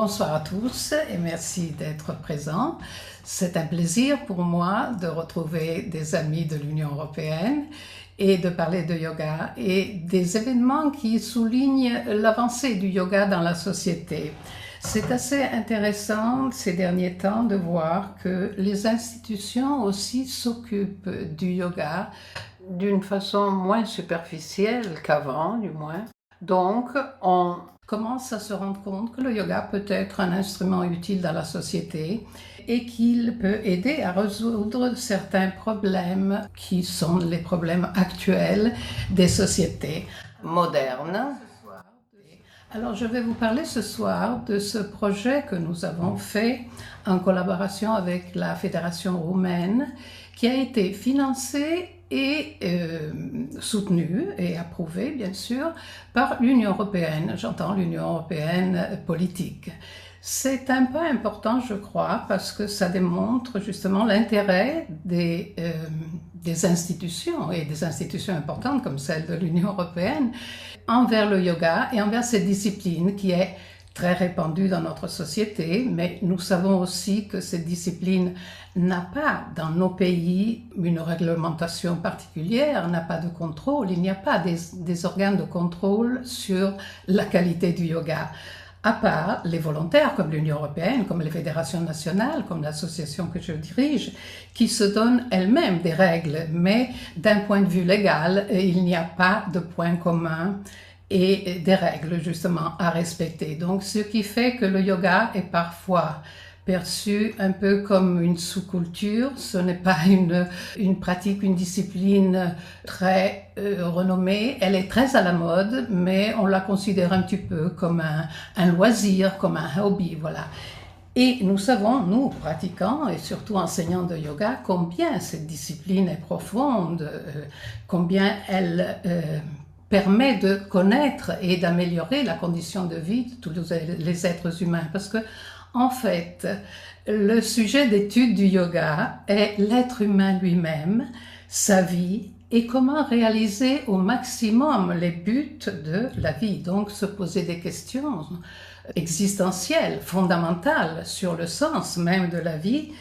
Bonsoir à tous et merci d'être présents. C'est un plaisir pour moi de retrouver des amis de l'Union européenne et de parler de yoga et des événements qui soulignent l'avancée du yoga dans la société. C'est assez intéressant ces derniers temps de voir que les institutions aussi s'occupent du yoga d'une façon moins superficielle qu'avant, du moins. Donc, on commence à se rendre compte que le yoga peut être un instrument utile dans la société et qu'il peut aider à résoudre certains problèmes qui sont les problèmes actuels des sociétés modernes. Alors, je vais vous parler ce soir de ce projet que nous avons fait en collaboration avec la Fédération roumaine, qui a été financé et soutenu et approuvé, bien sûr, par l'Union européenne. J'entends l'Union européenne politique. C'est un pas important, je crois, parce que ça démontre justement l'intérêt des institutions, et des institutions importantes comme celle de l'Union européenne, envers le yoga et envers cette discipline qui est très répandue dans notre société, mais nous savons aussi que cette discipline n'a pas dans nos pays une réglementation particulière, n'a pas de contrôle, il n'y a pas des organes de contrôle sur la qualité du yoga, à part les volontaires comme l'Union européenne, comme les fédérations nationales, comme l'association que je dirige, qui se donnent elles-mêmes des règles, mais d'un point de vue légal, il n'y a pas de point commun et des règles justement à respecter. Donc ce qui fait que le yoga est parfois perçu un peu comme une sous-culture. Ce n'est pas une pratique, une discipline très renommée. Elle est très à la mode, mais on la considère un petit peu comme un loisir, comme un hobby, voilà. Et nous savons, nous, pratiquants et surtout enseignants de yoga, combien cette discipline est profonde, combien elle permet de connaître et d'améliorer la condition de vie de tous les êtres humains. Parce que, en fait, le sujet d'étude du yoga est l'être humain lui-même, sa vie, et comment réaliser au maximum les buts de la vie. Donc, se poser des questions existentielles, fondamentales, sur le sens même de la vie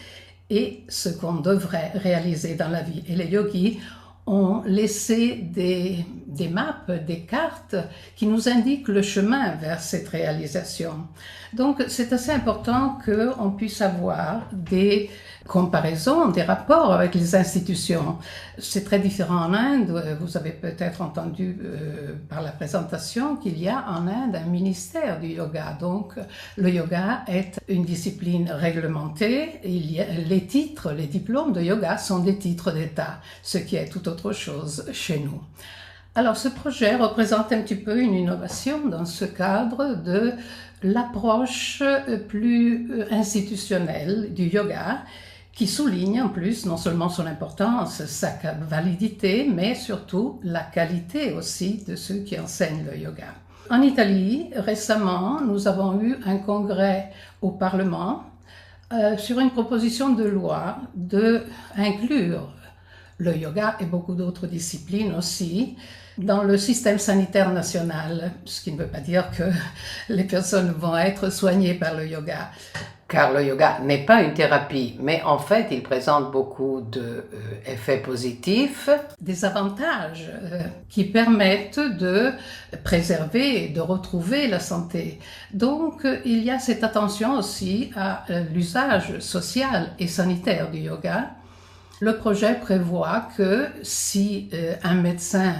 et ce qu'on devrait réaliser dans la vie. Et les yogis ont laissé des maps, des cartes qui nous indiquent le chemin vers cette réalisation. Donc c'est assez important qu'on puisse avoir des comparaisons, des rapports avec les institutions. C'est très différent en Inde. Vous avez peut-être entendu par la présentation qu'il y a en Inde un ministère du yoga. Donc le yoga est une discipline réglementée. Les titres, les diplômes de yoga sont des titres d'État, ce qui est tout autre chose chez nous. Alors ce projet représente un petit peu une innovation dans ce cadre de l'approche plus institutionnelle du yoga, qui souligne en plus non seulement son importance, sa validité, mais surtout la qualité aussi de ceux qui enseignent le yoga. En Italie, récemment, nous avons eu un congrès au Parlement sur une proposition de loi d'inclure le yoga et beaucoup d'autres disciplines aussi dans le système sanitaire national, ce qui ne veut pas dire que les personnes vont être soignées par le yoga, car le yoga n'est pas une thérapie, mais en fait il présente beaucoup d'effets positifs, des avantages qui permettent de préserver et de retrouver la santé. Donc il y a cette attention aussi à l'usage social et sanitaire du yoga. Le projet prévoit que si un médecin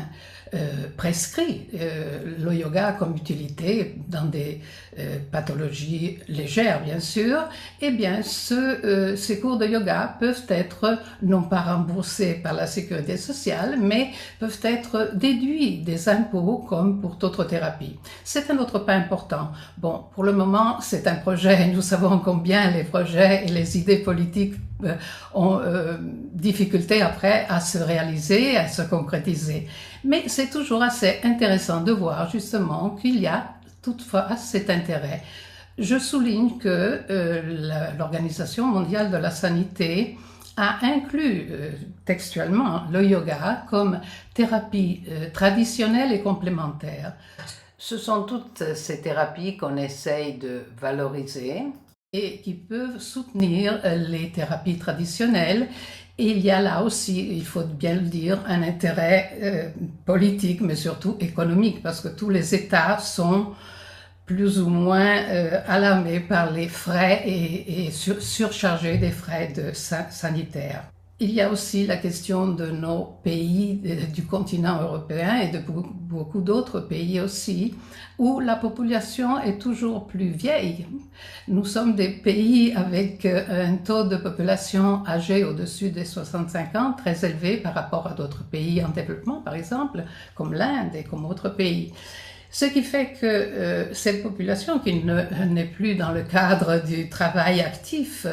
prescrit le yoga comme utilité dans des pathologies légères, bien sûr, eh bien, ces cours de yoga peuvent être non pas remboursés par la sécurité sociale, mais peuvent être déduits des impôts comme pour d'autres thérapies. C'est un autre pas important. Bon, pour le moment, c'est un projet. Nous savons combien les projets et les idées politiques ont difficulté après à se réaliser, à se concrétiser. Mais c'est toujours assez intéressant de voir justement qu'il y a toutefois cet intérêt. Je souligne que l'Organisation mondiale de la santé a inclus textuellement le yoga comme thérapie traditionnelle et complémentaire. Ce sont toutes ces thérapies qu'on essaye de valoriser et qui peuvent soutenir les thérapies traditionnelles. Et il y a là aussi, il faut bien le dire, un intérêt politique, mais surtout économique, parce que tous les États sont plus ou moins alarmés par les frais et surchargés des frais sanitaires. Il y a aussi la question de nos pays du continent européen et de beaucoup d'autres pays aussi, où la population est toujours plus vieille. Nous sommes des pays avec un taux de population âgée au-dessus des 65 ans très élevé par rapport à d'autres pays en développement, par exemple, comme l'Inde et comme d'autres pays. Ce qui fait que cette population qui n'est plus dans le cadre du travail actif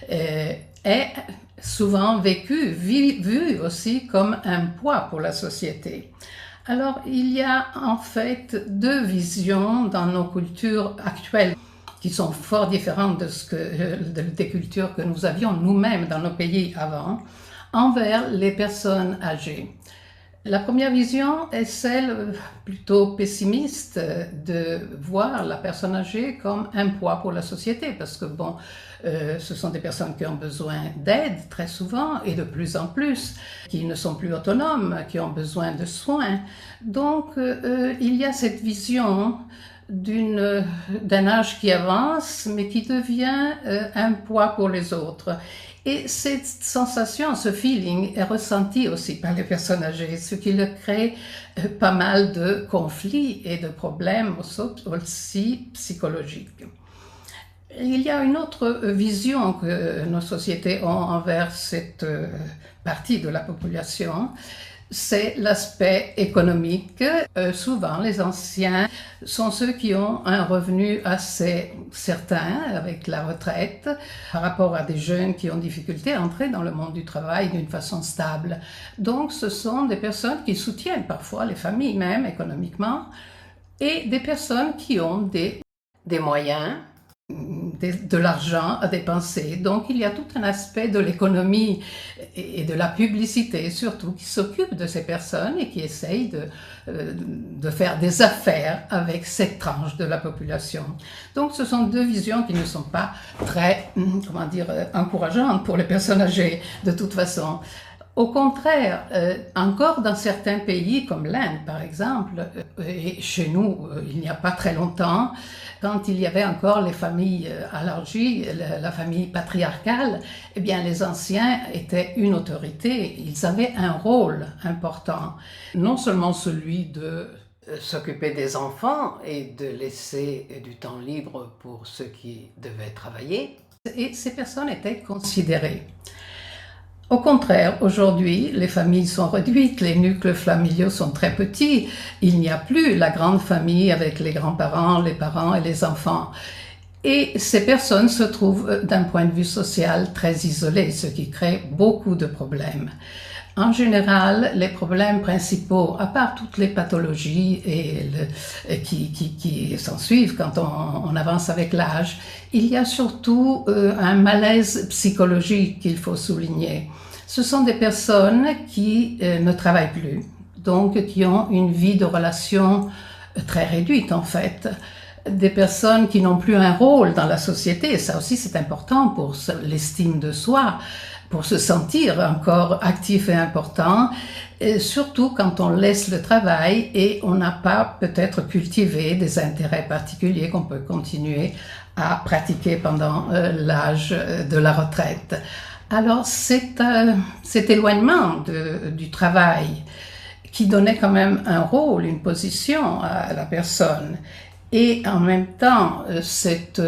est souvent vue aussi comme un poids pour la société. Alors il y a en fait deux visions dans nos cultures actuelles qui sont fort différentes des cultures que nous avions nous-mêmes dans nos pays avant, envers les personnes âgées. La première vision est celle plutôt pessimiste de voir la personne âgée comme un poids pour la société, parce que ce sont des personnes qui ont besoin d'aide très souvent et de plus en plus, qui ne sont plus autonomes, qui ont besoin de soins. Donc il y a cette vision d'un âge qui avance, mais qui devient un poids pour les autres. Et cette sensation, ce feeling est ressenti aussi par les personnes âgées, ce qui leur crée pas mal de conflits et de problèmes aussi psychologiques. Il y a une autre vision que nos sociétés ont envers cette partie de la population, c'est l'aspect économique. Souvent, les anciens sont ceux qui ont un revenu assez certain avec la retraite par rapport à des jeunes qui ont difficulté à entrer dans le monde du travail d'une façon stable. Donc, ce sont des personnes qui soutiennent parfois les familles même économiquement et des personnes qui ont des moyens, de l'argent à dépenser. Donc il y a tout un aspect de l'économie et de la publicité surtout qui s'occupe de ces personnes et qui essaye de faire des affaires avec cette tranche de la population. Donc ce sont deux visions qui ne sont pas très, encourageantes pour les personnes âgées de toute façon. Au contraire, encore dans certains pays comme l'Inde par exemple, et chez nous il n'y a pas très longtemps, quand il y avait encore les familles élargies, la famille patriarcale, eh bien les anciens étaient une autorité, ils avaient un rôle important, non seulement celui de s'occuper des enfants et de laisser du temps libre pour ceux qui devaient travailler, et ces personnes étaient considérées. Au contraire, aujourd'hui, les familles sont réduites, les nucléos familiaux sont très petits. Il n'y a plus la grande famille avec les grands-parents, les parents et les enfants. Et ces personnes se trouvent, d'un point de vue social, très isolées, ce qui crée beaucoup de problèmes. En général, les problèmes principaux, à part toutes les pathologies qui s'ensuivent quand on avance avec l'âge, il y a surtout un malaise psychologique qu'il faut souligner. Ce sont des personnes qui ne travaillent plus, donc qui ont une vie de relation très réduite en fait. Des personnes qui n'ont plus un rôle dans la société, et ça aussi c'est important pour l'estime de soi, pour se sentir encore actif et important, et surtout quand on laisse le travail et on n'a pas peut-être cultivé des intérêts particuliers qu'on peut continuer à pratiquer pendant l'âge de la retraite. Alors cet éloignement du travail qui donnait quand même un rôle, une position à la personne, et en même temps cette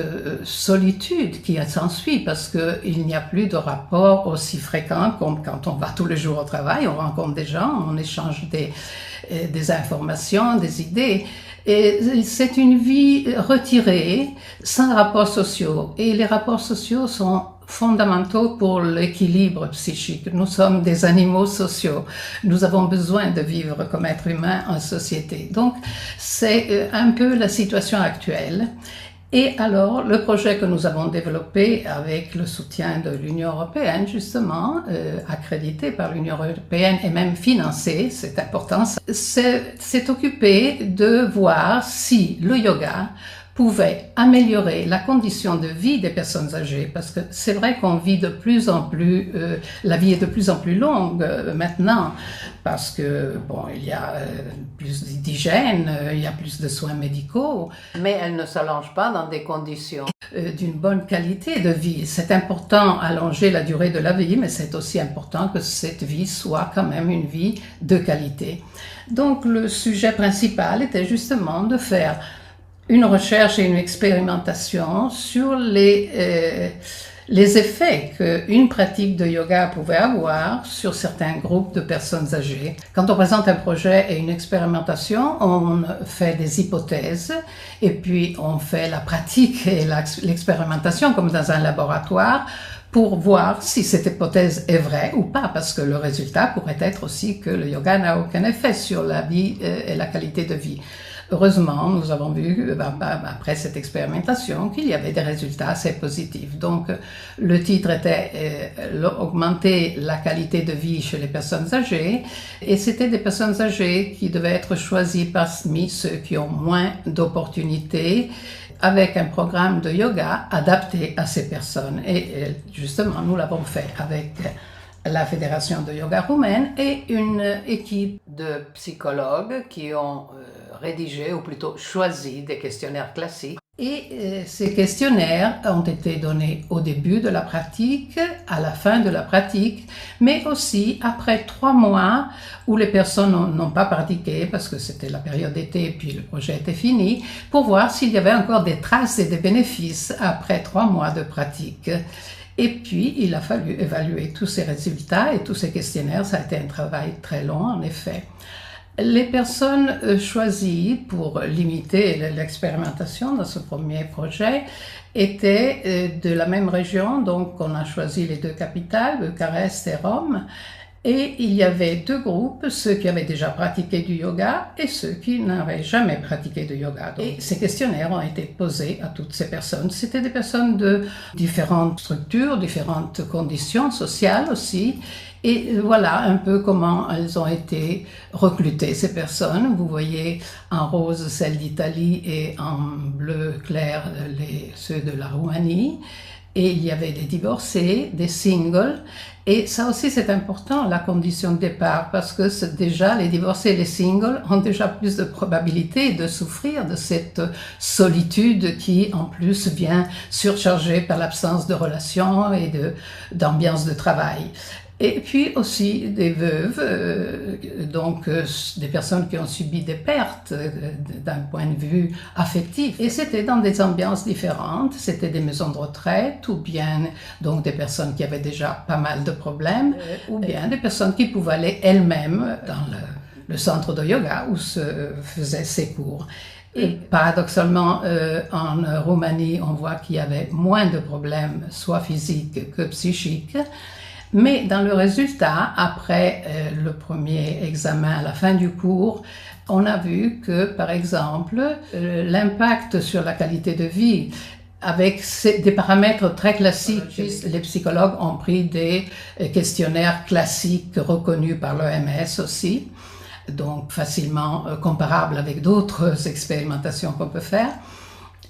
solitude qui s'ensuit parce qu'il n'y a plus de rapport aussi fréquent comme quand on va tous les jours au travail, on rencontre des gens, on échange des informations, des idées. Et c'est une vie retirée, sans rapports sociaux. Et les rapports sociaux sont fondamentaux pour l'équilibre psychique. Nous sommes des animaux sociaux. Nous avons besoin de vivre comme êtres humains en société. Donc, c'est un peu la situation actuelle. Et alors, le projet que nous avons développé avec le soutien de l'Union européenne, justement, accrédité par l'Union européenne et même financé, c'est important, s'est occupé de voir si le yoga pouvait améliorer la condition de vie des personnes âgées, parce que c'est vrai qu'on vit de plus en plus, la vie est de plus en plus longue maintenant, parce que bon, il y a plus d'hygiène, il y a plus de soins médicaux, mais elle ne s'allonge pas dans des conditions d'une bonne qualité de vie. C'est important allonger la durée de la vie, mais c'est aussi important que cette vie soit quand même une vie de qualité. Donc le sujet principal était justement de faire une recherche et une expérimentation sur les effets qu'une pratique de yoga pouvait avoir sur certains groupes de personnes âgées. Quand on présente un projet et une expérimentation, on fait des hypothèses et puis on fait la pratique et l'expérimentation comme dans un laboratoire pour voir si cette hypothèse est vraie ou pas, parce que le résultat pourrait être aussi que le yoga n'a aucun effet sur la vie et la qualité de vie. Heureusement, nous avons vu, après cette expérimentation, qu'il y avait des résultats assez positifs. Donc, le titre était augmenter la qualité de vie chez les personnes âgées, et c'était des personnes âgées qui devaient être choisies parmi ceux qui ont moins d'opportunités, avec un programme de yoga adapté à ces personnes. Et justement, nous l'avons fait avec la Fédération de yoga roumaine et une équipe de psychologues qui ont rédigé, ou plutôt choisi, des questionnaires classiques. Et ces questionnaires ont été donnés au début de la pratique, à la fin de la pratique, mais aussi après 3 mois où les personnes n'ont pas pratiqué parce que c'était la période d'été et puis le projet était fini, pour voir s'il y avait encore des traces et des bénéfices après 3 mois de pratique. Et puis, il a fallu évaluer tous ces résultats et tous ces questionnaires. Ça a été un travail très long, en effet. Les personnes choisies pour limiter l'expérimentation dans ce premier projet étaient de la même région, donc on a choisi les 2 capitales, Bucarest et Rome. Et il y avait 2 groupes, ceux qui avaient déjà pratiqué du yoga et ceux qui n'avaient jamais pratiqué de yoga. Et ces questionnaires ont été posés à toutes ces personnes. C'était des personnes de différentes structures, différentes conditions sociales aussi. Et voilà un peu comment elles ont été recrutées, ces personnes. Vous voyez en rose celles d'Italie et en bleu clair ceux de la Roumanie. Et il y avait des divorcés, des singles. Et ça aussi, c'est important, la condition de départ, parce que déjà, les divorcés et les singles ont déjà plus de probabilité de souffrir de cette solitude qui, en plus, vient surcharger par l'absence de relations et d'ambiance de travail. Et puis aussi des veuves, donc des personnes qui ont subi des pertes d'un point de vue affectif. Et c'était dans des ambiances différentes, c'était des maisons de retraite ou bien donc des personnes qui avaient déjà pas mal de problèmes ou bien des personnes qui pouvaient aller elles-mêmes dans le centre de yoga où se faisaient ces cours. Et paradoxalement, en Roumanie, on voit qu'il y avait moins de problèmes, soit physiques que psychiques. Mais dans le résultat, après le premier examen à la fin du cours, on a vu que, par exemple, l'impact sur la qualité de vie, avec des paramètres très classiques, les psychologues ont pris des questionnaires classiques reconnus par l'OMS aussi, donc facilement comparables avec d'autres expérimentations qu'on peut faire.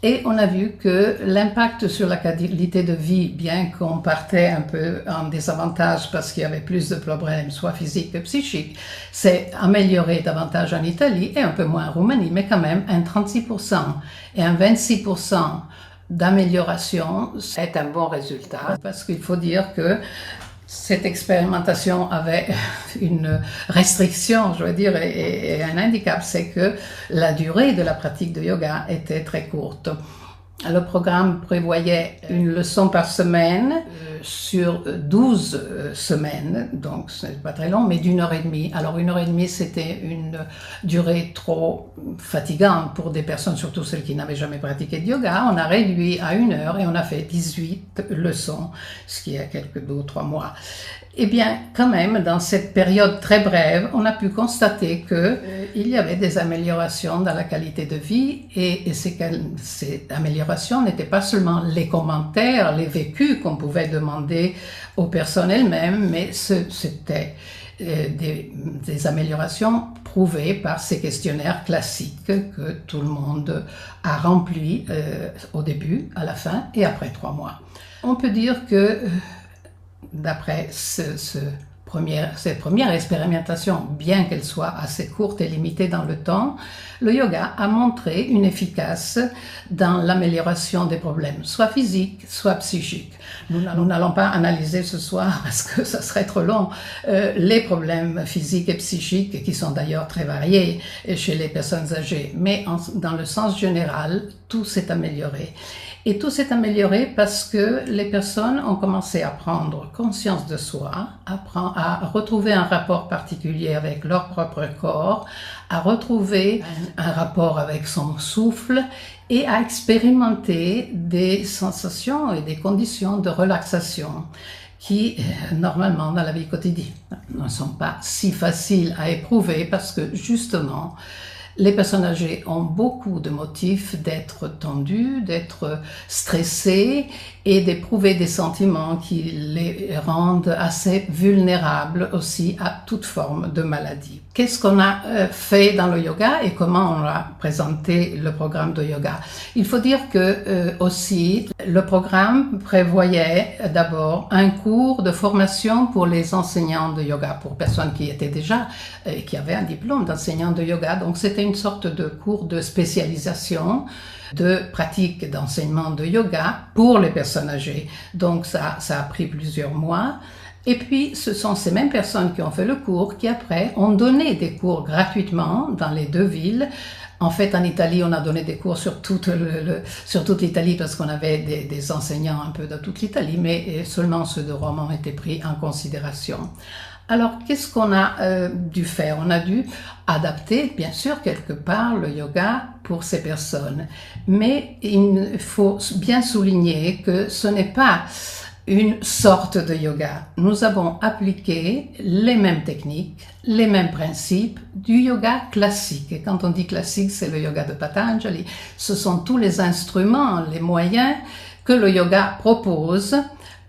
Et on a vu que l'impact sur la qualité de vie, bien qu'on partait un peu en désavantage parce qu'il y avait plus de problèmes, soit physiques que psychiques, s'est amélioré davantage en Italie et un peu moins en Roumanie, mais quand même un 36% et un 26% d'amélioration, c'est un bon résultat. Parce qu'il faut dire que cette expérimentation avait une restriction, je veux dire, et un handicap, c'est que la durée de la pratique de yoga était très courte. Le programme prévoyait une leçon par semaine sur 12 semaines, donc ce n'est pas très long, mais d'1h30. Alors 1h30, c'était une durée trop fatigante pour des personnes, surtout celles qui n'avaient jamais pratiqué de yoga. On a réduit à 1 heure et on a fait 18 leçons, ce qui est quelques 2 ou 3 mois. Eh bien, quand même, dans cette période très brève, on a pu constater qu'il il y avait des améliorations dans la qualité de vie et ces améliorations n'étaient pas seulement les commentaires, les vécus qu'on pouvait demander aux personnes elles-mêmes, mais c'était des améliorations prouvées par ces questionnaires classiques que tout le monde a remplis au début, à la fin et après 3 mois. On peut dire que d'après cette première expérimentation, bien qu'elle soit assez courte et limitée dans le temps, le yoga a montré une efficace dans l'amélioration des problèmes, soit physiques, soit psychiques. Nous n'allons pas analyser ce soir, parce que ça serait trop long, les problèmes physiques et psychiques, qui sont d'ailleurs très variés chez les personnes âgées. Mais dans le sens général, tout s'est amélioré. Et tout s'est amélioré parce que les personnes ont commencé à prendre conscience de soi, à retrouver un rapport particulier avec leur propre corps, à retrouver un rapport avec son souffle et à expérimenter des sensations et des conditions de relaxation qui, normalement, dans la vie quotidienne, ne sont pas si faciles à éprouver parce que, justement, les personnes âgées ont beaucoup de motifs d'être tendues, d'être stressées et d'éprouver des sentiments qui les rendent assez vulnérables aussi à toute forme de maladie. Qu'est-ce qu'on a fait dans le yoga et comment on a présenté le programme de yoga? Il faut dire que aussi le programme prévoyait d'abord un cours de formation pour les enseignants de yoga, pour personnes qui étaient déjà, qui avaient un diplôme d'enseignant de yoga. Donc c'était une sorte de cours de spécialisation de pratique d'enseignement de yoga pour les personnes âgées. Donc ça a pris plusieurs mois. Et puis, ce sont ces mêmes personnes qui ont fait le cours qui, après, ont donné des cours gratuitement dans les 2 villes. En fait, en Italie, on a donné des cours sur toute l'Italie parce qu'on avait des enseignants un peu de toute l'Italie, mais seulement ceux de Rome ont été pris en considération. Alors, qu'est-ce qu'on a dû faire? On a dû adapter, bien sûr, quelque part, le yoga pour ces personnes. Mais il faut bien souligner que ce n'est pas une sorte de yoga. Nous avons appliqué les mêmes techniques, les mêmes principes du yoga classique. Et quand on dit classique, c'est le yoga de Patanjali. Ce sont tous les instruments, les moyens que le yoga propose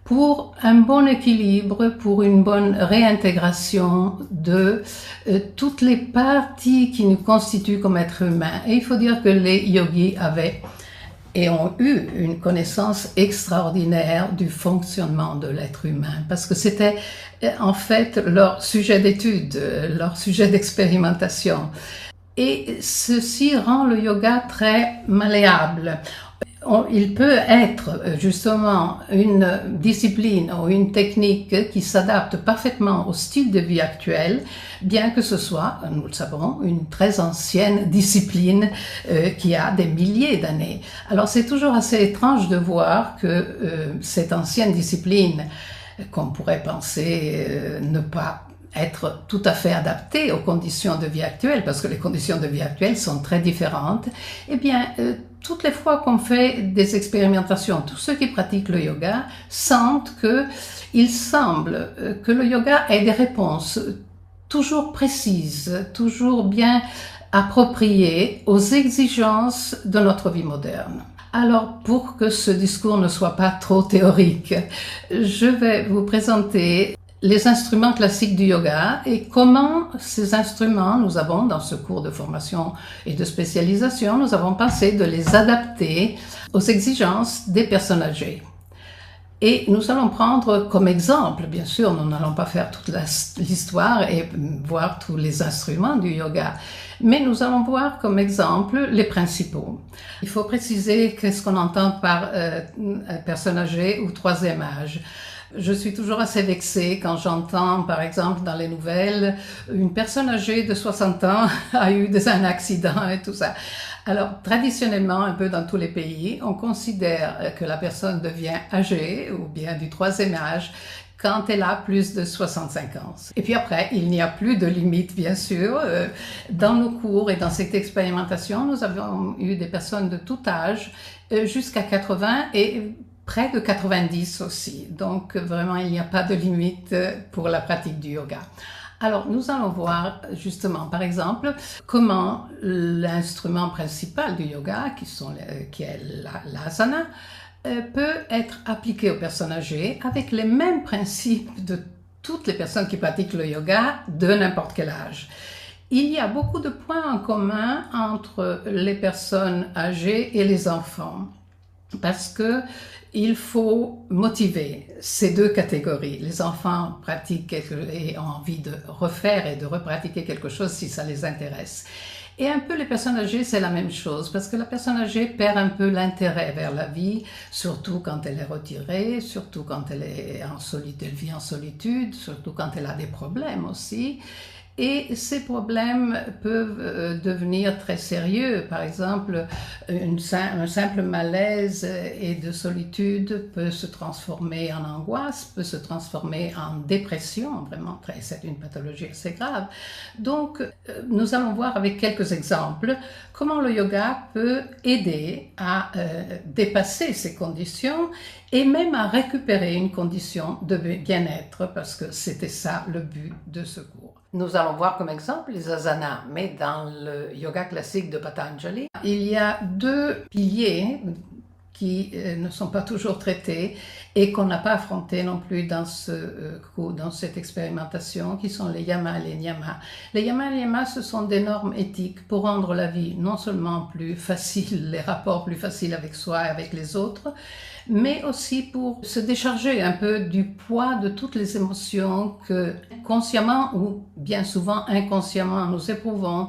pour un bon équilibre, pour une bonne réintégration de toutes les parties qui nous constituent comme êtres humains. Et il faut dire que les yogis ont eu une connaissance extraordinaire du fonctionnement de l'être humain, parce que c'était en fait leur sujet d'étude, leur sujet d'expérimentation. Et ceci rend le yoga très malléable. Il peut être justement une discipline ou une technique qui s'adapte parfaitement au style de vie actuel, bien que ce soit, nous le savons, une très ancienne discipline qui a des milliers d'années. Alors c'est toujours assez étrange de voir que cette ancienne discipline, qu'on pourrait penser ne pas être tout à fait adaptée aux conditions de vie actuelles, parce que les conditions de vie actuelles sont très différentes, eh bien, toutes les fois qu'on fait des expérimentations, tous ceux qui pratiquent le yoga sentent qu'il semble que le yoga ait des réponses toujours précises, toujours bien appropriées aux exigences de notre vie moderne. Alors, pour que ce discours ne soit pas trop théorique, je vais vous présenter les instruments classiques du yoga et comment ces instruments, nous avons dans ce cours de formation et de spécialisation, nous avons pensé de les adapter aux exigences des personnes âgées. Et nous allons prendre comme exemple, bien sûr, nous n'allons pas faire toute l'histoire et voir tous les instruments du yoga, mais nous allons voir comme exemple les principaux. Il faut préciser qu'est-ce qu'on entend par personne âgée ou troisième âge. Je suis toujours assez vexée quand j'entends, par exemple, dans les nouvelles, une personne âgée de 60 ans a eu un accident et tout ça. Alors, traditionnellement, un peu dans tous les pays, on considère que la personne devient âgée ou bien du troisième âge quand elle a plus de 65 ans. Et puis après, il n'y a plus de limite, bien sûr. Dans nos cours et dans cette expérimentation, nous avons eu des personnes de tout âge jusqu'à 80 et près de 90 aussi. Donc vraiment, il n'y a pas de limite pour la pratique du yoga. Alors, nous allons voir justement, par exemple, comment l'instrument principal du yoga, qui est l'asana, peut être appliqué aux personnes âgées avec les mêmes principes de toutes les personnes qui pratiquent le yoga de n'importe quel âge. Il y a beaucoup de points en commun entre les personnes âgées et les enfants, parce que il faut motiver ces deux catégories. Les enfants pratiquent et ont envie de refaire et de repratiquer quelque chose si ça les intéresse. Et un peu les personnes âgées, c'est la même chose, parce que la personne âgée perd un peu l'intérêt vers la vie, surtout quand elle est retirée, surtout quand elle est elle vit en solitude, surtout quand elle a des problèmes aussi. Et ces problèmes peuvent devenir très sérieux. Par exemple, un simple malaise et de solitude peut se transformer en angoisse, peut se transformer en dépression, vraiment, c'est une pathologie assez grave. Donc, nous allons voir avec quelques exemples comment le yoga peut aider à dépasser ces conditions et même à récupérer une condition de bien-être, parce que c'était ça le but de ce cours. Nous allons voir comme exemple les asanas, mais dans le yoga classique de Patanjali, il y a deux piliers qui ne sont pas toujours traités et qu'on n'a pas affrontés non plus dans cette expérimentation, qui sont les yamas et les niyamas. Les yamas et les niyamas, ce sont des normes éthiques pour rendre la vie non seulement plus facile, les rapports plus faciles avec soi et avec les autres, mais aussi pour se décharger un peu du poids de toutes les émotions que consciemment ou bien souvent inconsciemment nous éprouvons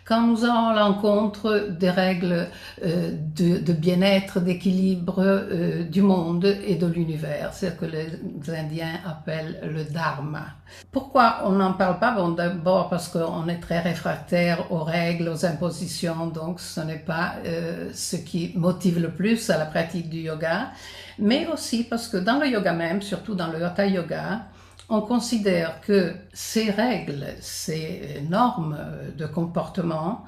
quand nous allons à l'encontre des règles de bien-être, d'équilibre du monde et de l'univers, c'est ce que les Indiens appellent le dharma. Pourquoi on n'en parle pas? Bon, d'abord parce qu'on est très réfractaire aux règles, aux impositions, donc ce n'est pas ce qui motive le plus à la pratique du yoga, mais aussi parce que dans le yoga même, surtout dans le hatha yoga, on considère que ces règles, ces normes de comportement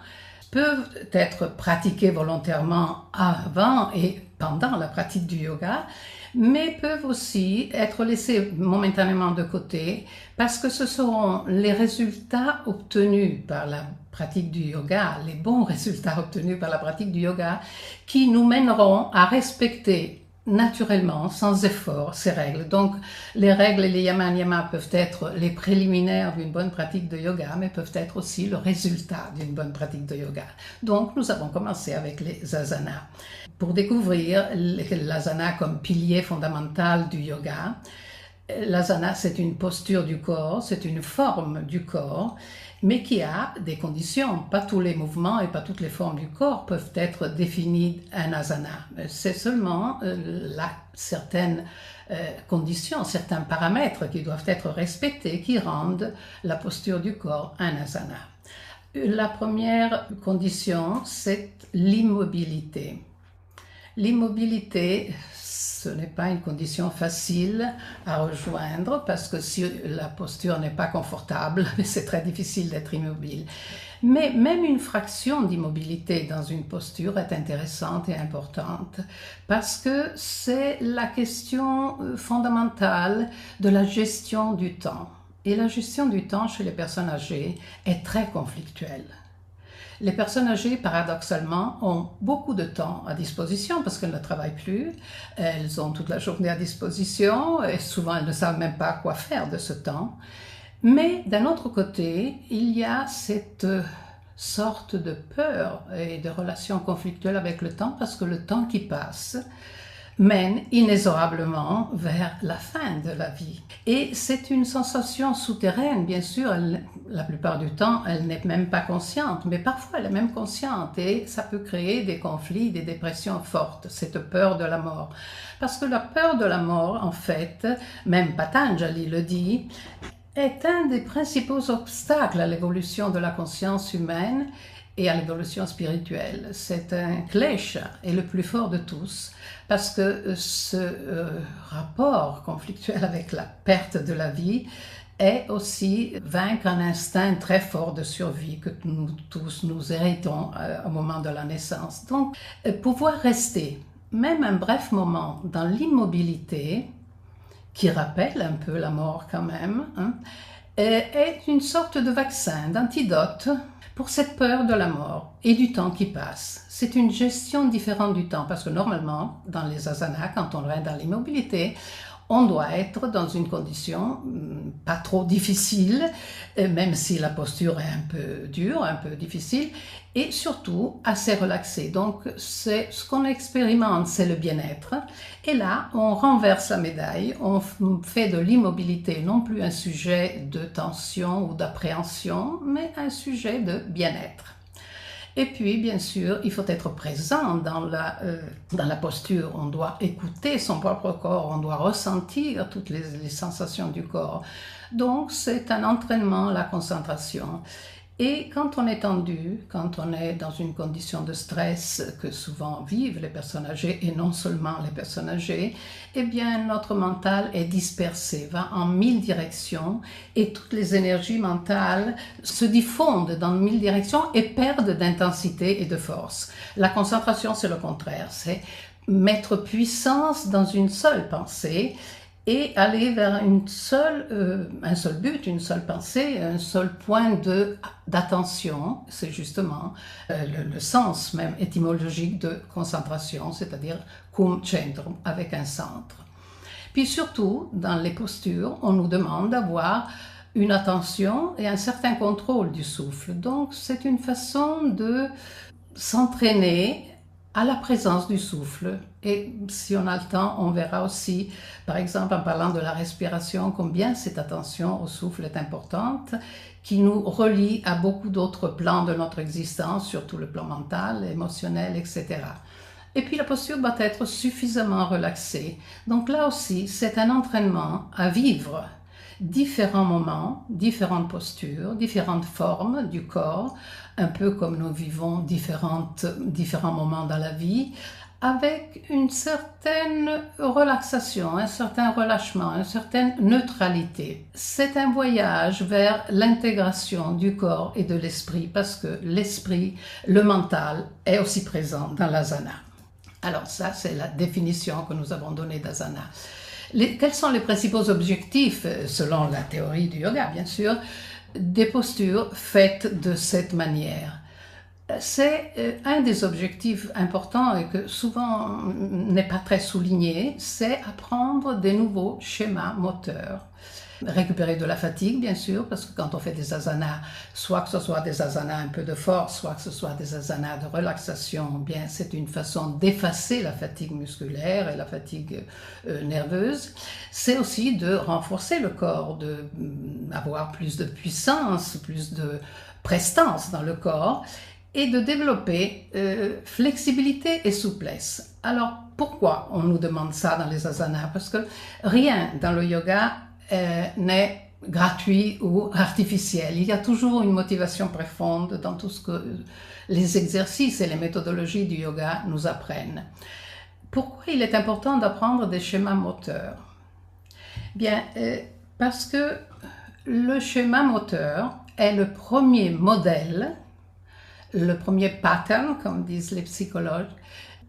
peuvent être pratiquées volontairement avant et pendant la pratique du yoga, mais peuvent aussi être laissées momentanément de côté parce que ce seront les résultats obtenus par la pratique du yoga, les bons résultats obtenus par la pratique du yoga, qui nous mèneront à respecter naturellement, sans effort, ces règles. Donc, les règles et les yamas niyamas peuvent être les préliminaires d'une bonne pratique de yoga, mais peuvent être aussi le résultat d'une bonne pratique de yoga. Donc, nous avons commencé avec les asanas. Pour découvrir l'asana comme pilier fondamental du yoga, l'asana, c'est une posture du corps, c'est une forme du corps, mais qui a des conditions. Pas tous les mouvements et pas toutes les formes du corps peuvent être définis un asana. C'est seulement certaines conditions, certains paramètres qui doivent être respectés qui rendent la posture du corps un asana. La première condition, c'est l'immobilité. L'immobilité, ce n'est pas une condition facile à rejoindre parce que si la posture n'est pas confortable, c'est très difficile d'être immobile. Mais même une fraction d'immobilité dans une posture est intéressante et importante parce que c'est la question fondamentale de la gestion du temps. Et la gestion du temps chez les personnes âgées est très conflictuelle. Les personnes âgées, paradoxalement, ont beaucoup de temps à disposition parce qu'elles ne travaillent plus. Elles ont toute la journée à disposition et souvent elles ne savent même pas quoi faire de ce temps. Mais d'un autre côté, il y a cette sorte de peur et de relation conflictuelle avec le temps parce que le temps qui passe mène inexorablement vers la fin de la vie. Et c'est une sensation souterraine, bien sûr, la plupart du temps, elle n'est même pas consciente, mais parfois elle est même consciente et ça peut créer des conflits, des dépressions fortes, cette peur de la mort. Parce que la peur de la mort, en fait, même Patanjali le dit, est un des principaux obstacles à l'évolution de la conscience humaine et à l'évolution spirituelle. C'est un klesha et le plus fort de tous parce que ce rapport conflictuel avec la perte de la vie est aussi vaincre un instinct très fort de survie que nous tous nous héritons au moment de la naissance. Donc, pouvoir rester même un bref moment dans l'immobilité, qui rappelle un peu la mort quand même, est une sorte de vaccin, d'antidote pour cette peur de la mort et du temps qui passe. C'est une gestion différente du temps parce que normalement, dans les asanas, quand on reste dans l'immobilité, on doit être dans une condition pas trop difficile, même si la posture est un peu dure, un peu difficile, et surtout assez relaxée. Donc, c'est ce qu'on expérimente, c'est le bien-être. Et là, on renverse la médaille, on fait de l'immobilité non plus un sujet de tension ou d'appréhension, mais un sujet de bien-être. Et puis, bien sûr, il faut être présent dans la posture. On doit écouter son propre corps, on doit ressentir toutes les sensations du corps. Donc, c'est un entraînement, la concentration. Et quand on est tendu, quand on est dans une condition de stress que souvent vivent les personnes âgées et non seulement les personnes âgées, eh bien notre mental est dispersé, va en 1000 directions et toutes les énergies mentales se diffondent dans 1000 directions et perdent d'intensité et de force. La concentration, c'est le contraire, c'est mettre puissance dans une seule pensée et aller vers un seul but, une seule pensée, un seul point d'attention. C'est justement le sens même étymologique de concentration, c'est-à-dire cum centrum, avec un centre. Puis surtout, dans les postures, on nous demande d'avoir une attention et un certain contrôle du souffle. Donc, c'est une façon de s'entraîner à la présence du souffle. Et si on a le temps, on verra aussi, par exemple, en parlant de la respiration, combien cette attention au souffle est importante, qui nous relie à beaucoup d'autres plans de notre existence, surtout le plan mental, émotionnel, etc. Et puis la posture doit être suffisamment relaxée. Donc là aussi, c'est un entraînement à vivre différents moments, différentes postures, différentes formes du corps, un peu comme nous vivons différents moments dans la vie, avec une certaine relaxation, un certain relâchement, une certaine neutralité. C'est un voyage vers l'intégration du corps et de l'esprit, parce que l'esprit, le mental, est aussi présent dans l'asana. Alors ça, c'est la définition que nous avons donnée d'asana. Quels sont les principaux objectifs, selon la théorie du yoga, bien sûr, des postures faites de cette manière? C'est un des objectifs importants et que souvent n'est pas très souligné, c'est apprendre des nouveaux schémas moteurs. Récupérer de la fatigue, bien sûr, parce que quand on fait des asanas, soit que ce soit des asanas un peu de force, soit que ce soit des asanas de relaxation, bien c'est une façon d'effacer la fatigue musculaire et la fatigue nerveuse. C'est aussi de renforcer le corps, d'avoir plus de puissance, plus de prestance dans le corps et de développer flexibilité et souplesse. Alors, pourquoi on nous demande ça dans les asanas? Parce que rien dans le yoga n'est gratuit ou artificiel. Il y a toujours une motivation profonde dans tout ce que les exercices et les méthodologies du yoga nous apprennent. Pourquoi il est important d'apprendre des schémas moteurs? Bien, parce que le schéma moteur est le premier modèle, le premier pattern, comme disent les psychologues,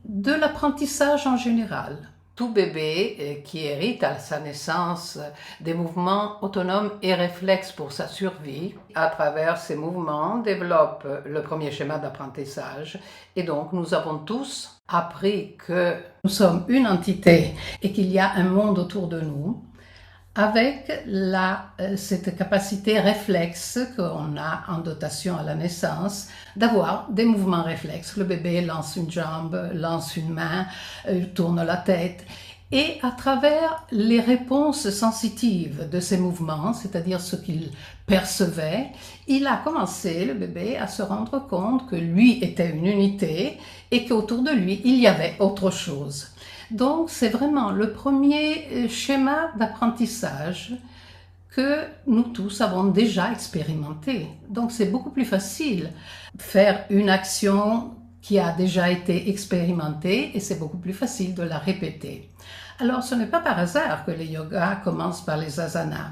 de l'apprentissage en général. Tout bébé qui hérite à sa naissance des mouvements autonomes et réflexes pour sa survie, à travers ces mouvements, développe le premier schéma d'apprentissage. Et donc, nous avons tous appris que nous sommes une entité et qu'il y a un monde autour de nous, avec cette capacité réflexe qu'on a en dotation à la naissance, d'avoir des mouvements réflexes. Le bébé lance une jambe, lance une main, tourne la tête. Et à travers les réponses sensitives de ces mouvements, c'est-à-dire ce qu'il percevait, il a commencé, le bébé, à se rendre compte que lui était une unité et qu'autour de lui, il y avait autre chose. Donc, c'est vraiment le premier schéma d'apprentissage que nous tous avons déjà expérimenté. Donc, c'est beaucoup plus facile de faire une action qui a déjà été expérimentée et c'est beaucoup plus facile de la répéter. Alors, ce n'est pas par hasard que les yogas commencent par les asanas.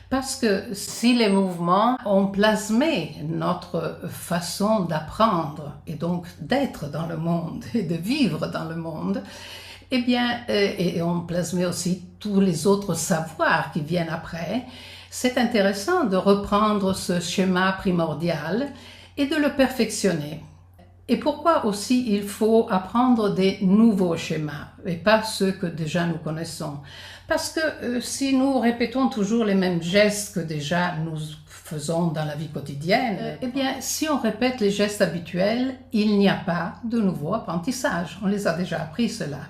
Parce que si les mouvements ont plasmé notre façon d'apprendre et donc d'être dans le monde et de vivre dans le monde, eh bien, et on plasmait aussi tous les autres savoirs qui viennent après, c'est intéressant de reprendre ce schéma primordial et de le perfectionner. Et pourquoi aussi il faut apprendre des nouveaux schémas et pas ceux que déjà nous connaissons? Parce que si nous répétons toujours les mêmes gestes que déjà nous faisons dans la vie quotidienne, eh bien, si on répète les gestes habituels, il n'y a pas de nouveau apprentissage. On les a déjà appris, cela.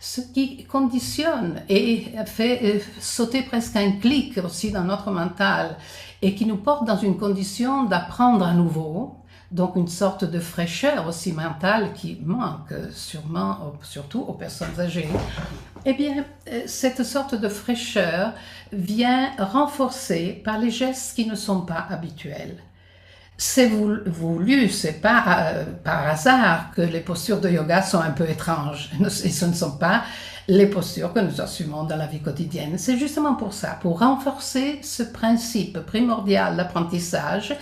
Ce qui conditionne et fait sauter presque un clic aussi dans notre mental et qui nous porte dans une condition d'apprendre à nouveau, donc une sorte de fraîcheur aussi mentale qui manque sûrement, surtout aux personnes âgées. Eh bien, cette sorte de fraîcheur vient renforcée par les gestes qui ne sont pas habituels. C'est voulu, c'est pas par hasard que les postures de yoga sont un peu étranges. Et ce ne sont pas les postures que nous assumons dans la vie quotidienne. C'est justement pour ça, pour renforcer ce principe primordial d'apprentissage.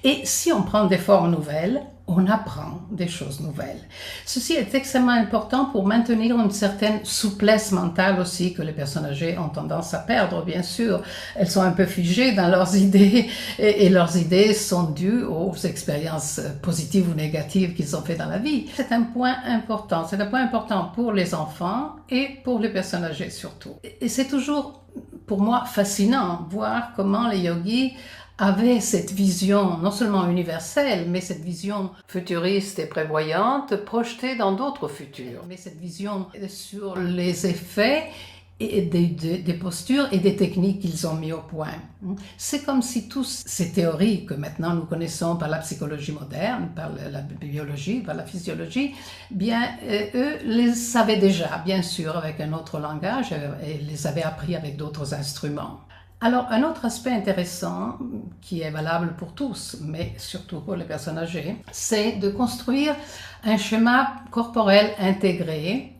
Et si on prend des formes nouvelles, on apprend des choses nouvelles. Ceci est extrêmement important pour maintenir une certaine souplesse mentale aussi que les personnes âgées ont tendance à perdre, bien sûr. Elles sont un peu figées dans leurs idées et leurs idées sont dues aux expériences positives ou négatives qu'ils ont fait dans la vie. C'est un point important. C'est un point important pour les enfants et pour les personnes âgées surtout. Et c'est toujours, pour moi, fascinant voir comment les yogis avait cette vision non seulement universelle, mais cette vision futuriste et prévoyante projetée dans d'autres futurs. Mais cette vision sur les effets et des postures et des techniques qu'ils ont mis au point. C'est comme si toutes ces théories que maintenant nous connaissons par la psychologie moderne, par la biologie, par la physiologie, bien, eux les savaient déjà, bien sûr, avec un autre langage et les avaient appris avec d'autres instruments. Alors, un autre aspect intéressant, qui est valable pour tous, mais surtout pour les personnes âgées, c'est de construire un schéma corporel intégré,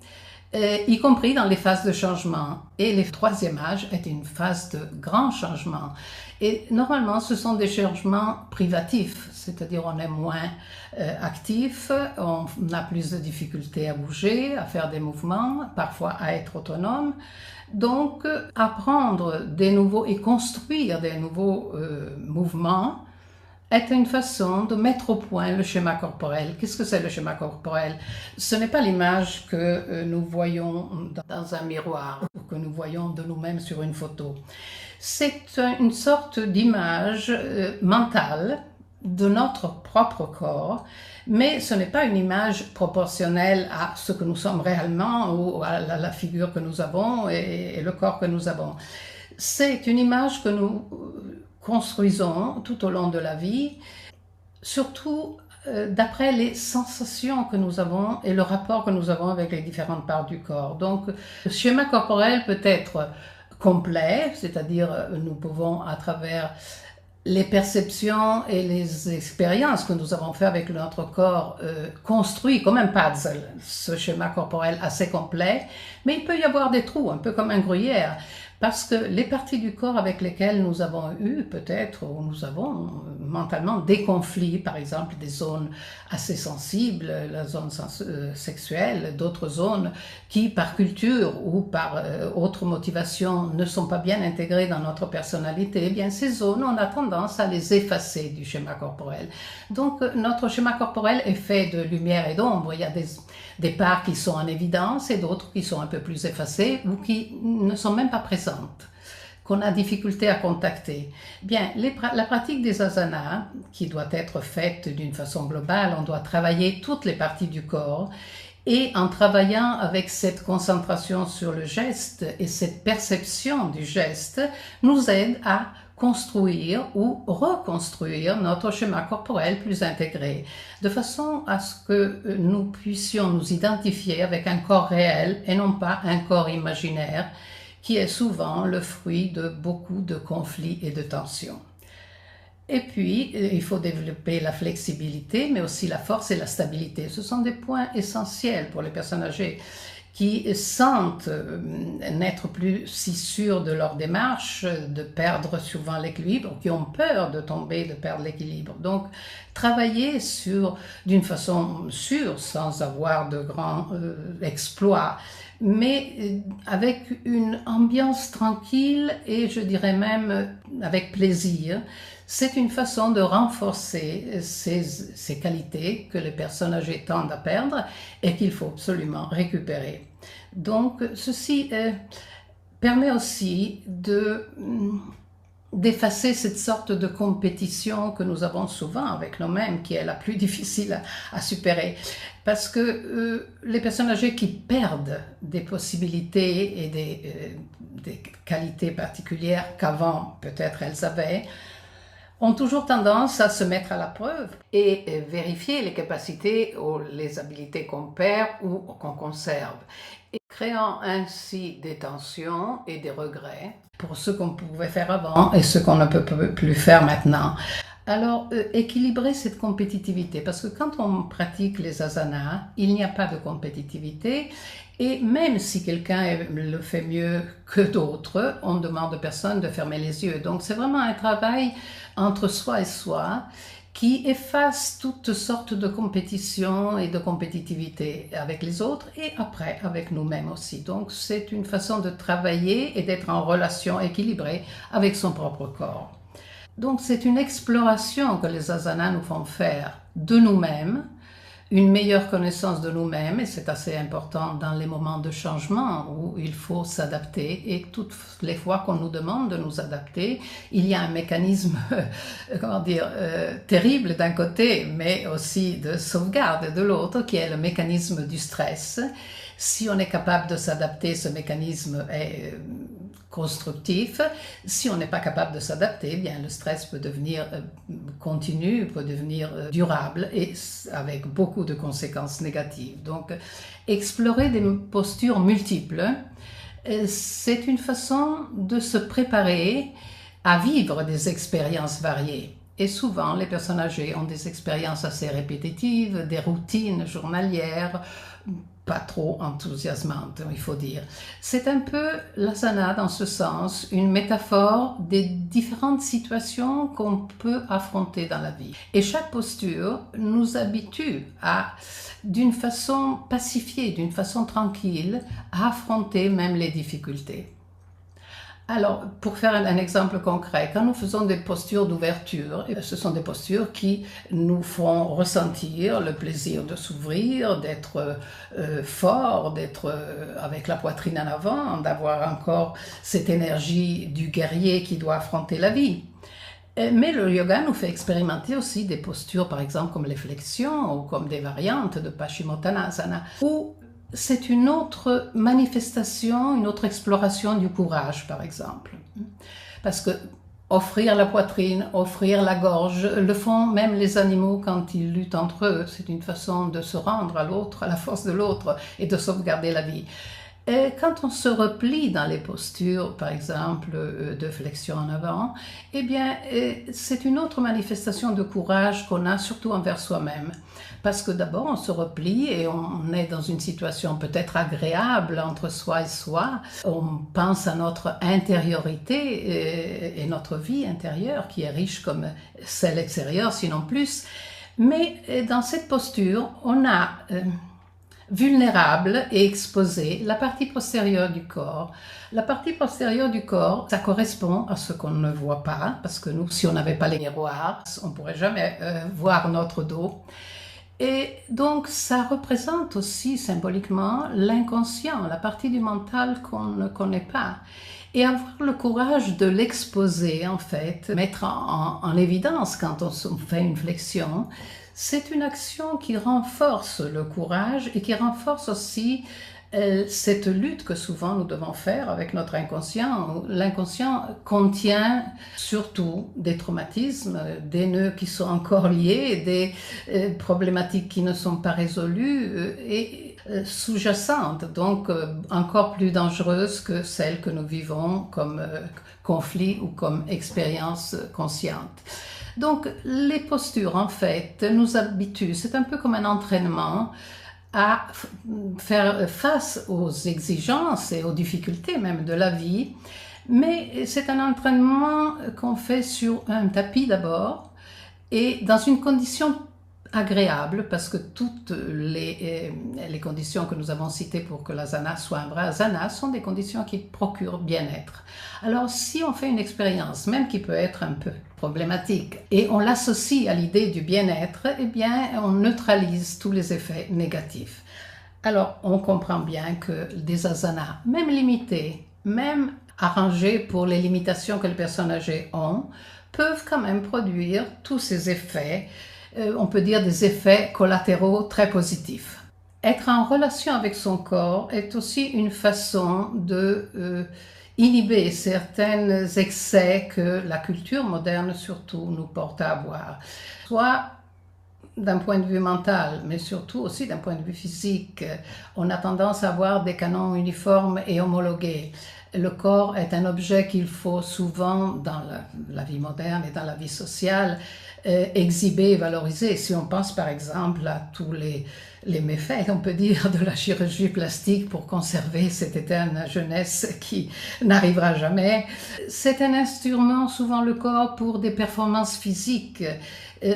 y compris dans les phases de changement. Et le troisième âge est une phase de grand changement. Et normalement, ce sont des changements privatifs, c'est-à-dire on est moins actif, on a plus de difficultés à bouger, à faire des mouvements, parfois à être autonome. Donc, apprendre des nouveaux et construire des nouveaux mouvements est une façon de mettre au point le schéma corporel. Qu'est-ce que c'est le schéma corporel? Ce n'est pas l'image que nous voyons dans un miroir ou que nous voyons de nous-mêmes sur une photo. C'est une sorte d'image mentale de notre propre corps, mais ce n'est pas une image proportionnelle à ce que nous sommes réellement ou à la figure que nous avons et le corps que nous avons. C'est une image que nous construisons tout au long de la vie, surtout d'après les sensations que nous avons et le rapport que nous avons avec les différentes parts du corps. Donc, le schéma corporel peut être complet, c'est-à-dire nous pouvons à travers les perceptions et les expériences que nous avons fait avec notre corps construit comme un puzzle, ce schéma corporel assez complet, mais il peut y avoir des trous, un peu comme un gruyère, parce que les parties du corps avec lesquelles nous avons eu peut-être, ou nous avons mentalement des conflits, par exemple des zones assez sensibles, la zone sexuelle, d'autres zones qui par culture ou par autre motivation ne sont pas bien intégrées dans notre personnalité, eh bien ces zones, on a tendance à les effacer du schéma corporel. Donc notre schéma corporel est fait de lumière et d'ombre, il y a des parts qui sont en évidence et d'autres qui sont un peu plus effacées ou qui ne sont même pas présentes, qu'on a difficulté à contacter. Bien, la pratique des asanas, qui doit être faite d'une façon globale, on doit travailler toutes les parties du corps et en travaillant avec cette concentration sur le geste et cette perception du geste, nous aide à construire ou reconstruire notre schéma corporel plus intégré, de façon à ce que nous puissions nous identifier avec un corps réel et non pas un corps imaginaire, qui est souvent le fruit de beaucoup de conflits et de tensions. Et puis, il faut développer la flexibilité, mais aussi la force et la stabilité. Ce sont des points essentiels pour les personnes âgées qui sentent n'être plus si sûrs de leur démarche, de perdre souvent l'équilibre, qui ont peur de tomber, de perdre l'équilibre. Donc, travailler d'une façon sûre, sans avoir de grands exploits, mais avec une ambiance tranquille et je dirais même avec plaisir. C'est une façon de renforcer ces qualités que les personnes âgées tendent à perdre et qu'il faut absolument récupérer. Donc, ceci permet aussi d'effacer cette sorte de compétition que nous avons souvent avec nous-mêmes, qui est la plus difficile à supérer. Parce que les personnes âgées qui perdent des possibilités et des qualités particulières qu'avant peut-être elles avaient, ont toujours tendance à se mettre à la preuve et vérifier les capacités ou les habiletés qu'on perd ou qu'on conserve, et créant ainsi des tensions et des regrets pour ce qu'on pouvait faire avant et ce qu'on ne peut plus faire maintenant. Alors, équilibrer cette compétitivité, parce que quand on pratique les asanas, il n'y a pas de compétitivité, et même si quelqu'un le fait mieux que d'autres, on demande aux personnes de fermer les yeux. Donc, c'est vraiment un travail entre soi et soi qui efface toutes sortes de compétitions et de compétitivité avec les autres et après avec nous-mêmes aussi. Donc, c'est une façon de travailler et d'être en relation équilibrée avec son propre corps. Donc c'est une exploration que les asanas nous font faire de nous-mêmes, une meilleure connaissance de nous-mêmes, et c'est assez important dans les moments de changement où il faut s'adapter, et toutes les fois qu'on nous demande de nous adapter, il y a un mécanisme, terrible d'un côté, mais aussi de sauvegarde de l'autre, qui est le mécanisme du stress. Si on est capable de s'adapter, ce mécanisme est constructif. Si on n'est pas capable de s'adapter, eh bien le stress peut devenir continu, peut devenir durable et avec beaucoup de conséquences négatives. Donc, explorer des postures multiples, c'est une façon de se préparer à vivre des expériences variées. Et souvent, les personnes âgées ont des expériences assez répétitives, des routines journalières, pas trop enthousiasmante, il faut dire. C'est un peu l'asana dans ce sens, une métaphore des différentes situations qu'on peut affronter dans la vie. Et chaque posture nous habitue d'une façon pacifiée, d'une façon tranquille, à affronter même les difficultés. Alors, pour faire un exemple concret, quand nous faisons des postures d'ouverture, ce sont des postures qui nous font ressentir le plaisir de s'ouvrir, d'être fort, d'être avec la poitrine en avant, d'avoir encore cette énergie du guerrier qui doit affronter la vie. Mais le yoga nous fait expérimenter aussi des postures, par exemple comme les flexions ou comme des variantes de Paschimottanasana, où c'est une autre manifestation, une autre exploration du courage, par exemple. Parce que offrir la poitrine, offrir la gorge, le font même les animaux quand ils luttent entre eux. C'est une façon de se rendre à l'autre, à la force de l'autre, et de sauvegarder la vie. Et quand on se replie dans les postures, par exemple, de flexion en avant, eh bien, c'est une autre manifestation de courage qu'on a, surtout envers soi-même. Parce que d'abord, on se replie et on est dans une situation peut-être agréable entre soi et soi. On pense à notre intériorité et notre vie intérieure, qui est riche comme celle extérieure, sinon plus. Mais dans cette posture, on a vulnérable et exposé la partie postérieure du corps. La partie postérieure du corps, ça correspond à ce qu'on ne voit pas, parce que nous, si on n'avait pas les miroirs, on ne pourrait jamais voir notre dos. Et donc, ça représente aussi symboliquement l'inconscient, la partie du mental qu'on ne connaît pas. Et avoir le courage de l'exposer, en fait, mettre en évidence quand on fait une flexion, c'est une action qui renforce le courage et qui renforce aussi cette lutte que souvent nous devons faire avec notre inconscient. L'inconscient contient surtout des traumatismes, des nœuds qui sont encore liés, des problématiques qui ne sont pas résolues et sous-jacentes, donc encore plus dangereuses que celles que nous vivons comme conflit ou comme expérience consciente. Donc les postures en fait nous habituent, c'est un peu comme un entraînement à faire face aux exigences et aux difficultés même de la vie. Mais c'est un entraînement qu'on fait sur un tapis d'abord et dans une condition agréable, parce que toutes les conditions que nous avons citées pour que l'asana soit un vrai asana sont des conditions qui procurent bien-être. Alors si on fait une expérience, même qui peut être un peu problématique, et on l'associe à l'idée du bien-être, eh bien on neutralise tous les effets négatifs. Alors on comprend bien que des asanas, même limités, même arrangés pour les limitations que les personnes âgées ont, peuvent quand même produire tous ces effets, on peut dire des effets collatéraux très positifs. Être en relation avec son corps est aussi une façon de inhiber certains excès que la culture moderne surtout nous porte à avoir, soit d'un point de vue mental, mais surtout aussi d'un point de vue physique. On a tendance à avoir des canons uniformes et homologués. Le corps est un objet qu'il faut souvent, dans la vie moderne et dans la vie sociale, exhiber et valoriser. Si on pense par exemple à tous les méfaits, on peut dire, de la chirurgie plastique pour conserver cette éternelle jeunesse qui n'arrivera jamais. C'est un instrument, souvent le corps, pour des performances physiques.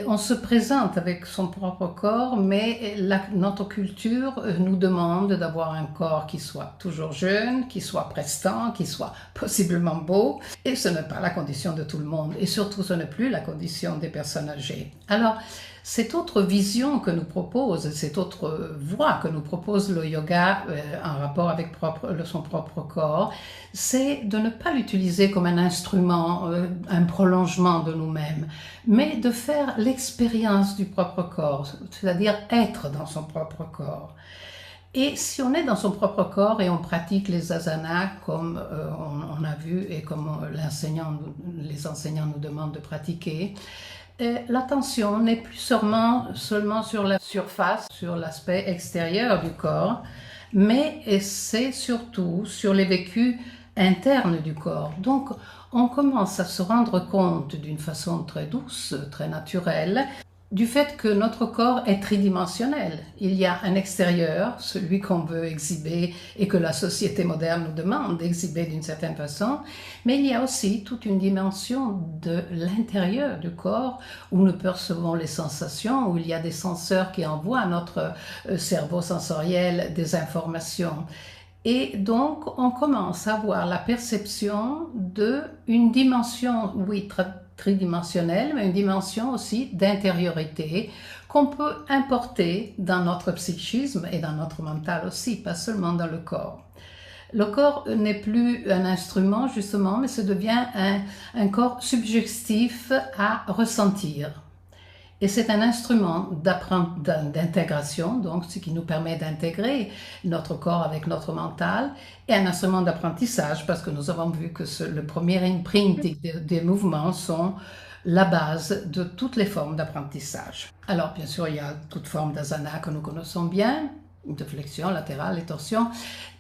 On se présente avec son propre corps, mais notre culture nous demande d'avoir un corps qui soit toujours jeune, qui soit prestant, qui soit possiblement beau. Et ce n'est pas la condition de tout le monde. Et surtout, ce n'est plus la condition des personnes âgées. Alors, cette autre vision que nous propose, cette autre voie que nous propose le yoga en rapport avec son propre corps, c'est de ne pas l'utiliser comme un instrument, un prolongement de nous-mêmes, mais de faire l'expérience du propre corps, c'est-à-dire être dans son propre corps. Et si on est dans son propre corps et on pratique les asanas comme on a vu et comme les enseignants nous demandent de pratiquer, l'attention n'est plus seulement sur la surface, sur l'aspect extérieur du corps, mais c'est surtout sur les vécus internes du corps. Donc, on commence à se rendre compte d'une façon très douce, très naturelle, du fait que notre corps est tridimensionnel. Il y a un extérieur, celui qu'on veut exhiber et que la société moderne nous demande d'exhiber d'une certaine façon, mais il y a aussi toute une dimension de l'intérieur du corps où nous percevons les sensations, où il y a des senseurs qui envoient à notre cerveau sensoriel des informations. Et donc, on commence à avoir la perception d'une dimension, oui, tridimensionnelle, mais une dimension aussi d'intériorité qu'on peut importer dans notre psychisme et dans notre mental aussi, pas seulement dans le corps. Le corps n'est plus un instrument, justement, mais ça devient un corps subjectif à ressentir. Et c'est un instrument d'intégration, donc ce qui nous permet d'intégrer notre corps avec notre mental, et un instrument d'apprentissage, parce que nous avons vu que le premier imprinting des mouvements sont la base de toutes les formes d'apprentissage. Alors bien sûr, il y a toute forme d'asana que nous connaissons bien, de flexion latérale et torsion.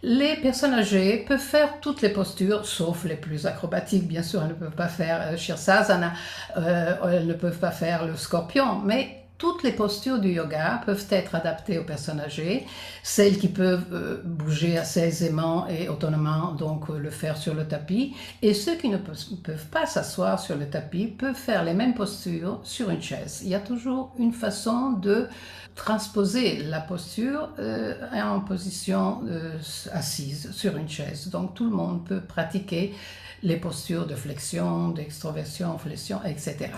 Les personnes âgées peuvent faire toutes les postures, sauf les plus acrobatiques, bien sûr, elles ne peuvent pas faire Shirsasana, elles ne peuvent pas faire le scorpion, mais toutes les postures du yoga peuvent être adaptées aux personnes âgées, celles qui peuvent bouger assez aisément et autonomement, donc le faire sur le tapis, et ceux qui ne peuvent pas s'asseoir sur le tapis peuvent faire les mêmes postures sur une chaise. Il y a toujours une façon de transposer la posture en position assise sur une chaise. Donc tout le monde peut pratiquer les postures de flexion, d'extroversion, flexion, etc.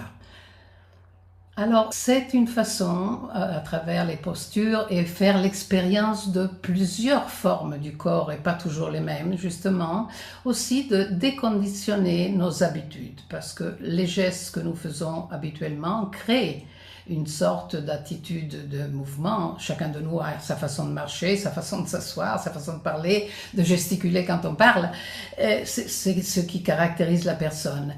Alors, c'est une façon, à travers les postures, et faire l'expérience de plusieurs formes du corps, et pas toujours les mêmes, justement, aussi de déconditionner nos habitudes, parce que les gestes que nous faisons habituellement créent une sorte d'attitude de mouvement. Chacun de nous a sa façon de marcher, sa façon de s'asseoir, sa façon de parler, de gesticuler quand on parle. C'est ce qui caractérise la personne.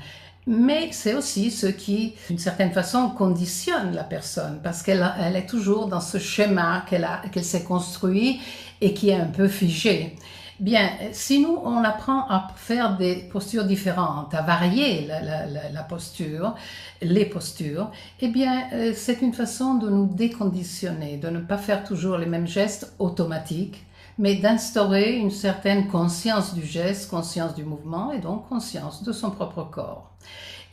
Mais c'est aussi ce qui, d'une certaine façon, conditionne la personne, parce qu'elle est toujours dans ce schéma qu'elle s'est construit et qui est un peu figé. Bien, si nous, on apprend à faire des postures différentes, à varier la posture, les postures, eh bien, c'est une façon de nous déconditionner, de ne pas faire toujours les mêmes gestes automatiques, mais d'instaurer une certaine conscience du geste, conscience du mouvement et donc conscience de son propre corps.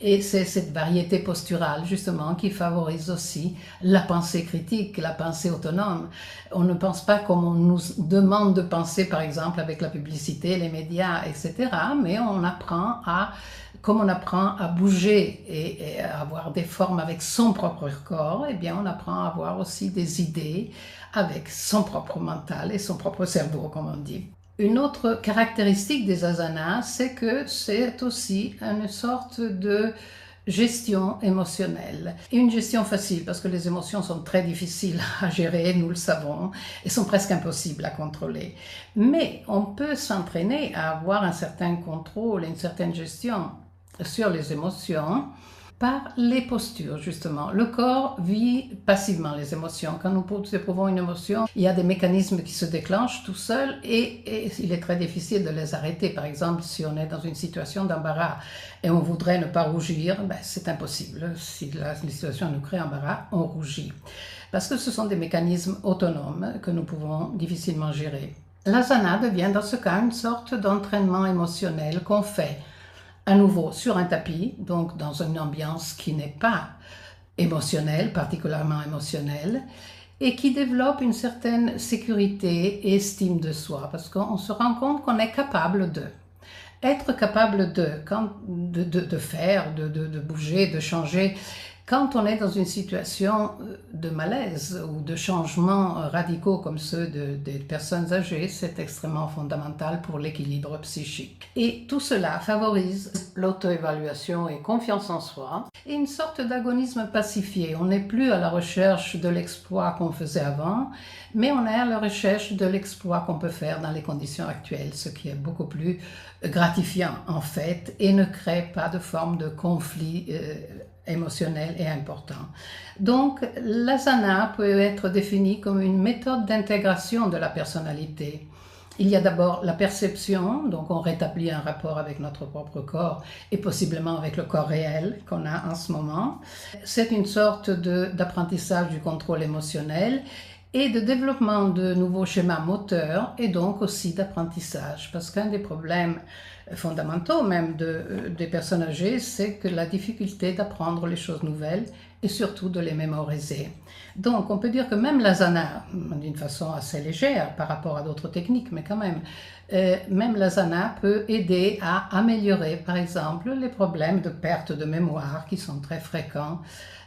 Et c'est cette variété posturale, justement, qui favorise aussi la pensée critique, la pensée autonome. On ne pense pas comme on nous demande de penser, par exemple, avec la publicité, les médias, etc., mais on apprend à, comme on apprend à bouger et à avoir des formes avec son propre corps, eh bien, on apprend à avoir aussi des idées avec son propre mental et son propre cerveau, comme on dit. Une autre caractéristique des asanas, c'est que c'est aussi une sorte de gestion émotionnelle. Et une gestion facile, parce que les émotions sont très difficiles à gérer, nous le savons, et sont presque impossibles à contrôler. Mais on peut s'entraîner à avoir un certain contrôle et une certaine gestion sur les émotions par les postures, justement. Le corps vit passivement les émotions. Quand nous éprouvons une émotion, il y a des mécanismes qui se déclenchent tout seuls et il est très difficile de les arrêter. Par exemple, si on est dans une situation d'embarras et on voudrait ne pas rougir, ben, c'est impossible. Si la situation nous crée embarras, on rougit. Parce que ce sont des mécanismes autonomes que nous pouvons difficilement gérer. L'asana devient dans ce cas une sorte d'entraînement émotionnel qu'on fait à nouveau sur un tapis, donc dans une ambiance qui n'est pas émotionnelle, particulièrement émotionnelle, et qui développe une certaine sécurité et estime de soi, parce qu'on se rend compte qu'on est capable de. Être capable de faire, de bouger, de changer. Quand on est dans une situation de malaise ou de changements radicaux comme ceux des personnes âgées, c'est extrêmement fondamental pour l'équilibre psychique. Et tout cela favorise l'auto-évaluation et confiance en soi et une sorte d'agonisme pacifié. On n'est plus à la recherche de l'exploit qu'on faisait avant, mais on est à la recherche de l'exploit qu'on peut faire dans les conditions actuelles, ce qui est beaucoup plus gratifiant en fait et ne crée pas de forme de conflit émotionnel et important. Donc, l'asana peut être défini comme une méthode d'intégration de la personnalité. Il y a d'abord la perception, donc on rétablit un rapport avec notre propre corps et possiblement avec le corps réel qu'on a en ce moment. C'est une sorte d'apprentissage du contrôle émotionnel et de développement de nouveaux schémas moteurs et donc aussi d'apprentissage. Parce qu'un des problèmes fondamentaux même des personnes âgées, c'est que la difficulté d'apprendre les choses nouvelles et surtout de les mémoriser. Donc on peut dire que même l'asana, d'une façon assez légère par rapport à d'autres techniques, mais quand même l'asana peut aider à améliorer par exemple les problèmes de perte de mémoire qui sont très fréquents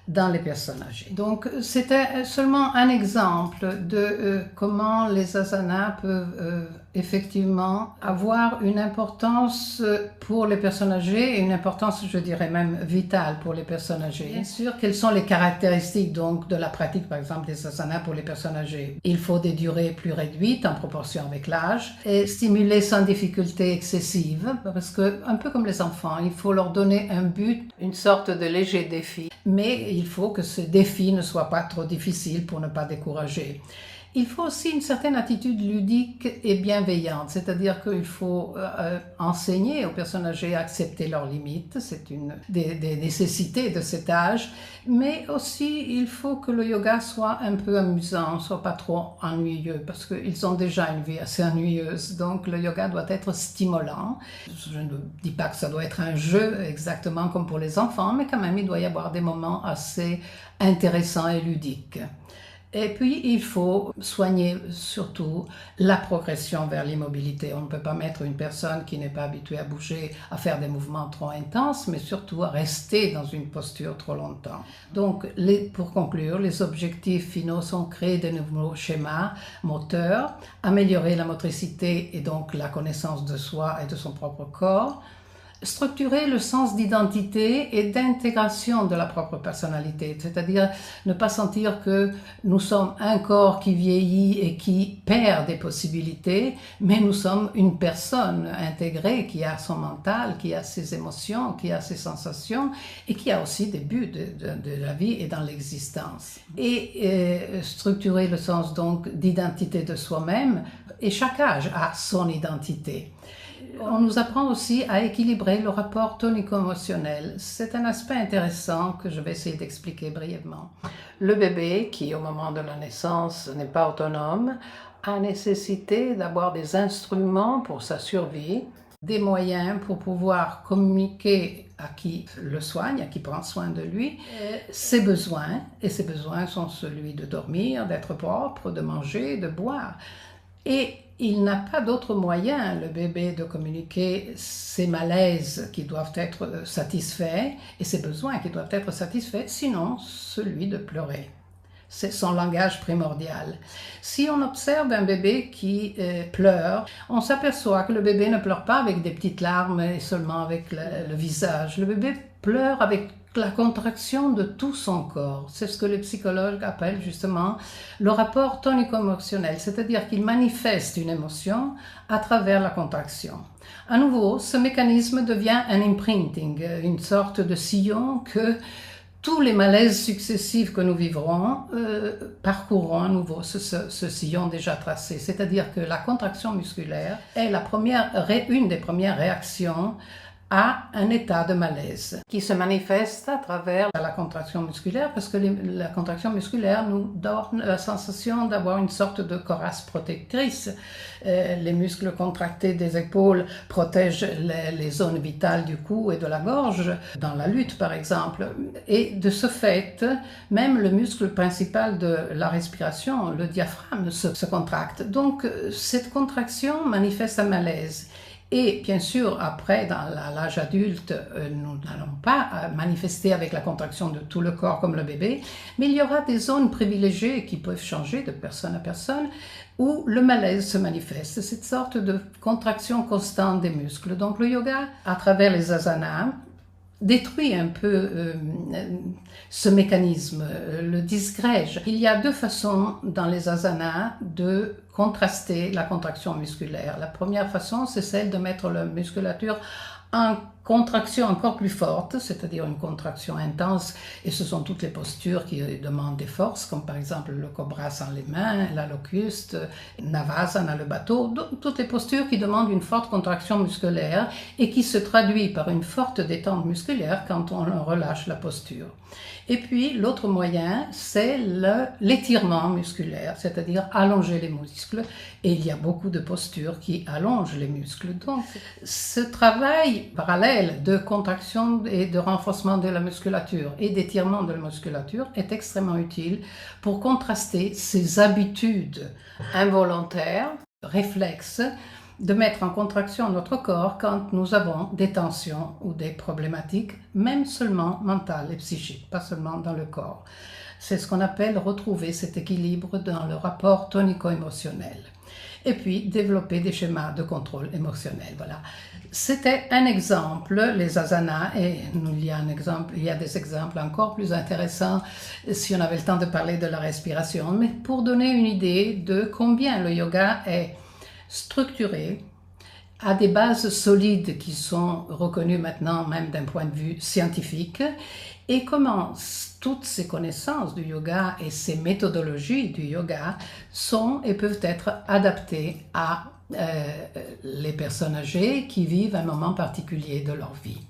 dans les personnes âgées. Donc c'était seulement un exemple de comment les asanas peuvent effectivement avoir une importance pour les personnes âgées et une importance, je dirais même vitale pour les personnes âgées. Bien sûr, quelles sont les caractéristiques donc de la pratique par exemple des asanas pour les personnes âgées? Il faut des durées plus réduites en proportion avec l'âge et stimuler sans difficulté excessive parce que un peu comme les enfants, il faut leur donner un but, une sorte de léger défi, mais il faut que ce défi ne soit pas trop difficile pour ne pas décourager. Il faut aussi une certaine attitude ludique et bienveillante, c'est-à-dire qu'il faut enseigner aux personnes âgées à accepter leurs limites, c'est une des nécessités de cet âge, mais aussi il faut que le yoga soit un peu amusant, soit pas trop ennuyeux, parce qu'ils ont déjà une vie assez ennuyeuse, donc le yoga doit être stimulant. Je ne dis pas que ça doit être un jeu exactement comme pour les enfants, mais quand même il doit y avoir des moments assez intéressants et ludiques. Et puis, il faut soigner surtout la progression vers l'immobilité. On ne peut pas mettre une personne qui n'est pas habituée à bouger, à faire des mouvements trop intenses, mais surtout à rester dans une posture trop longtemps. Donc, pour conclure, les objectifs finaux sont créer de nouveaux schémas moteurs, améliorer la motricité et donc la connaissance de soi et de son propre corps, structurer le sens d'identité et d'intégration de la propre personnalité, c'est-à-dire ne pas sentir que nous sommes un corps qui vieillit et qui perd des possibilités, mais nous sommes une personne intégrée qui a son mental, qui a ses émotions, qui a ses sensations et qui a aussi des buts de la vie et dans l'existence. Et structurer le sens donc d'identité de soi-même, et chaque âge a son identité. On nous apprend aussi à équilibrer le rapport tonico-émotionnel. C'est un aspect intéressant que je vais essayer d'expliquer brièvement. Le bébé, qui au moment de la naissance n'est pas autonome, a nécessité d'avoir des instruments pour sa survie, des moyens pour pouvoir communiquer à qui le soigne, à qui prend soin de lui, ses besoins. Et ses besoins sont celui de dormir, d'être propre, de manger, de boire. Et il n'a pas d'autre moyen, le bébé, de communiquer ses malaises qui doivent être satisfaits et ses besoins qui doivent être satisfaits, sinon celui de pleurer. C'est son langage primordial. Si on observe un bébé qui pleure, on s'aperçoit que le bébé ne pleure pas avec des petites larmes et seulement avec le visage. Le bébé pleure avec la contraction de tout son corps. C'est ce que les psychologues appellent justement le rapport tonico-émotionnel, c'est-à-dire qu'il manifeste une émotion à travers la contraction. À nouveau, ce mécanisme devient un imprinting, une sorte de sillon que tous les malaises successifs que nous vivrons parcourront à nouveau ce sillon déjà tracé. C'est-à-dire que la contraction musculaire est une des premières réactions à un état de malaise qui se manifeste à travers la contraction musculaire parce que la contraction musculaire nous donne la sensation d'avoir une sorte de corasse protectrice. Les muscles contractés des épaules protègent les zones vitales du cou et de la gorge dans la lutte par exemple. Et de ce fait, même le muscle principal de la respiration, le diaphragme, se contracte. Donc cette contraction manifeste un malaise. Et bien sûr, après, dans l'âge adulte, nous n'allons pas manifester avec la contraction de tout le corps comme le bébé, mais il y aura des zones privilégiées qui peuvent changer de personne à personne où le malaise se manifeste, cette sorte de contraction constante des muscles. Donc le yoga, à travers les asanas, détruit un peu ce mécanisme, le disgrège. Il y a deux façons dans les asanas de contraster la contraction musculaire. La première façon, c'est celle de mettre la musculature en contraction encore plus forte, c'est-à-dire une contraction intense, et ce sont toutes les postures qui demandent des forces, comme par exemple le cobra sans les mains, la locuste, Navasana, le bateau, toutes les postures qui demandent une forte contraction musculaire et qui se traduit par une forte détente musculaire quand on relâche la posture. Et puis l'autre moyen, c'est l'étirement musculaire, c'est-à-dire allonger les muscles, et il y a beaucoup de postures qui allongent les muscles. Donc ce travail parallèle de contraction et de renforcement de la musculature et d'étirement de la musculature est extrêmement utile pour contraster ces habitudes involontaires, réflexes, de mettre en contraction notre corps quand nous avons des tensions ou des problématiques, même seulement mentales et psychiques, pas seulement dans le corps. C'est ce qu'on appelle retrouver cet équilibre dans le rapport tonico-émotionnel. Et puis développer des schémas de contrôle émotionnel. Voilà. C'était un exemple, les asanas, et il y a des exemples encore plus intéressants si on avait le temps de parler de la respiration, mais pour donner une idée de combien le yoga est structuré, à des bases solides qui sont reconnues maintenant même d'un point de vue scientifique, et comment toutes ces connaissances du yoga et ces méthodologies du yoga sont et peuvent être adaptées à les personnes âgées qui vivent un moment particulier de leur vie.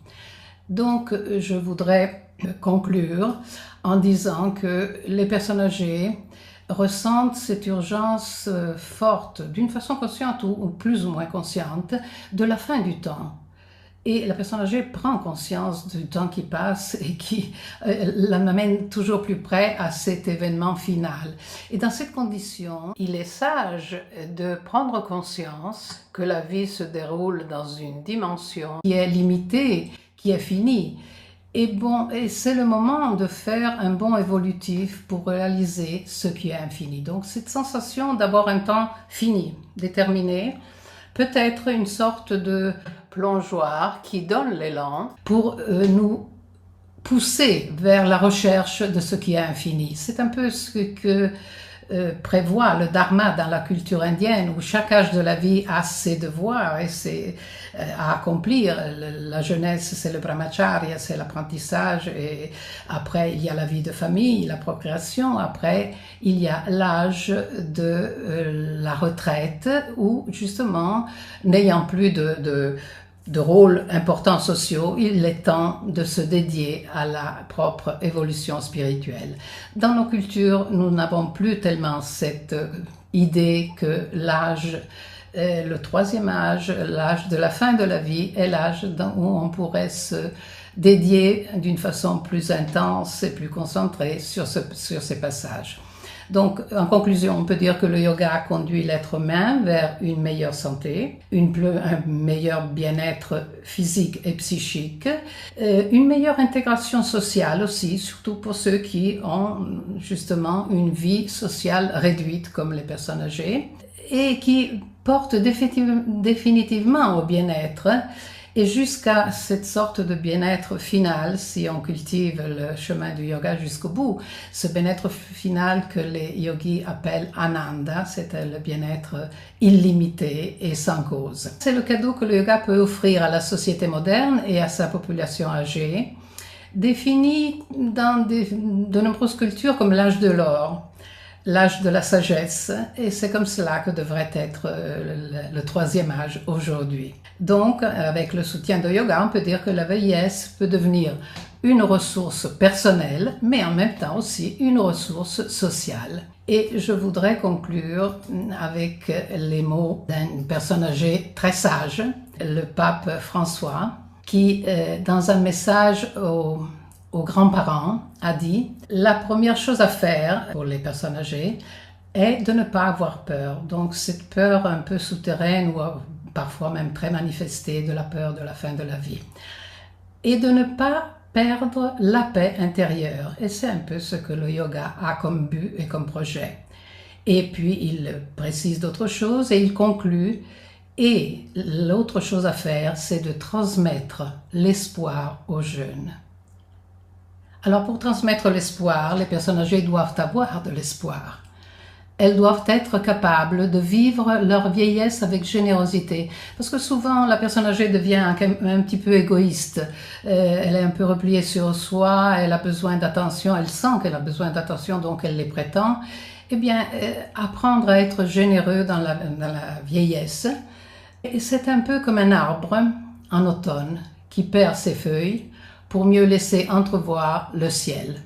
Donc, je voudrais conclure en disant que les personnes âgées ressentent cette urgence forte, d'une façon consciente ou plus ou moins consciente, de la fin du temps. Et la personne âgée prend conscience du temps qui passe et qui l'amène toujours plus près à cet événement final. Et dans cette condition, il est sage de prendre conscience que la vie se déroule dans une dimension qui est limitée, qui est finie. Et c'est le moment de faire un bond évolutif pour réaliser ce qui est infini. Donc cette sensation d'avoir un temps fini, déterminé, peut être une sorte de plongeoir qui donne l'élan pour nous pousser vers la recherche de ce qui est infini. C'est un peu ce que prévoit le dharma dans la culture indienne, où chaque âge de la vie a ses devoirs et à accomplir. La jeunesse, c'est le brahmacharya, c'est l'apprentissage, et après il y a la vie de famille, la procréation, après il y a l'âge de la retraite, où justement, n'ayant plus de rôles importants sociaux, il est temps de se dédier à la propre évolution spirituelle. Dans nos cultures, nous n'avons plus tellement cette idée que l'âge, le troisième âge, l'âge de la fin de la vie, est l'âge où on pourrait se dédier d'une façon plus intense et plus concentrée sur ces passages. Donc, en conclusion, on peut dire que le yoga conduit l'être humain vers une meilleure santé, un meilleur bien-être physique et psychique, une meilleure intégration sociale aussi, surtout pour ceux qui ont justement une vie sociale réduite comme les personnes âgées, et qui portent définitivement au bien-être. Et jusqu'à cette sorte de bien-être final, si on cultive le chemin du yoga jusqu'au bout, ce bien-être final que les yogis appellent Ananda, c'est le bien-être illimité et sans cause. C'est le cadeau que le yoga peut offrir à la société moderne et à sa population âgée, défini dans de nombreuses cultures comme l'âge de l'or, l'âge de la sagesse, et c'est comme cela que devrait être le troisième âge aujourd'hui. Donc, avec le soutien de yoga, on peut dire que la vieillesse peut devenir une ressource personnelle, mais en même temps aussi une ressource sociale. Et je voudrais conclure avec les mots d'une personne âgée très sage, le pape François, qui, dans un message aux grands-parents, a dit « La première chose à faire pour les personnes âgées est de ne pas avoir peur. » Donc cette peur un peu souterraine ou parfois même très manifestée de la peur de la fin de la vie. Et de ne pas perdre la paix intérieure. Et c'est un peu ce que le yoga a comme but et comme projet. Et puis il précise d'autres choses et il conclut « Et l'autre chose à faire, c'est de transmettre l'espoir aux jeunes. » Alors pour transmettre l'espoir, les personnes âgées doivent avoir de l'espoir. Elles doivent être capables de vivre leur vieillesse avec générosité. Parce que souvent, la personne âgée devient un petit peu égoïste. Elle est un peu repliée sur soi, elle a besoin d'attention, elle sent qu'elle a besoin d'attention, donc elle les prétend. Eh bien, apprendre à être généreux dans la vieillesse. Et c'est un peu comme un arbre en automne qui perd ses feuilles pour mieux laisser entrevoir le ciel.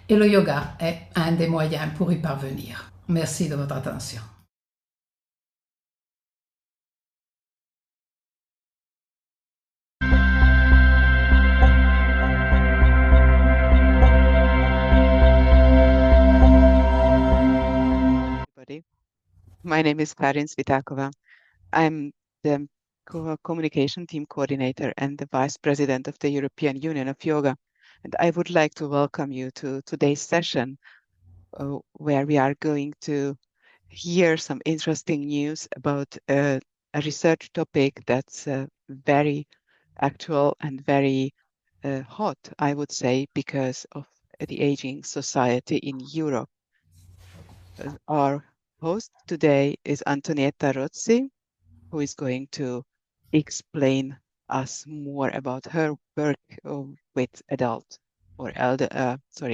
Et le yoga est un des moyens pour y parvenir. Merci de votre attention. Everybody. My name is Karin Svitakova. I'm the communication team coordinator and the vice president of the European Union of Yoga. And I would like to welcome you to today's session, where we are going to hear some interesting news about a research topic that's very actual and very hot, I would say, because of the aging society in Europe. Our host today is Antonietta Rozzi, who is going to explain us more about her work with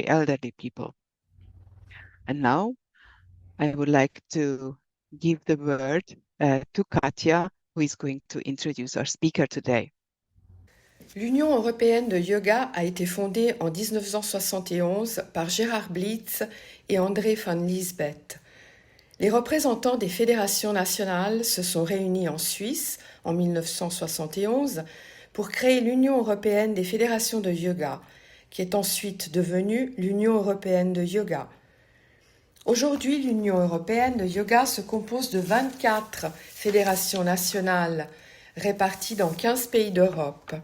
elderly people. And now I would like to give the word to Katja, who is going to introduce our speaker today. L'Union européenne de yoga a été fondée en 1971 par Gérard Blitz et André van Liesbeth. Les représentants des fédérations nationales se sont réunis en Suisse en 1971 pour créer l'Union européenne des fédérations de yoga, qui est ensuite devenue l'Union européenne de yoga. Aujourd'hui, l'Union européenne de yoga se compose de 24 fédérations nationales réparties dans 15 pays d'Europe.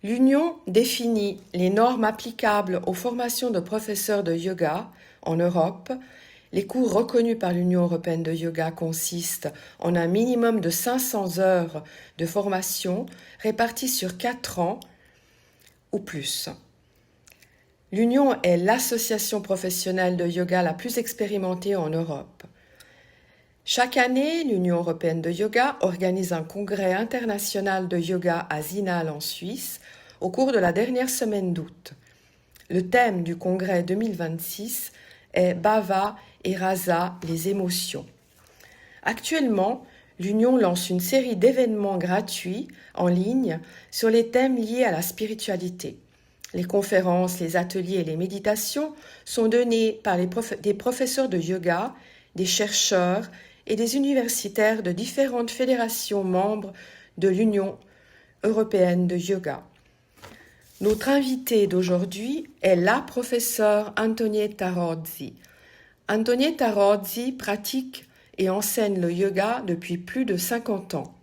L'Union définit les normes applicables aux formations de professeurs de yoga en Europe Les cours reconnus par l'Union européenne de yoga consistent en un minimum de 500 heures de formation réparties sur 4 ans ou plus. L'Union est l'association professionnelle de yoga la plus expérimentée en Europe. Chaque année, l'Union européenne de yoga organise un congrès international de yoga à Zinal en Suisse au cours de la dernière semaine d'août. Le thème du congrès 2026 est Bhava et Rasa, les émotions. Actuellement, l'Union lance une série d'événements gratuits en ligne sur les thèmes liés à la spiritualité. Les conférences, les ateliers et les méditations sont donnés par des professeurs de yoga, des chercheurs et des universitaires de différentes fédérations membres de l'Union européenne de yoga. Notre invitée d'aujourd'hui est la professeure Antonietta Rozzi. Antonietta Rozzi pratique et enseigne le yoga depuis plus de 50 ans.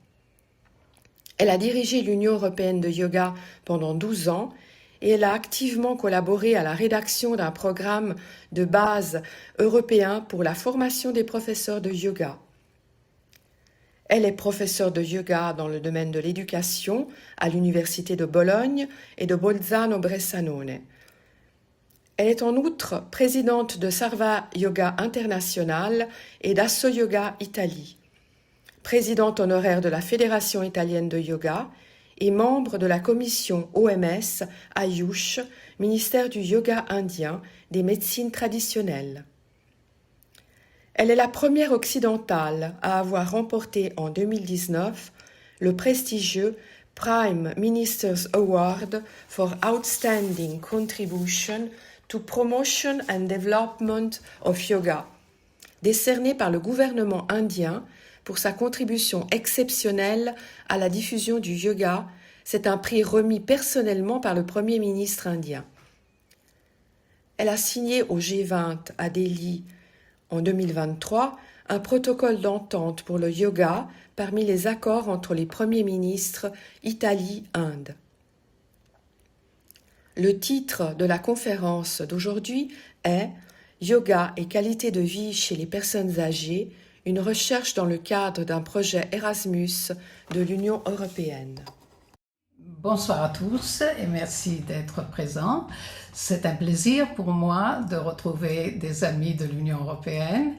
Elle a dirigé l'Union européenne de yoga pendant 12 ans et elle a activement collaboré à la rédaction d'un programme de base européen pour la formation des professeurs de yoga. Elle est professeure de yoga dans le domaine de l'éducation à l'Université de Bologne et de Bolzano-Bressanone. Elle est en outre présidente de Sarva Yoga International et d'Asso Yoga Italie, présidente honoraire de la Fédération italienne de yoga et membre de la commission OMS Ayush, ministère du yoga indien, des médecines traditionnelles. Elle est la première occidentale à avoir remporté en 2019 le prestigieux Prime Minister's Award for Outstanding Contribution to Promotion and Development of Yoga, décerné par le gouvernement indien pour sa contribution exceptionnelle à la diffusion du yoga. C'est un prix remis personnellement par le Premier ministre indien. Elle a signé au G20 à Delhi en 2023 un protocole d'entente pour le yoga parmi les accords entre les premiers ministres Italie-Inde. Le titre de la conférence d'aujourd'hui est « Yoga et qualité de vie chez les personnes âgées, une recherche dans le cadre d'un projet Erasmus de l'Union européenne ». Bonsoir à tous et merci d'être présents. C'est un plaisir pour moi de retrouver des amis de l'Union européenne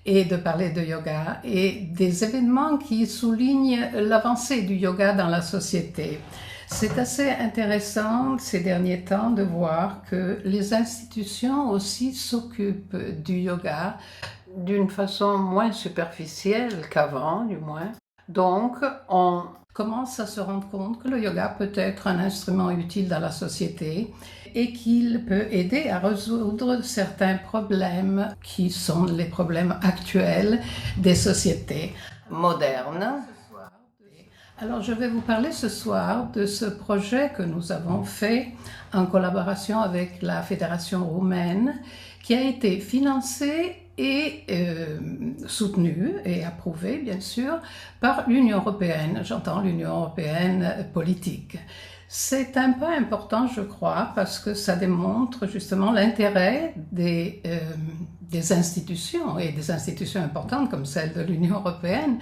et de parler de yoga et des événements qui soulignent l'avancée du yoga dans la société. C'est assez intéressant ces derniers temps de voir que les institutions aussi s'occupent du yoga d'une façon moins superficielle qu'avant, du moins. Donc, on commence à se rendre compte que le yoga peut être un instrument utile dans la société et qu'il peut aider à résoudre certains problèmes qui sont les problèmes actuels des sociétés modernes. Alors, je vais vous parler ce soir de ce projet que nous avons fait en collaboration avec la Fédération roumaine, qui a été financé et soutenu et approuvé, bien sûr, par l'Union européenne. J'entends l'Union européenne politique. C'est un pas important, je crois, parce que ça démontre justement l'intérêt des institutions, et des institutions importantes comme celle de l'Union européenne,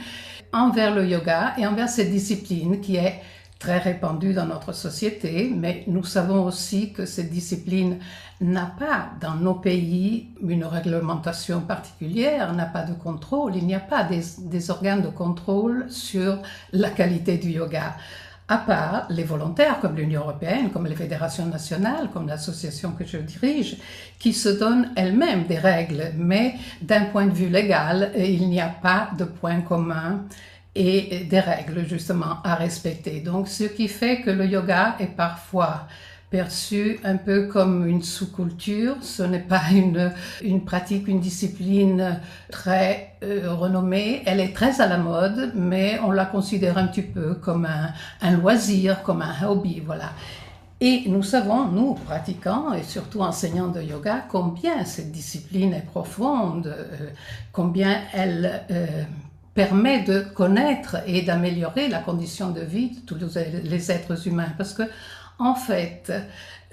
envers le yoga et envers cette discipline qui est très répandue dans notre société, mais nous savons aussi que cette discipline n'a pas dans nos pays une réglementation particulière, n'a pas de contrôle, il n'y a pas des organes de contrôle sur la qualité du yoga, à part les volontaires comme l'Union européenne, comme les fédérations nationales, comme l'association que je dirige, qui se donnent elles-mêmes des règles, mais d'un point de vue légal, il n'y a pas de point commun et des règles justement à respecter. Donc ce qui fait que le yoga est parfois perçu un peu comme une sous-culture. Ce n'est pas une pratique, une discipline très renommée. Elle est très à la mode, mais on la considère un petit peu comme un loisir, comme un hobby, voilà. Et nous savons, nous, pratiquants et surtout enseignants de yoga, combien cette discipline est profonde, combien elle permet de connaître et d'améliorer la condition de vie de tous les êtres humains. Parce que, en fait,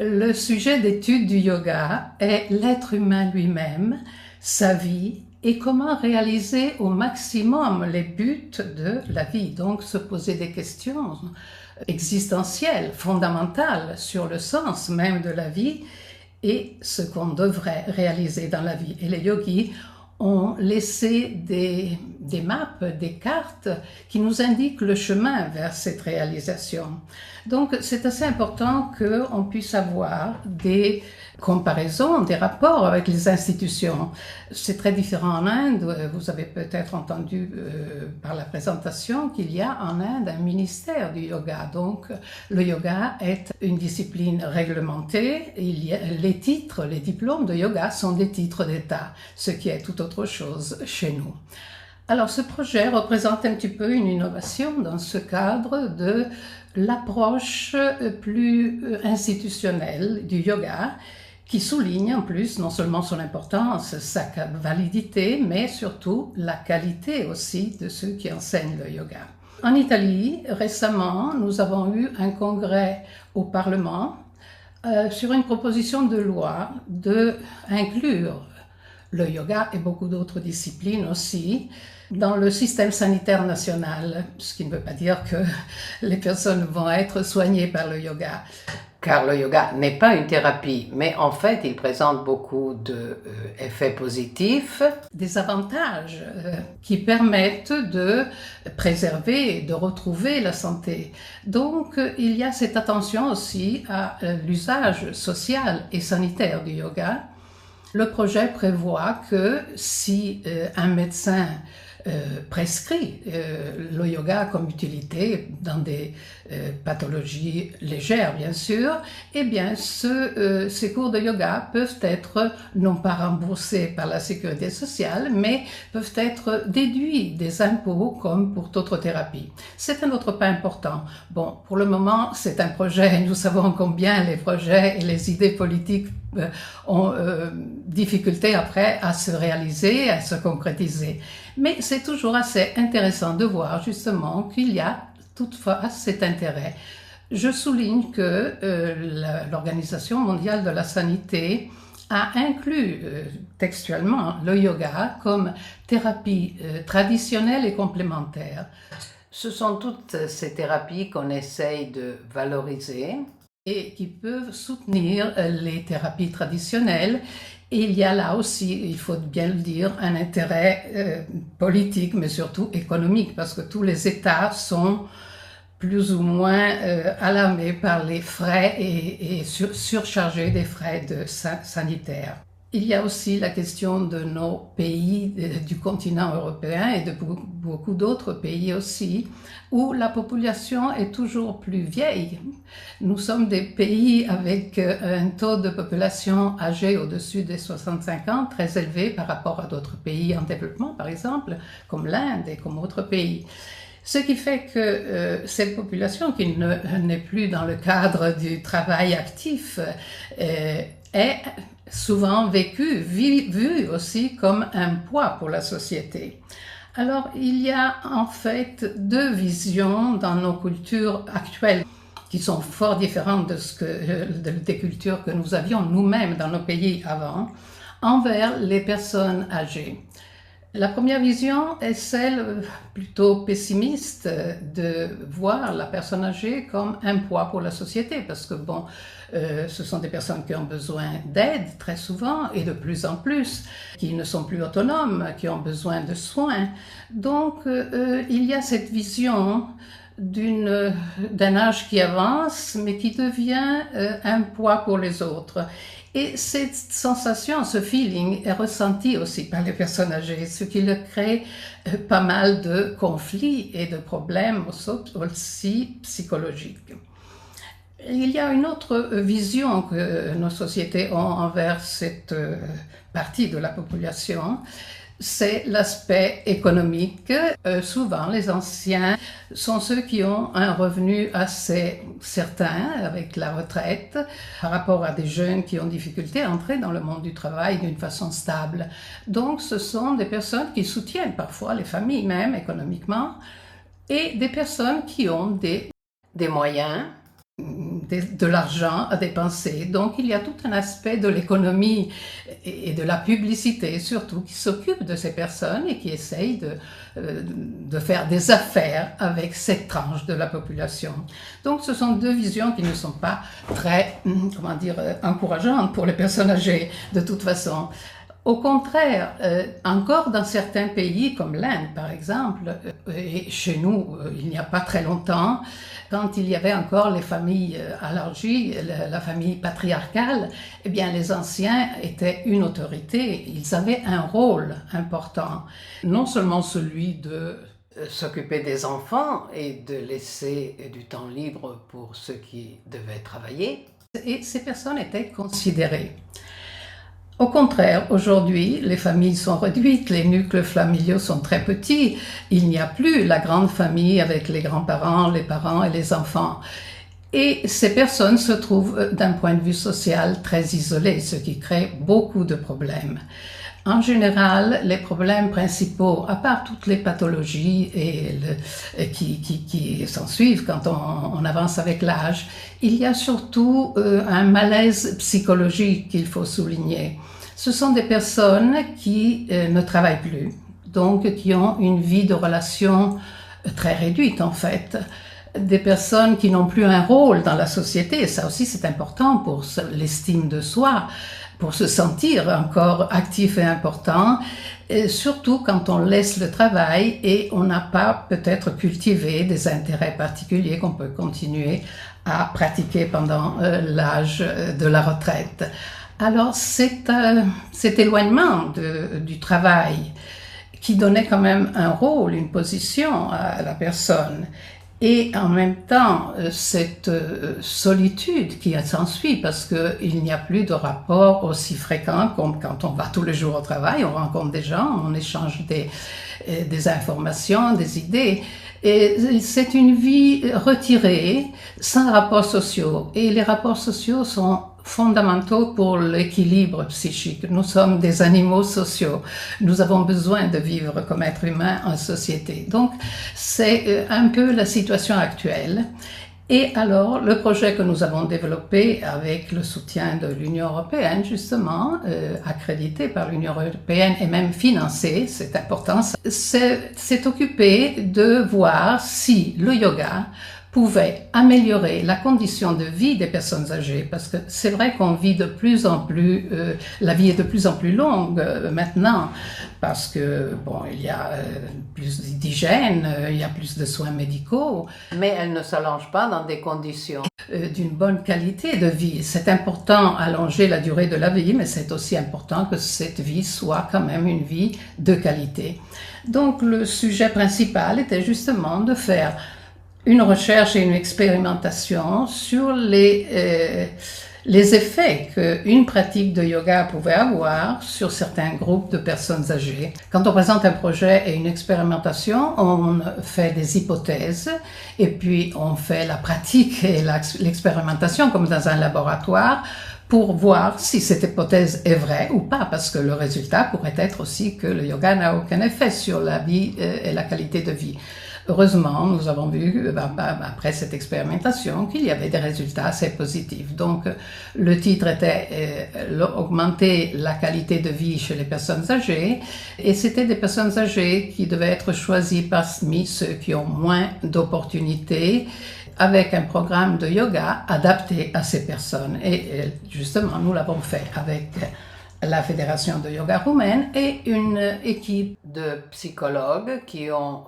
le sujet d'étude du yoga est l'être humain lui-même, sa vie et comment réaliser au maximum les buts de la vie. Donc se poser des questions existentielles, fondamentales sur le sens même de la vie et ce qu'on devrait réaliser dans la vie. Et les yogis ont laissé des maps, des cartes qui nous indiquent le chemin vers cette réalisation. Donc c'est assez important qu'on puisse avoir des comparaisons, des rapports avec les institutions. C'est très différent en Inde. Vous avez peut-être entendu par la présentation qu'il y a en Inde un ministère du yoga. Donc le yoga est une discipline réglementée. Les titres, les diplômes de yoga sont des titres d'État, ce qui est tout autre chose chez nous. Alors ce projet représente un petit peu une innovation dans ce cadre de l'approche plus institutionnelle du yoga, qui souligne en plus non seulement son importance, sa validité, mais surtout la qualité aussi de ceux qui enseignent le yoga. En Italie, récemment, nous avons eu un congrès au Parlement sur une proposition de loi d'inclure le yoga et beaucoup d'autres disciplines aussi dans le système sanitaire national, ce qui ne veut pas dire que les personnes vont être soignées par le yoga. Car le yoga n'est pas une thérapie, mais en fait, il présente beaucoup d'effets positifs. Des avantages qui permettent de préserver et de retrouver la santé. Donc, il y a cette attention aussi à l'usage social et sanitaire du yoga. Le projet prévoit que si un médecin prescrit le yoga comme utilité dans des pathologies légères bien sûr, eh bien ces cours de yoga peuvent être non pas remboursés par la sécurité sociale, mais peuvent être déduits des impôts comme pour d'autres thérapies. C'est un autre pas important. Bon, pour le moment, c'est un projet. Nous savons combien les projets et les idées politiques ont difficulté après à se réaliser, à se concrétiser. Mais c'est toujours assez intéressant de voir justement qu'il y a toutefois cet intérêt. Je souligne que l'Organisation mondiale de la santé a inclus textuellement le yoga comme thérapie traditionnelle et complémentaire. Ce sont toutes ces thérapies qu'on essaye de valoriser et qui peuvent soutenir les thérapies traditionnelles. Et il y a là aussi, il faut bien le dire, un intérêt politique, mais surtout économique, parce que tous les États sont plus ou moins alarmés par les frais et surchargés des frais sanitaires. Il y a aussi la question de nos pays du continent européen et de beaucoup d'autres pays aussi, où la population est toujours plus vieille. Nous sommes des pays avec un taux de population âgée au-dessus des 65 ans, très élevé par rapport à d'autres pays en développement, par exemple, comme l'Inde et comme d'autres pays. Ce qui fait que cette population qui n'est plus dans le cadre du travail actif est souvent vue aussi comme un poids pour la société. Alors, il y a en fait deux visions dans nos cultures actuelles qui sont fort différentes des cultures que nous avions nous-mêmes dans nos pays avant, envers les personnes âgées. La première vision est celle plutôt pessimiste de voir la personne âgée comme un poids pour la société, parce que bon, ce sont des personnes qui ont besoin d'aide très souvent et de plus en plus, qui ne sont plus autonomes, qui ont besoin de soins. Donc il y a cette vision d'un âge qui avance, mais qui devient un poids pour les autres. Et cette sensation, ce feeling est ressenti aussi par les personnes âgées, ce qui leur crée pas mal de conflits et de problèmes aussi psychologiques. Il y a une autre vision que nos sociétés ont envers cette partie de la population, c'est l'aspect économique. Souvent, les anciens sont ceux qui ont un revenu assez certain avec la retraite par rapport à des jeunes qui ont difficulté à entrer dans le monde du travail d'une façon stable. Donc, ce sont des personnes qui soutiennent parfois les familles même économiquement et des personnes qui ont des moyens de l'argent à dépenser. Donc il y a tout un aspect de l'économie et de la publicité surtout qui s'occupe de ces personnes et qui essaye de faire des affaires avec cette tranche de la population. Donc ce sont deux visions qui ne sont pas très, encourageantes pour les personnes âgées de toute façon. Au contraire, encore dans certains pays comme l'Inde par exemple, et chez nous il n'y a pas très longtemps, quand il y avait encore les familles élargies, la famille patriarcale, eh bien les anciens étaient une autorité, ils avaient un rôle important, non seulement celui de s'occuper des enfants et de laisser du temps libre pour ceux qui devaient travailler, et ces personnes étaient considérées. Au contraire, aujourd'hui, les familles sont réduites, les nucléos familiaux sont très petits. Il n'y a plus la grande famille avec les grands-parents, les parents et les enfants. Et ces personnes se trouvent, d'un point de vue social, très isolées, ce qui crée beaucoup de problèmes. En général, les problèmes principaux, à part toutes les pathologies qui s'ensuivent quand on avance avec l'âge, il y a surtout un malaise psychologique qu'il faut souligner. Ce sont des personnes qui ne travaillent plus, donc qui ont une vie de relation très réduite en fait. Des personnes qui n'ont plus un rôle dans la société, et ça aussi c'est important pour l'estime de soi, pour se sentir encore actif et important, et surtout quand on laisse le travail et on n'a pas peut-être cultivé des intérêts particuliers qu'on peut continuer à pratiquer pendant l'âge de la retraite. Alors cet éloignement du travail qui donnait quand même un rôle, une position à la personne, et en même temps cette solitude qui s'ensuit parce qu'il n'y a plus de rapport aussi fréquent comme quand on va tous les jours au travail, on rencontre des gens, on échange des informations, des idées. Et c'est une vie retirée, sans rapports sociaux. Et les rapports sociaux sont fondamentaux pour l'équilibre psychique. Nous sommes des animaux sociaux. Nous avons besoin de vivre comme êtres humains en société. Donc, c'est un peu la situation actuelle. Et alors, le projet que nous avons développé avec le soutien de l'Union européenne, justement, accrédité par l'Union européenne et même financé, c'est important, c'est occupé de voir si le yoga pouvait améliorer la condition de vie des personnes âgées, parce que c'est vrai qu'on vit de plus en plus, la vie est de plus en plus longue maintenant, parce que bon, il y a plus d'hygiène, il y a plus de soins médicaux. Mais elle ne s'allonge pas dans des conditions d'une bonne qualité de vie. C'est important allonger la durée de la vie, mais c'est aussi important que cette vie soit quand même une vie de qualité. Donc le sujet principal était justement de faire une recherche et une expérimentation sur les effets qu'une pratique de yoga pouvait avoir sur certains groupes de personnes âgées. Quand on présente un projet et une expérimentation, on fait des hypothèses et puis on fait la pratique et l'expérimentation comme dans un laboratoire pour voir si cette hypothèse est vraie ou pas, parce que le résultat pourrait être aussi que le yoga n'a aucun effet sur la vie et la qualité de vie. Heureusement, nous avons vu, après cette expérimentation, qu'il y avait des résultats assez positifs. Donc, le titre était augmenter la qualité de vie chez les personnes âgées, et c'était des personnes âgées qui devaient être choisies parmi ceux qui ont moins d'opportunités, avec un programme de yoga adapté à ces personnes. Et justement, nous l'avons fait avec la Fédération de yoga roumaine et une équipe de psychologues qui ont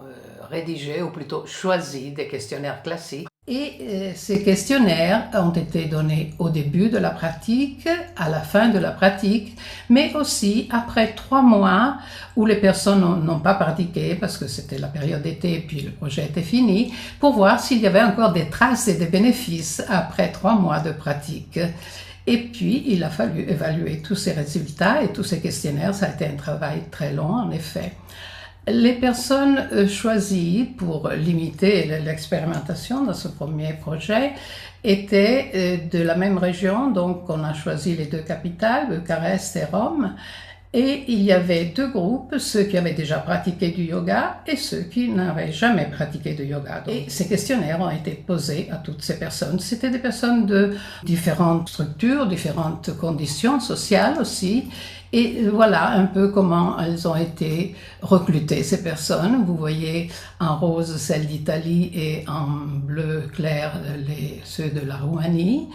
rédigé, ou plutôt choisi, des questionnaires classiques. Et ces questionnaires ont été donnés au début de la pratique, à la fin de la pratique, mais aussi après 3 mois où les personnes n'ont pas pratiqué parce que c'était la période d'été et puis le projet était fini, pour voir s'il y avait encore des traces et des bénéfices après 3 mois de pratique. Et puis, il a fallu évaluer tous ces résultats et tous ces questionnaires. Ça a été un travail très long, en effet. Les personnes choisies pour limiter l'expérimentation dans ce premier projet étaient de la même région, donc on a choisi les 2 capitales, Bucarest et Rome. Et il y avait deux groupes, ceux qui avaient déjà pratiqué du yoga et ceux qui n'avaient jamais pratiqué de yoga. Et ces questionnaires ont été posés à toutes ces personnes. C'était des personnes de différentes structures, différentes conditions sociales aussi. Et voilà un peu comment elles ont été recrutées, ces personnes. Vous voyez en rose celles d'Italie et en bleu clair ceux de la Roumanie.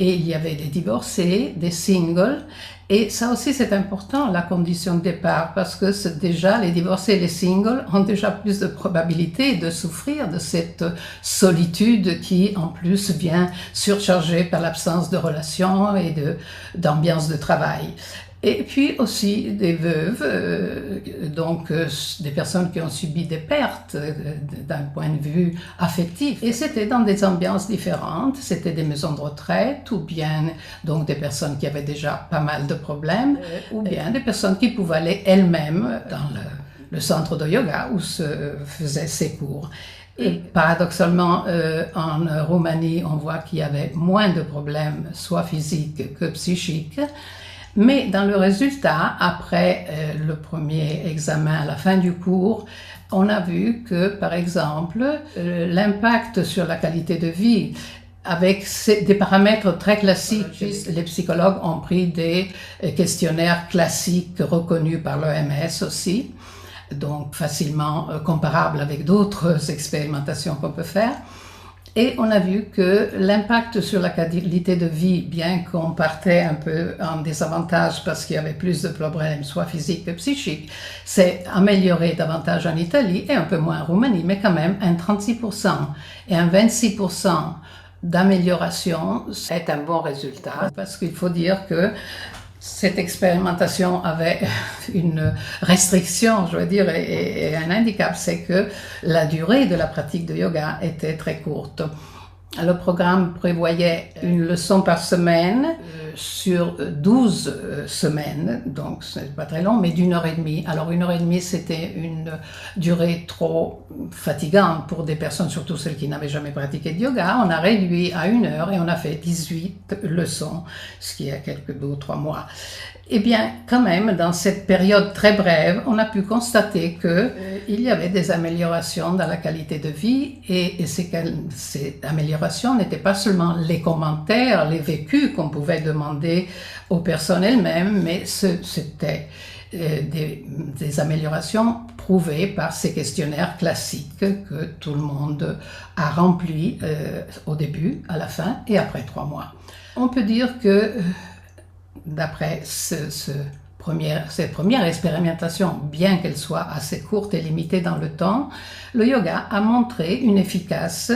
Et il y avait des divorcés, des singles. Et ça aussi, c'est important, la condition de départ, parce que déjà, les divorcés et les singles ont déjà plus de probabilité de souffrir de cette solitude qui, en plus, vient surcharger par l'absence de relations et d'ambiance de travail. Et puis aussi des veuves, donc des personnes qui ont subi des pertes d'un point de vue affectif. Et c'était dans des ambiances différentes, c'était des maisons de retraite ou bien donc des personnes qui avaient déjà pas mal de problèmes ou bien des personnes qui pouvaient aller elles-mêmes dans le centre de yoga où se faisaient ces cours. Et paradoxalement, en Roumanie, on voit qu'il y avait moins de problèmes, soit physiques que psychiques. Mais dans le résultat, après le premier examen à la fin du cours, on a vu que, par exemple, l'impact sur la qualité de vie, avec des paramètres très classiques, les psychologues ont pris des questionnaires classiques reconnus par l'OMS aussi, donc facilement comparables avec d'autres expérimentations qu'on peut faire. Et on a vu que l'impact sur la qualité de vie, bien qu'on partait un peu en désavantage parce qu'il y avait plus de problèmes, soit physiques que psychiques, s'est amélioré davantage en Italie et un peu moins en Roumanie, mais quand même un 36% et un 26% d'amélioration. C'est un bon résultat. Parce qu'il faut dire que cette expérimentation avait une restriction, je veux dire, et un handicap, c'est que la durée de la pratique de yoga était très courte. Le programme prévoyait une leçon par semaine sur 12 semaines, donc ce n'est pas très long, mais d'1h30. Alors 1h30, c'était une durée trop fatigante pour des personnes, surtout celles qui n'avaient jamais pratiqué de yoga. On a réduit à 1 heure et on a fait 18 leçons, ce qui est quelques 2 ou 3 mois. Eh bien, quand même, dans cette période très brève, on a pu constater qu'il y avait des améliorations dans la qualité de vie et ces améliorations n'étaient pas seulement les commentaires, les vécus qu'on pouvait demander aux personnes elles-mêmes, mais c'était des améliorations prouvées par ces questionnaires classiques que tout le monde a remplis au début, à la fin et après 3 mois. On peut dire que d'après cette première expérimentation, bien qu'elle soit assez courte et limitée dans le temps, le yoga a montré une efficace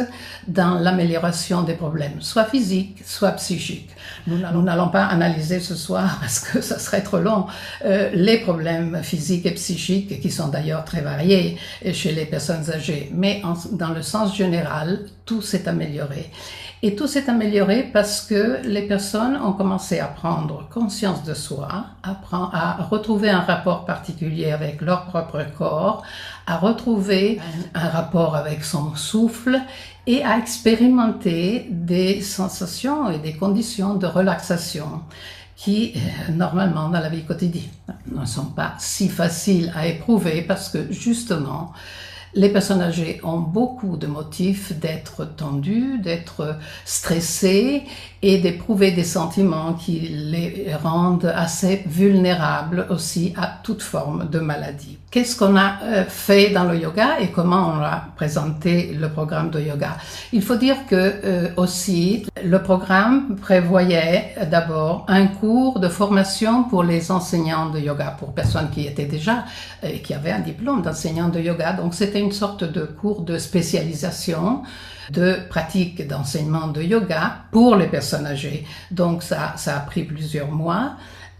dans l'amélioration des problèmes, soit physiques, soit psychiques. Nous n'allons pas analyser ce soir, parce que ça serait trop long, les problèmes physiques et psychiques, qui sont d'ailleurs très variés chez les personnes âgées, mais dans le sens général, tout s'est amélioré. Et tout s'est amélioré parce que les personnes ont commencé à prendre conscience de soi, à retrouver un rapport particulier avec leur propre corps, à retrouver un rapport avec son souffle et à expérimenter des sensations et des conditions de relaxation qui, normalement, dans la vie quotidienne, ne sont pas si faciles à éprouver parce que, justement, les personnes âgées ont beaucoup de motifs d'être tendues, d'être stressées et d'éprouver des sentiments qui les rendent assez vulnérables aussi à toute forme de maladie. Qu'est-ce qu'on a fait dans le yoga et comment on a présenté le programme de yoga? Il faut dire que aussi le programme prévoyait d'abord un cours de formation pour les enseignants de yoga, pour personnes qui étaient déjà, qui avaient un diplôme d'enseignant de yoga. Donc c'était une sorte de cours de spécialisation de pratique d'enseignement de yoga pour les personnes âgées. Donc ça a pris plusieurs mois.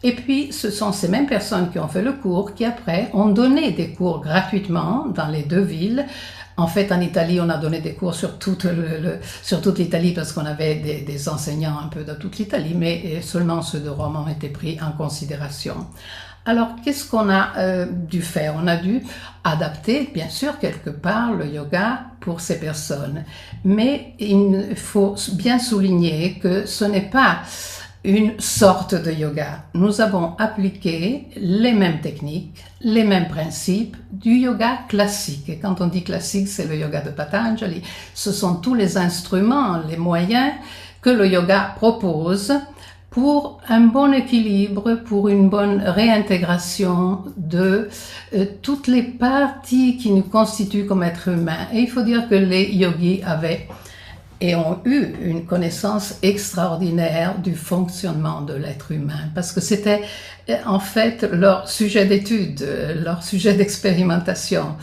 Et puis, ce sont ces mêmes personnes qui ont fait le cours qui, après, ont donné des cours gratuitement dans les 2 villes. En fait, en Italie, on a donné des cours sur toute l'Italie parce qu'on avait des enseignants un peu de toute l'Italie, mais seulement ceux de Rome ont été pris en considération. Alors, qu'est-ce qu'on a dû faire? On a dû adapter, bien sûr, quelque part, le yoga pour ces personnes. Mais il faut bien souligner que ce n'est pas une sorte de yoga. Nous avons appliqué les mêmes techniques, les mêmes principes du yoga classique. Et quand on dit classique, c'est le yoga de Patanjali. Ce sont tous les instruments, les moyens que le yoga propose pour un bon équilibre, pour une bonne réintégration de toutes les parties qui nous constituent comme êtres humains. Et il faut dire que les yogis avaient et ont eu une connaissance extraordinaire du fonctionnement de l'être humain, parce que c'était en fait leur sujet d'étude, leur sujet d'expérimentation.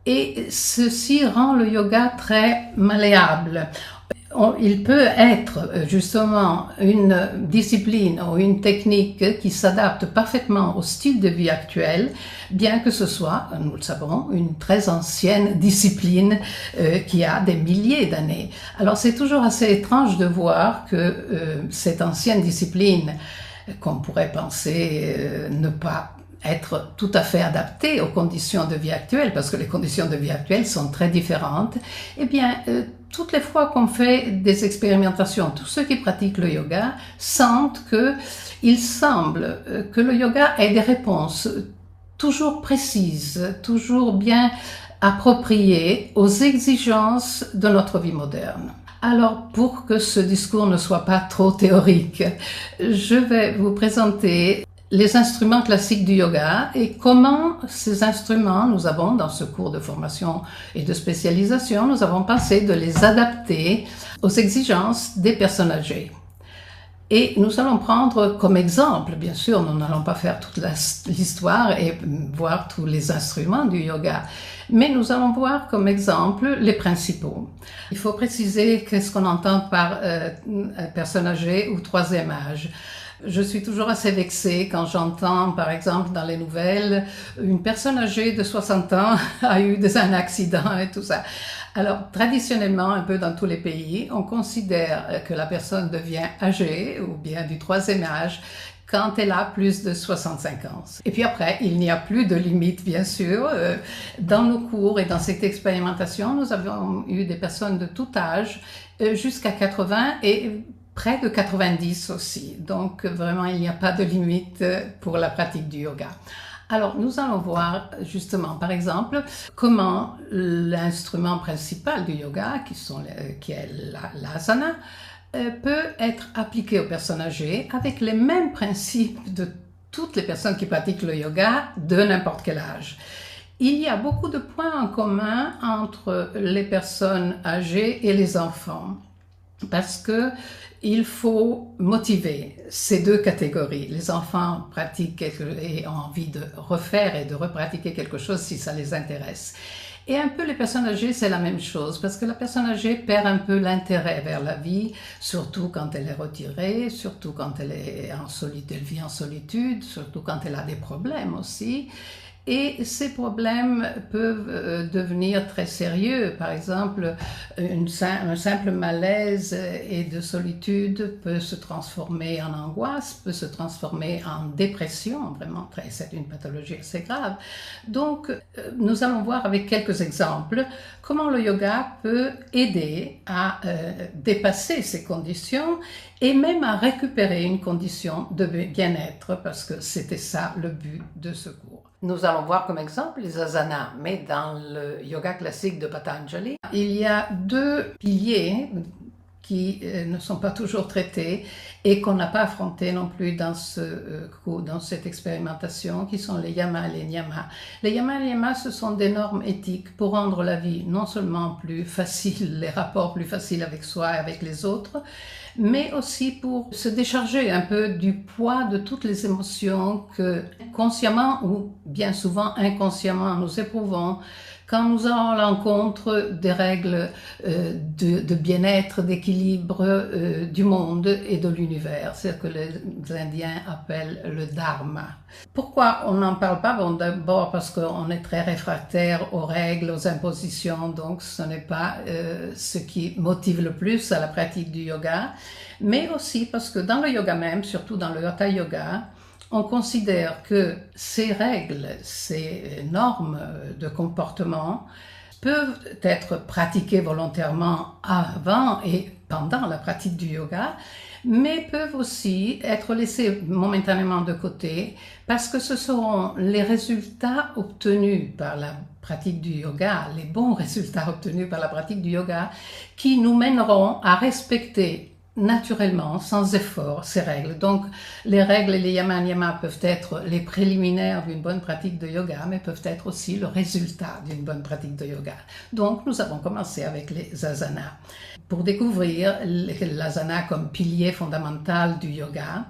Et ceci rend le yoga très malléable. Il peut être justement une discipline ou une technique qui s'adapte parfaitement au style de vie actuel, bien que ce soit, nous le savons, une très ancienne discipline qui a des milliers d'années. Alors c'est toujours assez étrange de voir que cette ancienne discipline, qu'on pourrait penser ne pas être tout à fait adaptée aux conditions de vie actuelles, parce que les conditions de vie actuelles sont très différentes, eh bien, toutes les fois qu'on fait des expérimentations, tous ceux qui pratiquent le yoga sentent qu'il semble que le yoga ait des réponses toujours précises, toujours bien appropriées aux exigences de notre vie moderne. Alors, pour que ce discours ne soit pas trop théorique, je vais vous présenter les instruments classiques du yoga et comment ces instruments, nous avons dans ce cours de formation et de spécialisation, nous avons pensé de les adapter aux exigences des personnes âgées. Et nous allons prendre comme exemple, bien sûr, nous n'allons pas faire toute l'histoire et voir tous les instruments du yoga, mais nous allons voir comme exemple les principaux. Il faut préciser qu'est-ce qu'on entend par personne âgée ou troisième âge. Je suis toujours assez vexée quand j'entends, par exemple, dans les nouvelles, une personne âgée de 60 ans a eu un accident et tout ça. Alors, traditionnellement, un peu dans tous les pays, on considère que la personne devient âgée ou bien du troisième âge quand elle a plus de 65 ans. Et puis après, il n'y a plus de limite, bien sûr. Dans nos cours et dans cette expérimentation, nous avons eu des personnes de tout âge jusqu'à 80 et près de 90 aussi. Donc, vraiment, il n'y a pas de limite pour la pratique du yoga. Alors, nous allons voir justement, par exemple, comment l'instrument principal du yoga, qui est l'asana, peut être appliqué aux personnes âgées avec les mêmes principes de toutes les personnes qui pratiquent le yoga de n'importe quel âge. Il y a beaucoup de points en commun entre les personnes âgées et les enfants, parce que il faut motiver ces deux catégories. Les enfants pratiquent et ont envie de refaire et de repratiquer quelque chose si ça les intéresse. Et un peu les personnes âgées, c'est la même chose, parce que la personne âgée perd un peu l'intérêt vers la vie, surtout quand elle est retirée, surtout quand elle vit en solitude, surtout quand elle a des problèmes aussi. Et ces problèmes peuvent devenir très sérieux. Par exemple, un simple malaise et de solitude peut se transformer en angoisse, peut se transformer en dépression, vraiment, c'est une pathologie assez grave. Donc, nous allons voir avec quelques exemples comment le yoga peut aider à dépasser ces conditions et même à récupérer une condition de bien-être, parce que c'était ça le but de ce cours. Nous allons voir comme exemple les asanas, mais dans le yoga classique de Patanjali, il y a deux piliers qui ne sont pas toujours traités et qu'on n'a pas affrontés non plus dans cette expérimentation, qui sont les yamas et les niyamas. Les yamas et les niyamas, ce sont des normes éthiques pour rendre la vie non seulement plus facile, les rapports plus faciles avec soi et avec les autres, mais aussi pour se décharger un peu du poids de toutes les émotions que consciemment ou bien souvent inconsciemment nous éprouvons quand nous allons à l'encontre des règles de bien-être, d'équilibre du monde et de l'univers, c'est ce que les Indiens appellent le dharma. Pourquoi on n'en parle pas? Bon, d'abord parce qu'on est très réfractaire aux règles, aux impositions, donc ce n'est pas ce qui motive le plus à la pratique du yoga, mais aussi parce que dans le yoga même, surtout dans le Hatha Yoga, on considère que ces règles, ces normes de comportement peuvent être pratiquées volontairement avant et pendant la pratique du yoga, mais peuvent aussi être laissés momentanément de côté parce que ce seront les résultats obtenus par la pratique du yoga, les bons résultats obtenus par la pratique du yoga, qui nous mèneront à respecter naturellement, sans effort, ces règles. Donc, les règles et les yama-niyama peuvent être les préliminaires d'une bonne pratique de yoga, mais peuvent être aussi le résultat d'une bonne pratique de yoga. Donc, nous avons commencé avec les asanas. Pour découvrir l'asana comme pilier fondamental du yoga,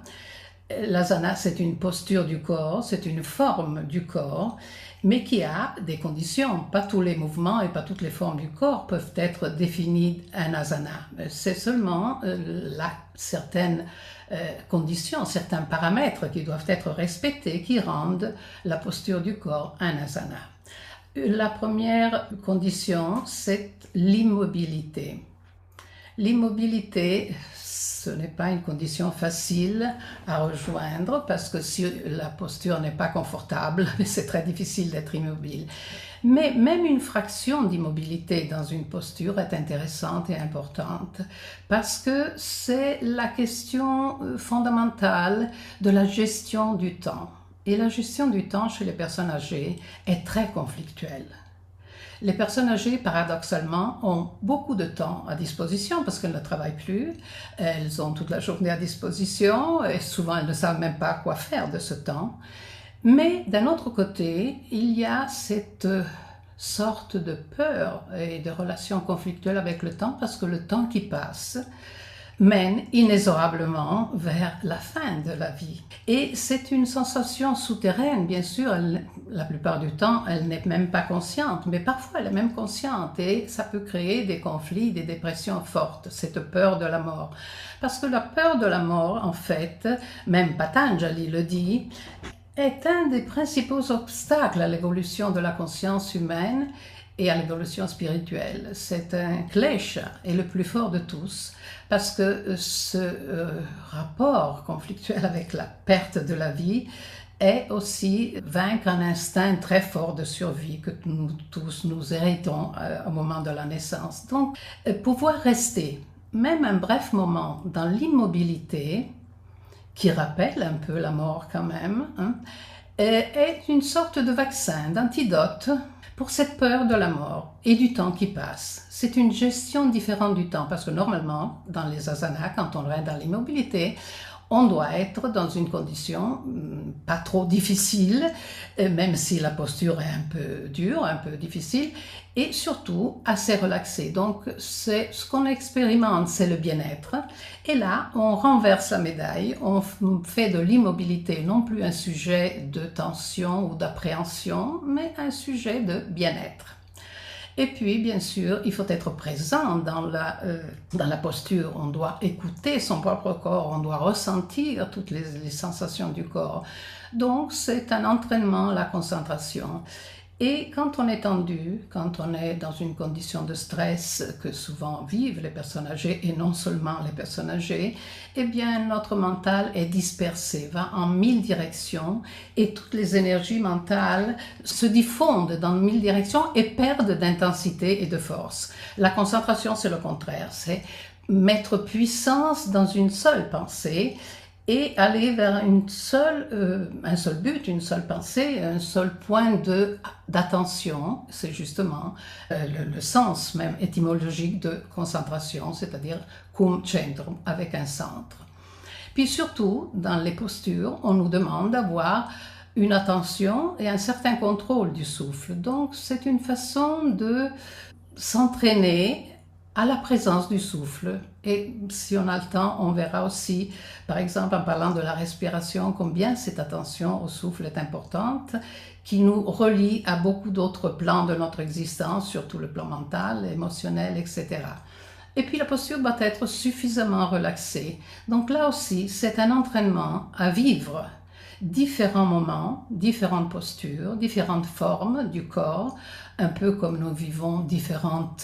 l'asana, c'est une posture du corps, c'est une forme du corps, mais qui a des conditions. Pas tous les mouvements et pas toutes les formes du corps peuvent être définis un asana. C'est seulement certaines conditions, certains paramètres qui doivent être respectés qui rendent la posture du corps un asana. La première condition, c'est l'immobilité. L'immobilité, ce n'est pas une condition facile à rejoindre parce que si la posture n'est pas confortable, c'est très difficile d'être immobile. Mais même une fraction d'immobilité dans une posture est intéressante et importante parce que c'est la question fondamentale de la gestion du temps. Et la gestion du temps chez les personnes âgées est très conflictuelle. Les personnes âgées, paradoxalement, ont beaucoup de temps à disposition parce qu'elles ne travaillent plus. Elles ont toute la journée à disposition et souvent elles ne savent même pas quoi faire de ce temps. Mais d'un autre côté, il y a cette sorte de peur et de relation conflictuelle avec le temps parce que le temps qui passe mène inexorablement vers la fin de la vie. Et c'est une sensation souterraine, bien sûr, la plupart du temps, elle n'est même pas consciente, mais parfois elle est même consciente et ça peut créer des conflits, des dépressions fortes, cette peur de la mort. Parce que la peur de la mort, en fait, même Patanjali le dit, est un des principaux obstacles à l'évolution de la conscience humaine et à l'évolution spirituelle. C'est un klesha et le plus fort de tous parce que ce rapport conflictuel avec la perte de la vie est aussi vaincre un instinct très fort de survie que nous tous nous héritons au moment de la naissance. Donc, pouvoir rester même un bref moment dans l'immobilité, qui rappelle un peu la mort quand même, est une sorte de vaccin, d'antidote pour cette peur de la mort et du temps qui passe. C'est une gestion différente du temps parce que normalement, dans les asanas, quand on reste dans l'immobilité, on doit être dans une condition pas trop difficile, même si la posture est un peu dure, un peu difficile, et surtout assez relaxée. Donc, c'est ce qu'on expérimente, c'est le bien-être. Et là, on renverse la médaille, on fait de l'immobilité non plus un sujet de tension ou d'appréhension, mais un sujet de bien-être. Et puis, bien sûr, il faut être présent dans la posture. On doit écouter son propre corps, on doit ressentir toutes les sensations du corps. Donc, c'est un entraînement, la concentration. Et quand on est tendu, quand on est dans une condition de stress que souvent vivent les personnes âgées, et non seulement les personnes âgées, eh bien notre mental est dispersé, va en 1000 directions et toutes les énergies mentales se diffondent dans 1000 directions et perdent d'intensité et de force. La concentration, c'est le contraire, c'est mettre puissance dans une seule pensée et aller vers un seul but, une seule pensée, un seul point d'attention. C'est justement le sens même étymologique de concentration, c'est-à-dire cum centrum, avec un centre. Puis surtout, dans les postures, on nous demande d'avoir une attention et un certain contrôle du souffle. Donc, c'est une façon de s'entraîner à la présence du souffle. Et si on a le temps, on verra aussi, par exemple, en parlant de la respiration, combien cette attention au souffle est importante, qui nous relie à beaucoup d'autres plans de notre existence, surtout le plan mental, émotionnel, etc. Et puis la posture doit être suffisamment relaxée. Donc là aussi, c'est un entraînement à vivre différents moments, différentes postures, différentes formes du corps, un peu comme nous vivons différents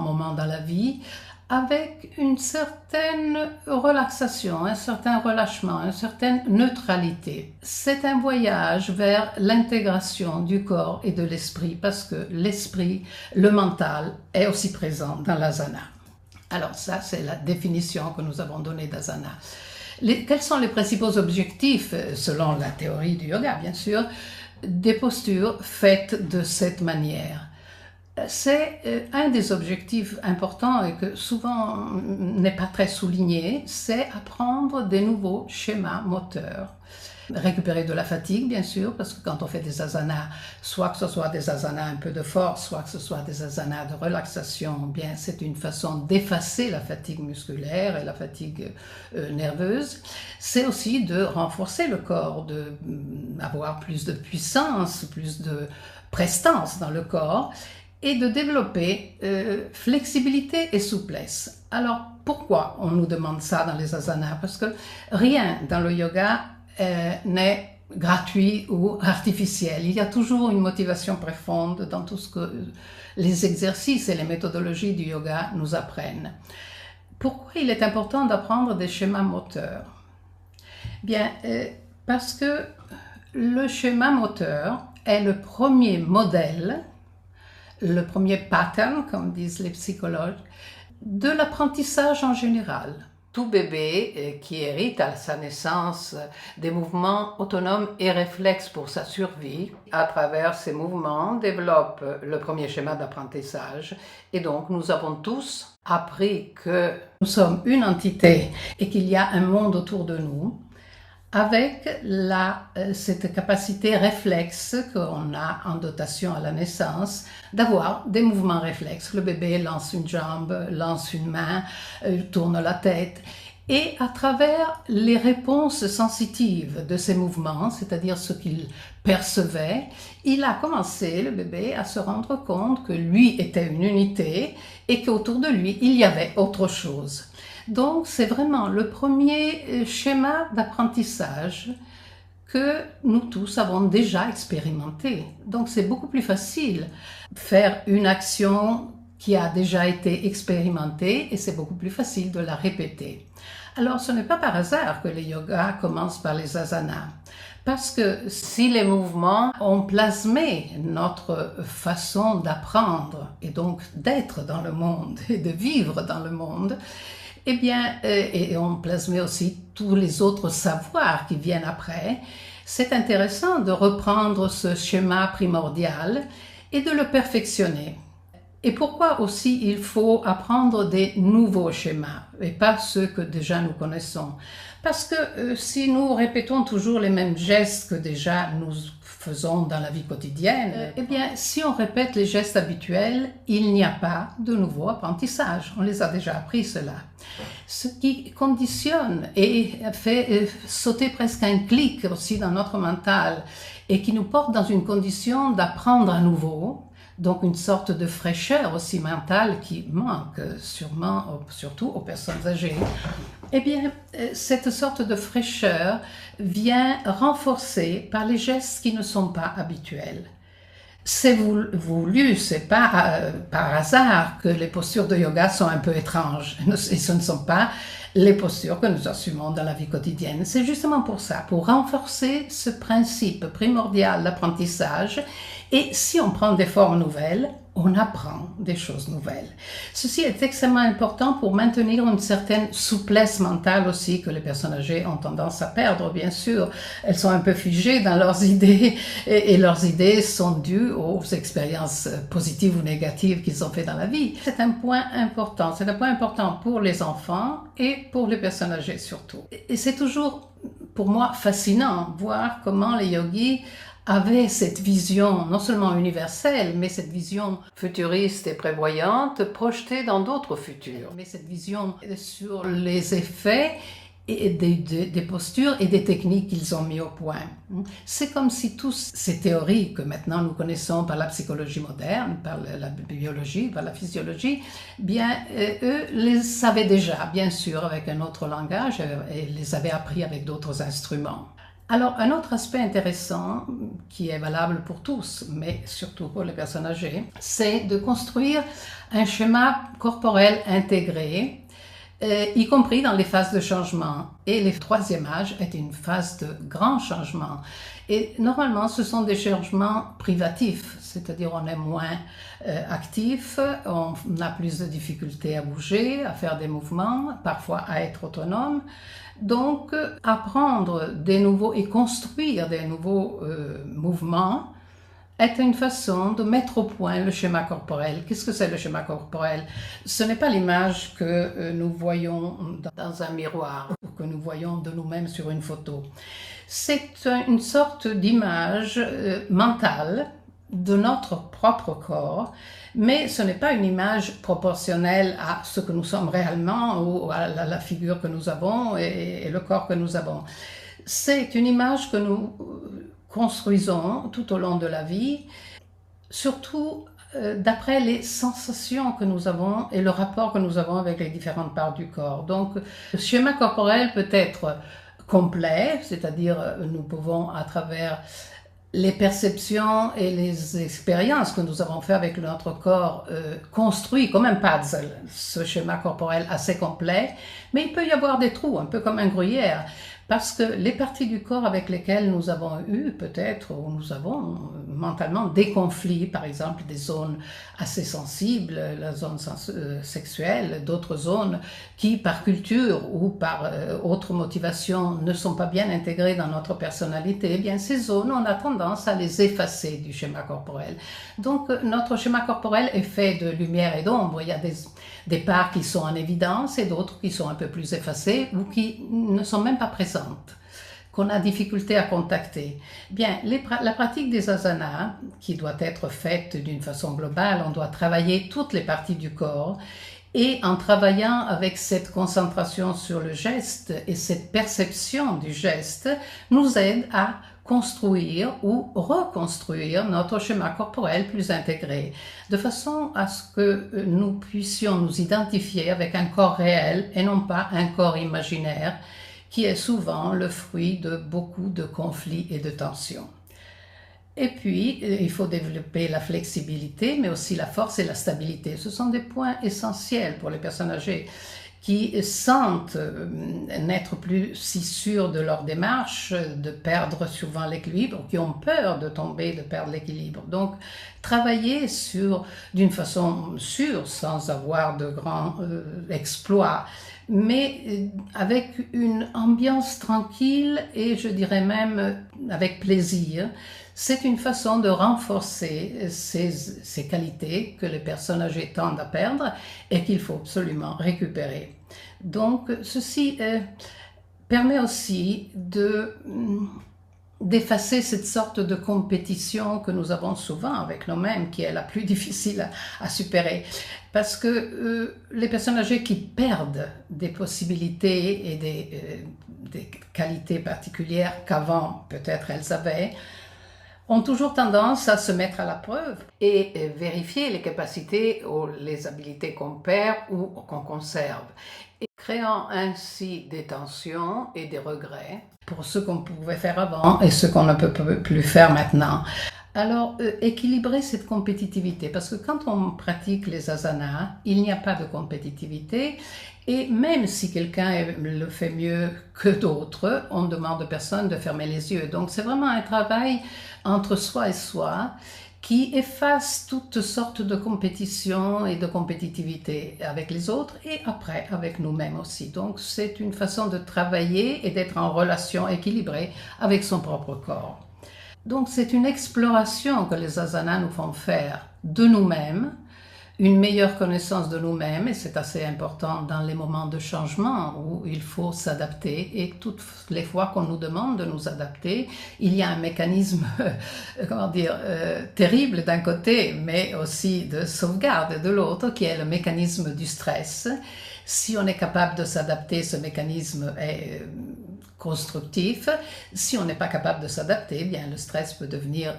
moments dans la vie, avec une certaine relaxation, un certain relâchement, une certaine neutralité. C'est un voyage vers l'intégration du corps et de l'esprit, parce que l'esprit, le mental, est aussi présent dans l'asana. Alors ça, c'est la définition que nous avons donnée d'asana. Quels sont les principaux objectifs, selon la théorie du yoga, bien sûr, des postures faites de cette manière? C'est un des objectifs importants et que souvent n'est pas très souligné, c'est apprendre des nouveaux schémas moteurs. Récupérer de la fatigue, bien sûr, parce que quand on fait des asanas, soit que ce soit des asanas un peu de force, soit que ce soit des asanas de relaxation, bien c'est une façon d'effacer la fatigue musculaire et la fatigue nerveuse. C'est aussi de renforcer le corps, d'avoir plus de puissance, plus de prestance dans le corps, et de développer flexibilité et souplesse. Alors, pourquoi on nous demande ça dans les asanas? Parce que rien dans le yoga n'est gratuit ou artificiel. Il y a toujours une motivation profonde dans tout ce que les exercices et les méthodologies du yoga nous apprennent. Pourquoi il est important d'apprendre des schémas moteurs? Bien, parce que le schéma moteur est le premier modèle, le premier pattern, comme disent les psychologues, de l'apprentissage en général. Tout bébé qui hérite à sa naissance des mouvements autonomes et réflexes pour sa survie, à travers ces mouvements, développe le premier schéma d'apprentissage. Et donc, nous avons tous appris que nous sommes une entité et qu'il y a un monde autour de nous, avec cette capacité réflexe qu'on a en dotation à la naissance, d'avoir des mouvements réflexes. Le bébé lance une jambe, lance une main, tourne la tête. Et à travers les réponses sensitives de ces mouvements, c'est-à-dire ce qu'il percevait, il a commencé, le bébé, à se rendre compte que lui était une unité et qu'autour de lui, il y avait autre chose. Donc, c'est vraiment le premier schéma d'apprentissage que nous tous avons déjà expérimenté. Donc, c'est beaucoup plus facile faire une action qui a déjà été expérimentée et c'est beaucoup plus facile de la répéter. Alors, ce n'est pas par hasard que les yogas commencent par les asanas. Parce que si les mouvements ont plasmé notre façon d'apprendre et donc d'être dans le monde et de vivre dans le monde, eh bien, et on plasmait aussi tous les autres savoirs qui viennent après, c'est intéressant de reprendre ce schéma primordial et de le perfectionner. Et pourquoi aussi il faut apprendre des nouveaux schémas et pas ceux que déjà nous connaissons? Parce que si nous répétons toujours les mêmes gestes que déjà nous faisons dans la vie quotidienne, eh bien, si on répète les gestes habituels, il n'y a pas de nouveau apprentissage. On les a déjà appris, cela. Ce qui conditionne et fait sauter presque un clic aussi dans notre mental et qui nous porte dans une condition d'apprendre à nouveau, donc une sorte de fraîcheur aussi mentale qui manque sûrement, surtout aux personnes âgées. Eh bien, cette sorte de fraîcheur vient renforcer par les gestes qui ne sont pas habituels. C'est voulu, c'est pas par hasard que les postures de yoga sont un peu étranges. Et ce ne sont pas les postures que nous assumons dans la vie quotidienne. C'est justement pour ça, pour renforcer ce principe primordial d'apprentissage. Et si on prend des formes nouvelles, on apprend des choses nouvelles. Ceci est extrêmement important pour maintenir une certaine souplesse mentale aussi que les personnes âgées ont tendance à perdre, bien sûr. Elles sont un peu figées dans leurs idées et leurs idées sont dues aux expériences positives ou négatives qu'ils ont fait dans la vie. C'est un point important. C'est un point important pour les enfants et pour les personnes âgées surtout. Et c'est toujours, pour moi, fascinant voir comment les yogis avait cette vision non seulement universelle, mais cette vision futuriste et prévoyante projetée dans d'autres futurs. Mais cette vision sur les effets et des postures et des techniques qu'ils ont mis au point. C'est comme si toutes ces théories que maintenant nous connaissons par la psychologie moderne, par la biologie, par la physiologie, bien, eux les savaient déjà, bien sûr, avec un autre langage et les avaient appris avec d'autres instruments. Alors, un autre aspect intéressant, qui est valable pour tous, mais surtout pour les personnes âgées, c'est de construire un schéma corporel intégré y compris dans les phases de changement. Et le troisième âge est une phase de grand changement. Et normalement, ce sont des changements privatifs, c'est-à-dire on est moins actif, on a plus de difficultés à bouger, à faire des mouvements, parfois à être autonome. Donc, apprendre des nouveaux et construire des nouveaux mouvements est une façon de mettre au point le schéma corporel. Qu'est-ce que c'est le schéma corporel? Ce n'est pas l'image que nous voyons dans un miroir ou que nous voyons de nous-mêmes sur une photo. C'est une sorte d'image mentale de notre propre corps, mais ce n'est pas une image proportionnelle à ce que nous sommes réellement ou à la figure que nous avons et le corps que nous avons. C'est une image que nous construisons tout au long de la vie, surtout d'après les sensations que nous avons et le rapport que nous avons avec les différentes parts du corps. Donc, le schéma corporel peut être complet, c'est-à-dire nous pouvons, à travers les perceptions et les expériences que nous avons fait avec notre corps, construit comme un puzzle ce schéma corporel assez complet, mais il peut y avoir des trous, un peu comme un gruyère. Parce que les parties du corps avec lesquelles nous avons eu peut-être, ou nous avons mentalement des conflits, par exemple des zones assez sensibles, la zone sexuelle, d'autres zones qui par culture ou par autre motivation ne sont pas bien intégrées dans notre personnalité, eh bien ces zones, on a tendance à les effacer du schéma corporel. Donc notre schéma corporel est fait de lumière et d'ombre. Il y a des parts qui sont en évidence et d'autres qui sont un peu plus effacées ou qui ne sont même pas présentes, qu'on a difficulté à contacter. Bien, la pratique des asanas, qui doit être faite d'une façon globale, on doit travailler toutes les parties du corps, et en travaillant avec cette concentration sur le geste et cette perception du geste, nous aide à construire ou reconstruire notre schéma corporel plus intégré, de façon à ce que nous puissions nous identifier avec un corps réel et non pas un corps imaginaire, qui est souvent le fruit de beaucoup de conflits et de tensions. Et puis, il faut développer la flexibilité, mais aussi la force et la stabilité. Ce sont des points essentiels pour les personnes âgées qui sentent n'être plus si sûrs de leur démarche, de perdre souvent l'équilibre, qui ont peur de tomber, de perdre l'équilibre. Donc, travailler d'une façon sûre, sans avoir de grands exploits, mais avec une ambiance tranquille et je dirais même avec plaisir. C'est une façon de renforcer ces qualités que les personnes âgées tendent à perdre et qu'il faut absolument récupérer. Donc, ceci permet aussi d'effacer cette sorte de compétition que nous avons souvent avec nous-mêmes, qui est la plus difficile à supérer. Parce que les personnes âgées qui perdent des possibilités et des qualités particulières qu'avant peut-être elles avaient, ont toujours tendance à se mettre à la preuve et vérifier les capacités ou les habiletés qu'on perd ou qu'on conserve, et créant ainsi des tensions et des regrets pour ce qu'on pouvait faire avant et ce qu'on ne peut plus faire maintenant. Alors, équilibrer cette compétitivité, parce que quand on pratique les asanas, il n'y a pas de compétitivité, et même si quelqu'un le fait mieux que d'autres, on demande à personne de fermer les yeux. Donc, c'est vraiment un travail entre soi et soi qui efface toutes sortes de compétitions et de compétitivité avec les autres et après avec nous-mêmes aussi. Donc, c'est une façon de travailler et d'être en relation équilibrée avec son propre corps. Donc, c'est une exploration que les asanas nous font faire de nous-mêmes, une meilleure connaissance de nous-mêmes, et c'est assez important dans les moments de changement où il faut s'adapter. Et toutes les fois qu'on nous demande de nous adapter, il y a un mécanisme, terrible d'un côté, mais aussi de sauvegarde de l'autre, qui est le mécanisme du stress. Si on est capable de s'adapter, ce mécanisme est constructif. Si on n'est pas capable de s'adapter, eh bien le stress peut devenir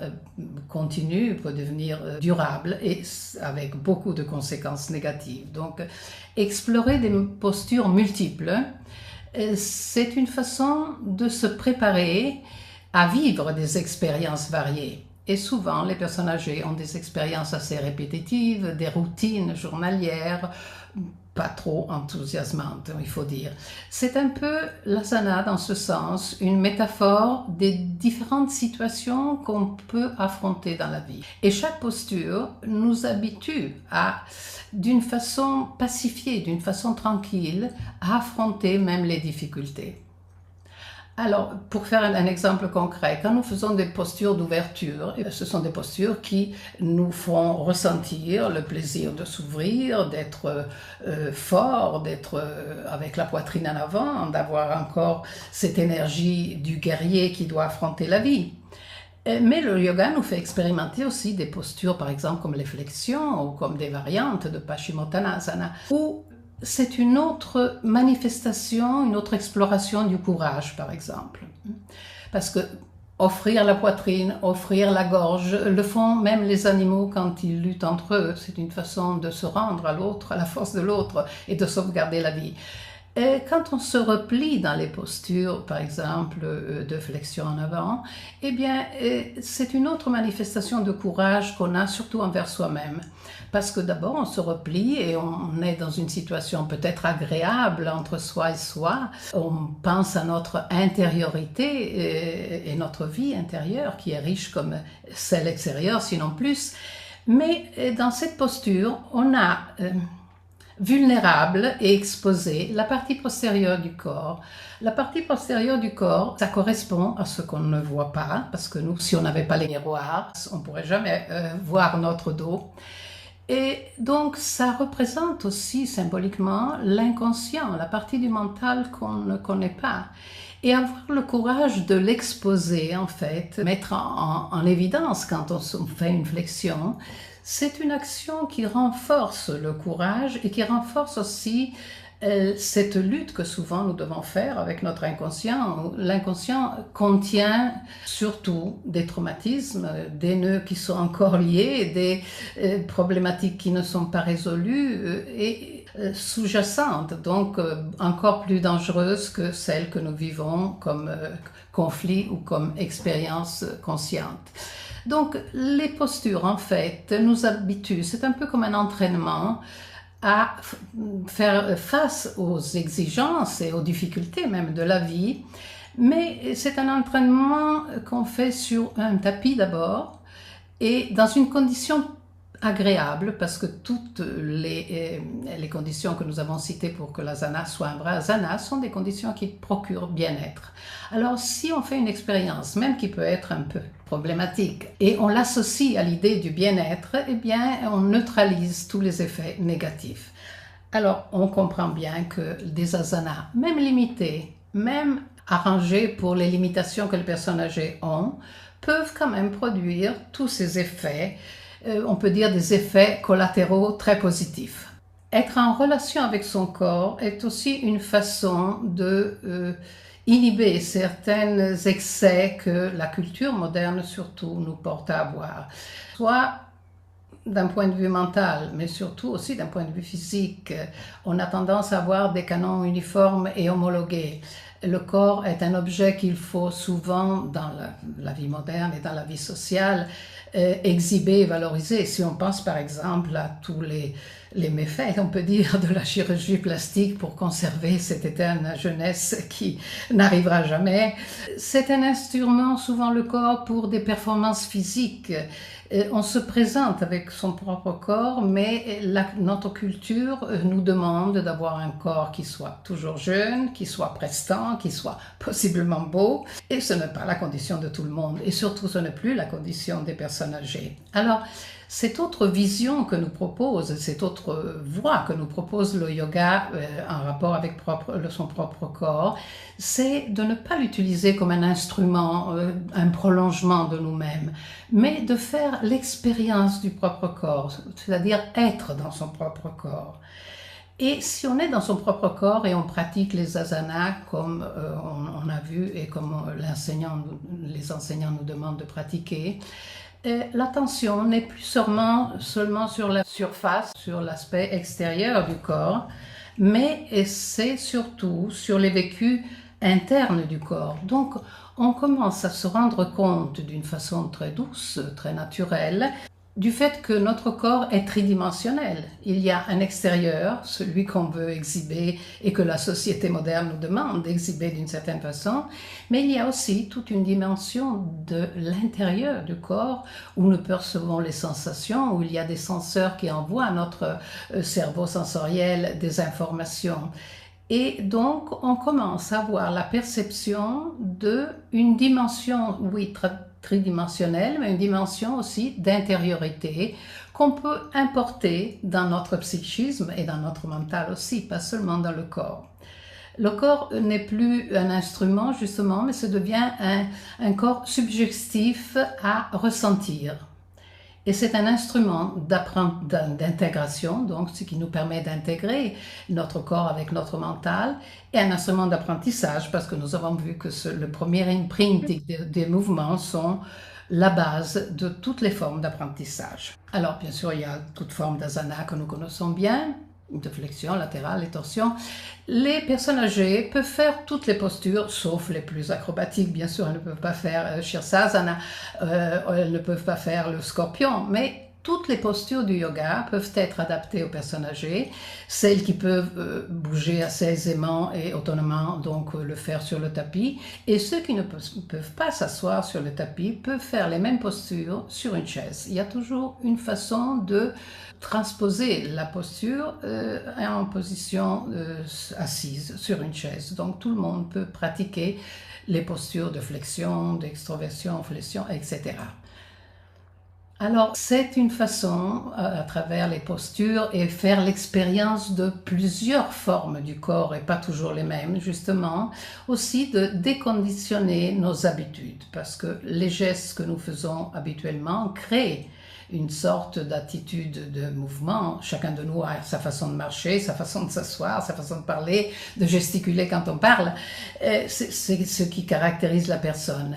continu, peut devenir durable et avec beaucoup de conséquences négatives. Donc, explorer des postures multiples, c'est une façon de se préparer à vivre des expériences variées. Et souvent, les personnes âgées ont des expériences assez répétitives, des routines journalières, pas trop enthousiasmante, il faut dire. C'est un peu l'asana, dans ce sens, une métaphore des différentes situations qu'on peut affronter dans la vie. Et chaque posture nous habitue à, d'une façon pacifiée, d'une façon tranquille, à affronter même les difficultés. Alors, pour faire un exemple concret, quand nous faisons des postures d'ouverture, ce sont des postures qui nous font ressentir le plaisir de s'ouvrir, d'être fort, d'être avec la poitrine en avant, d'avoir encore cette énergie du guerrier qui doit affronter la vie. Mais le yoga nous fait expérimenter aussi des postures, par exemple comme les flexions ou comme des variantes de Paschimottanasana, où c'est une autre manifestation, une autre exploration du courage, par exemple. Parce que offrir la poitrine, offrir la gorge, le font même les animaux quand ils luttent entre eux. C'est une façon de se rendre à l'autre, à la force de l'autre, et de sauvegarder la vie. Et quand on se replie dans les postures, par exemple, de flexion en avant, eh bien, c'est une autre manifestation de courage qu'on a, surtout envers soi-même. Parce que d'abord, on se replie et on est dans une situation peut-être agréable entre soi et soi. On pense à notre intériorité et notre vie intérieure, qui est riche comme celle extérieure, sinon plus. Mais dans cette posture, on a vulnérable et exposé la partie postérieure du corps. La partie postérieure du corps, ça correspond à ce qu'on ne voit pas, parce que nous, si on n'avait pas les miroirs, on ne pourrait jamais voir notre dos. Et donc, ça représente aussi symboliquement l'inconscient, la partie du mental qu'on ne connaît pas. Et avoir le courage de l'exposer, en fait, mettre en évidence quand on fait une flexion, c'est une action qui renforce le courage et qui renforce aussi cette lutte que souvent nous devons faire avec notre inconscient. L'inconscient contient surtout des traumatismes, des nœuds qui sont encore liés, des problématiques qui ne sont pas résolues et sous-jacentes, donc encore plus dangereuses que celles que nous vivons comme conflit ou comme expérience consciente. Donc les postures, en fait, nous habituent, c'est un peu comme un entraînement à faire face aux exigences et aux difficultés même de la vie, mais c'est un entraînement qu'on fait sur un tapis d'abord et dans une condition agréable, parce que toutes les conditions que nous avons citées pour que l'asana soit un vrai asana sont des conditions qui procurent bien-être. Alors si on fait une expérience, même qui peut être un peu problématique, et on l'associe à l'idée du bien-être, eh bien on neutralise tous les effets négatifs. Alors on comprend bien que des asanas, même limités, même arrangés pour les limitations que les personnes âgées ont, peuvent quand même produire tous ces effets, on peut dire des effets collatéraux très positifs. Être en relation avec son corps est aussi une façon de inhiber certains excès que la culture moderne surtout nous porte à avoir, soit d'un point de vue mental, mais surtout aussi d'un point de vue physique. On a tendance à avoir des canons uniformes et homologués. Le corps est un objet qu'il faut souvent, dans la vie moderne et dans la vie sociale, exhiber et valoriser. Si on pense par exemple à tous les méfaits, on peut dire, de la chirurgie plastique pour conserver cette éterne jeunesse qui n'arrivera jamais. C'est un instrument, souvent le corps, pour des performances physiques. On se présente avec son propre corps, mais notre culture nous demande d'avoir un corps qui soit toujours jeune, qui soit prestant, qui soit possiblement beau. Et ce n'est pas la condition de tout le monde. Et surtout, ce n'est plus la condition des personnes âgées. Alors, cette autre vision que nous propose, cette autre voie que nous propose le yoga en rapport avec son propre corps, c'est de ne pas l'utiliser comme un instrument, un prolongement de nous-mêmes, mais de faire l'expérience du propre corps, c'est-à-dire être dans son propre corps. Et si on est dans son propre corps et on pratique les asanas comme on a vu et comme les enseignants nous demandent de pratiquer, l'attention n'est plus seulement sur la surface, sur l'aspect extérieur du corps, mais c'est surtout sur les vécus internes du corps. Donc, on commence à se rendre compte d'une façon très douce, très naturelle, du fait que notre corps est tridimensionnel. Il y a un extérieur, celui qu'on veut exhiber et que la société moderne nous demande d'exhiber d'une certaine façon, mais il y a aussi toute une dimension de l'intérieur du corps où nous percevons les sensations, où il y a des senseurs qui envoient à notre cerveau sensoriel des informations. Et donc, on commence à avoir la perception d'une dimension, oui, tridimensionnelle, mais une dimension aussi d'intériorité qu'on peut importer dans notre psychisme et dans notre mental aussi, pas seulement dans le corps. Le corps n'est plus un instrument, justement, mais ça devient un corps subjectif à ressentir. Et c'est un instrument d'intégration, donc ce qui nous permet d'intégrer notre corps avec notre mental, et un instrument d'apprentissage, parce que nous avons vu que le premier imprinting des mouvements sont la base de toutes les formes d'apprentissage. Alors bien sûr, il y a toute forme d'asana que nous connaissons bien, de flexion latérale et torsion. Les personnes âgées peuvent faire toutes les postures, sauf les plus acrobatiques. Bien sûr, elles ne peuvent pas faire Shirsasana, elles ne peuvent pas faire le scorpion, mais toutes les postures du yoga peuvent être adaptées aux personnes âgées. Celles qui peuvent bouger assez aisément et autonomement, donc le faire sur le tapis. Et ceux qui ne peuvent pas s'asseoir sur le tapis peuvent faire les mêmes postures sur une chaise. Il y a toujours une façon de transposer la posture en position assise sur une chaise. Donc tout le monde peut pratiquer les postures de flexion, d'extroversion, flexion, etc. Alors c'est une façon, à travers les postures, et faire l'expérience de plusieurs formes du corps et pas toujours les mêmes, justement, aussi de déconditionner nos habitudes, parce que les gestes que nous faisons habituellement créent une sorte d'attitude de mouvement. Chacun de nous a sa façon de marcher, sa façon de s'asseoir, sa façon de parler, de gesticuler quand on parle. C'est ce qui caractérise la personne.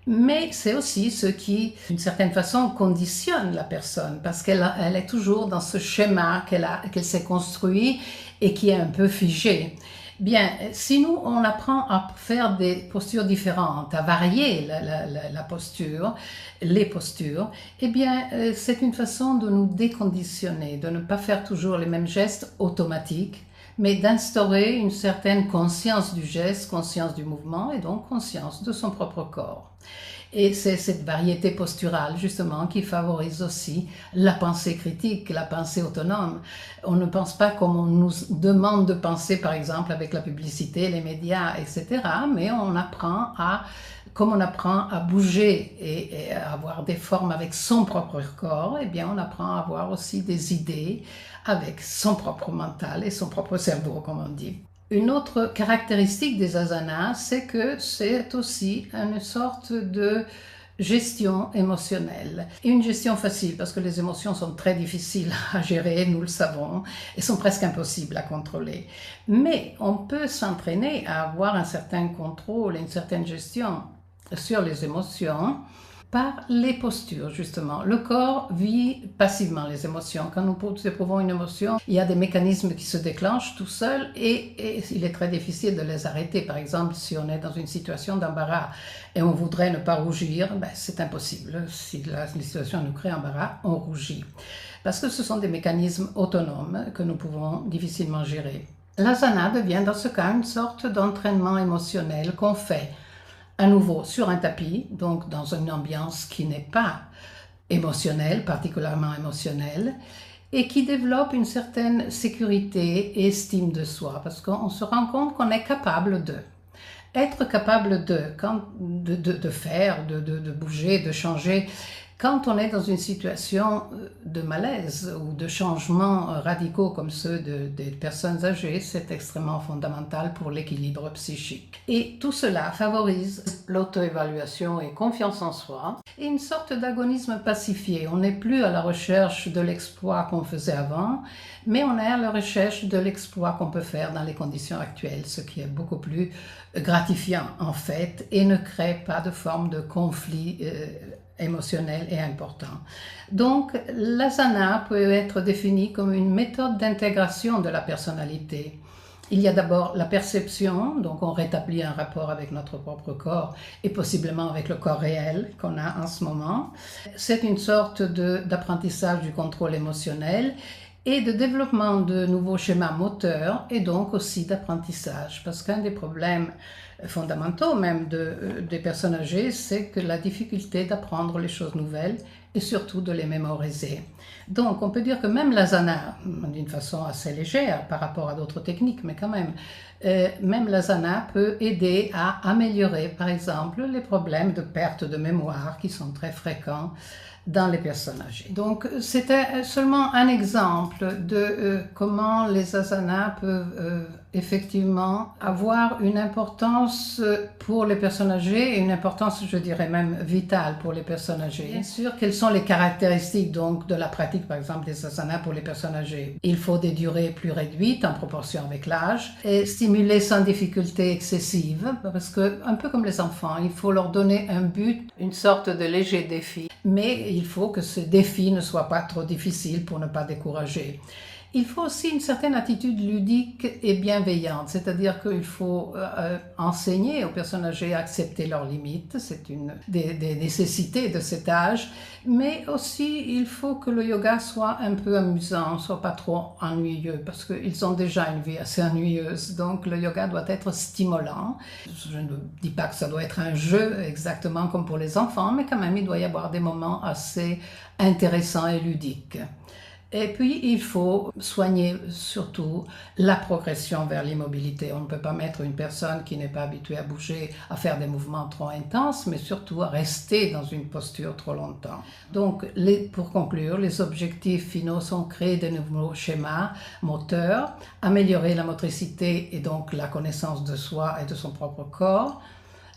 Mais c'est aussi ce qui, d'une certaine façon, conditionne la personne, parce qu'elle est toujours dans ce schéma qu'elle s'est construit et qui est un peu figé. Bien, si nous, on apprend à faire des postures différentes, à varier la posture, les postures, eh bien, c'est une façon de nous déconditionner, de ne pas faire toujours les mêmes gestes automatiques, mais d'instaurer une certaine conscience du geste, conscience du mouvement et donc conscience de son propre corps. Et c'est cette variété posturale, justement, qui favorise aussi la pensée critique, la pensée autonome. On ne pense pas comme on nous demande de penser, par exemple, avec la publicité, les médias, etc., mais on apprend comme on apprend à bouger et à avoir des formes avec son propre corps, eh bien, on apprend à avoir aussi des idées avec son propre mental et son propre cerveau, comme on dit. Une autre caractéristique des asanas, c'est que c'est aussi une sorte de gestion émotionnelle. Et une gestion facile, parce que les émotions sont très difficiles à gérer, nous le savons, et sont presque impossibles à contrôler. Mais on peut s'entraîner à avoir un certain contrôle et une certaine gestion sur les émotions par les postures, justement. Le corps vit passivement les émotions. Quand nous éprouvons une émotion, il y a des mécanismes qui se déclenchent tout seuls et il est très difficile de les arrêter. Par exemple, si on est dans une situation d'embarras et on voudrait ne pas rougir, c'est impossible. Si la situation nous crée embarras, on rougit. Parce que ce sont des mécanismes autonomes que nous pouvons difficilement gérer. L'asana devient dans ce cas une sorte d'entraînement émotionnel qu'on fait à nouveau sur un tapis, donc dans une ambiance qui n'est pas émotionnelle, particulièrement émotionnelle, et qui développe une certaine sécurité et estime de soi, parce qu'on se rend compte qu'on est capable de. Être capable de faire, de bouger, de changer. Quand on est dans une situation de malaise ou de changements radicaux comme ceux des personnes âgées, c'est extrêmement fondamental pour l'équilibre psychique. Et tout cela favorise l'auto-évaluation et confiance en soi et une sorte d'agonisme pacifié. On n'est plus à la recherche de l'exploit qu'on faisait avant, mais on est à la recherche de l'exploit qu'on peut faire dans les conditions actuelles, ce qui est beaucoup plus gratifiant en fait et ne crée pas de forme de conflit émotionnel et important. Donc, l'asana peut être défini comme une méthode d'intégration de la personnalité. Il y a d'abord la perception, donc on rétablit un rapport avec notre propre corps et possiblement avec le corps réel qu'on a en ce moment. C'est une sorte d'apprentissage du contrôle émotionnel et de développement de nouveaux schémas moteurs et donc aussi d'apprentissage. Parce qu'un des problèmes fondamentaux même des personnes âgées, c'est que la difficulté d'apprendre les choses nouvelles et surtout de les mémoriser. Donc on peut dire que même l'asana, d'une façon assez légère par rapport à d'autres techniques, mais quand même l'asana peut aider à améliorer par exemple les problèmes de perte de mémoire qui sont très fréquents dans les personnes âgées. Donc c'était seulement un exemple de comment les asanas peuvent effectivement avoir une importance pour les personnes âgées et une importance, je dirais même vitale pour les personnes âgées. Bien sûr, quelles sont les caractéristiques donc de la pratique par exemple des asanas pour les personnes âgées? Il faut des durées plus réduites en proportion avec l'âge et stimuler sans difficulté excessive parce que un peu comme les enfants, il faut leur donner un but, une sorte de léger défi. Mais il faut que ce défi ne soit pas trop difficile pour ne pas décourager. Il faut aussi une certaine attitude ludique et bienveillante, c'est-à-dire qu'il faut enseigner aux personnes âgées à accepter leurs limites, c'est une des nécessités de cet âge, mais aussi il faut que le yoga soit un peu amusant, soit pas trop ennuyeux, parce qu'ils ont déjà une vie assez ennuyeuse, donc le yoga doit être stimulant. Je ne dis pas que ça doit être un jeu exactement comme pour les enfants, mais quand même il doit y avoir des moments assez intéressants et ludiques. Et puis, il faut soigner surtout la progression vers l'immobilité. On ne peut pas mettre une personne qui n'est pas habituée à bouger, à faire des mouvements trop intenses, mais surtout à rester dans une posture trop longtemps. Donc, pour conclure, les objectifs finaux sont créer de nouveaux schémas moteurs, améliorer la motricité et donc la connaissance de soi et de son propre corps,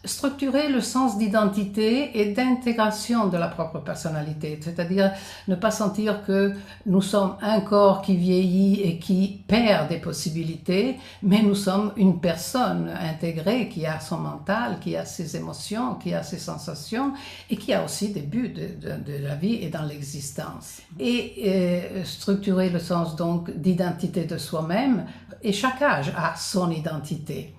structurer le sens d'identité et d'intégration de la propre personnalité, c'est-à-dire ne pas sentir que nous sommes un corps qui vieillit et qui perd des possibilités, mais nous sommes une personne intégrée qui a son mental, qui a ses émotions, qui a ses sensations et qui a aussi des buts de la vie et dans l'existence. Et structurer le sens donc d'identité de soi-même, et chaque âge a son identité.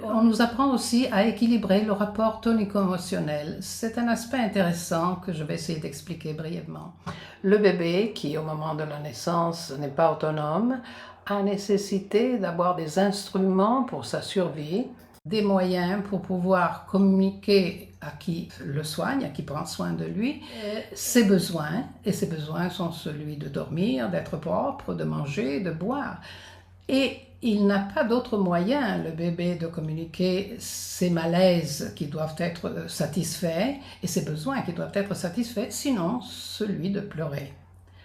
On nous apprend aussi à équilibrer le rapport tonico-émotionnel. C'est un aspect intéressant que je vais essayer d'expliquer brièvement. Le bébé, qui au moment de la naissance n'est pas autonome, a nécessité d'avoir des instruments pour sa survie, des moyens pour pouvoir communiquer à qui le soigne, à qui prend soin de lui, ses besoins. Et ses besoins sont celui de dormir, d'être propre, de manger, de boire. Et il n'a pas d'autre moyen, le bébé, de communiquer ses malaises qui doivent être satisfaits et ses besoins qui doivent être satisfaits, sinon celui de pleurer.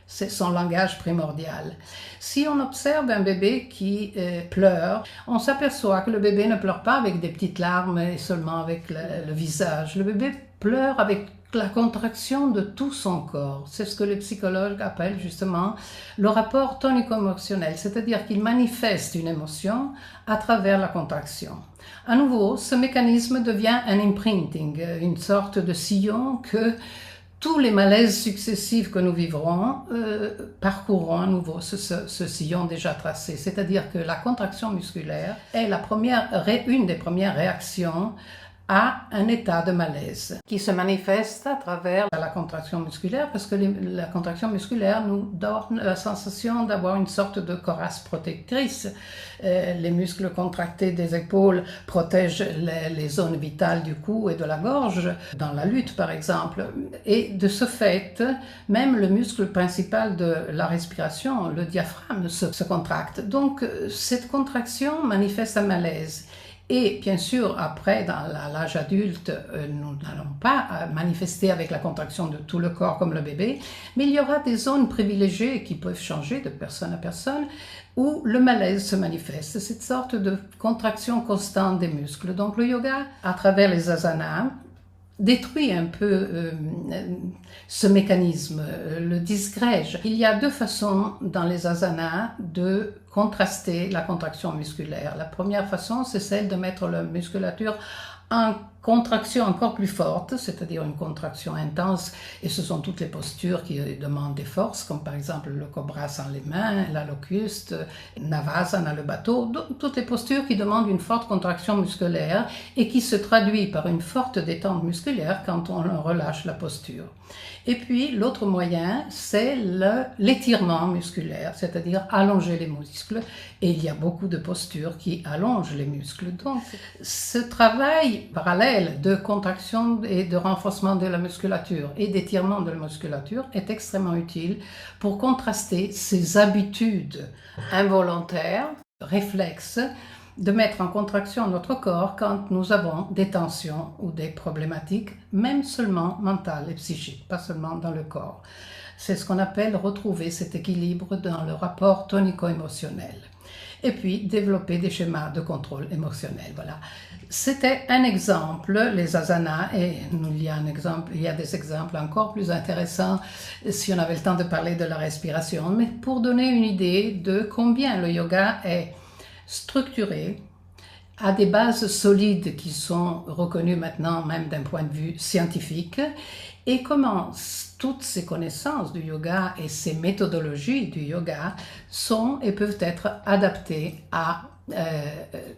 C'est son langage primordial. Si on observe un bébé qui pleure, on s'aperçoit que le bébé ne pleure pas avec des petites larmes et seulement avec le visage. Le bébé pleure avec la contraction de tout son corps. C'est ce que les psychologues appellent justement le rapport tonico-émotionnel, c'est-à-dire qu'il manifeste une émotion à travers la contraction. À nouveau, ce mécanisme devient un imprinting, une sorte de sillon que tous les malaises successifs que nous vivrons parcourront à nouveau ce sillon déjà tracé. C'est-à-dire que la contraction musculaire est une des premières réactions à un état de malaise qui se manifeste à travers la contraction musculaire parce que la contraction musculaire nous donne la sensation d'avoir une sorte de corasse protectrice. Les muscles contractés des épaules protègent les zones vitales du cou et de la gorge dans la lutte par exemple. Et de ce fait, même le muscle principal de la respiration, le diaphragme, se contracte. Donc cette contraction manifeste un malaise. Et bien sûr, après, dans l'âge adulte, nous n'allons pas manifester avec la contraction de tout le corps comme le bébé, mais il y aura des zones privilégiées qui peuvent changer de personne à personne où le malaise se manifeste, cette sorte de contraction constante des muscles. Donc le yoga, à travers les asanas, détruit un peu ce mécanisme, le disgrège. Il y a deux façons dans les asanas de contraster la contraction musculaire. La première façon, c'est celle de mettre la musculature en contraction encore plus forte, c'est-à-dire une contraction intense, et ce sont toutes les postures qui demandent des forces, comme par exemple le cobra sans les mains, la locuste, Navasana, le bateau, toutes les postures qui demandent une forte contraction musculaire et qui se traduit par une forte détente musculaire quand on relâche la posture. Et puis l'autre moyen, c'est l'étirement musculaire, c'est-à-dire allonger les muscles, et il y a beaucoup de postures qui allongent les muscles. Donc ce travail parallèle de contraction et de renforcement de la musculature et d'étirement de la musculature est extrêmement utile pour contraster ces habitudes involontaires, réflexes, de mettre en contraction notre corps quand nous avons des tensions ou des problématiques, même seulement mentales et psychiques, pas seulement dans le corps. C'est ce qu'on appelle retrouver cet équilibre dans le rapport tonico-émotionnel. Et puis développer des schémas de contrôle émotionnel. Voilà. C'était un exemple, les asanas, et il y a des exemples encore plus intéressants si on avait le temps de parler de la respiration, mais pour donner une idée de combien le yoga est structuré, à des bases solides qui sont reconnues maintenant même d'un point de vue scientifique, et comment toutes ces connaissances du yoga et ces méthodologies du yoga sont et peuvent être adaptées à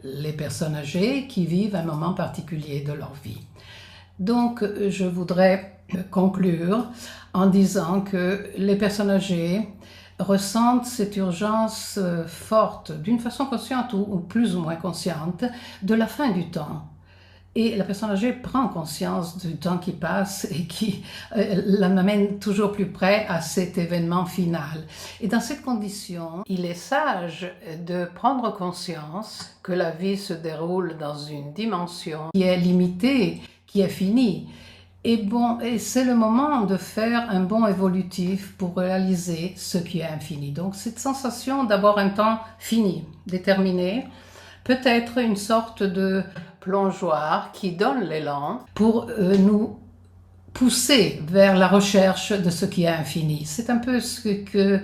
les personnes âgées qui vivent un moment particulier de leur vie. Donc, je voudrais conclure en disant que les personnes âgées ressentent cette urgence forte, d'une façon consciente ou plus ou moins consciente, de la fin du temps. Et la personne âgée prend conscience du temps qui passe et qui l'amène toujours plus près à cet événement final. Et dans cette condition, il est sage de prendre conscience que la vie se déroule dans une dimension qui est limitée, qui est finie. Et c'est le moment de faire un bond évolutif pour réaliser ce qui est infini. Donc cette sensation d'avoir un temps fini, déterminé, peut être une sorte de plongeoir qui donne l'élan pour nous pousser vers la recherche de ce qui est infini. C'est un peu ce que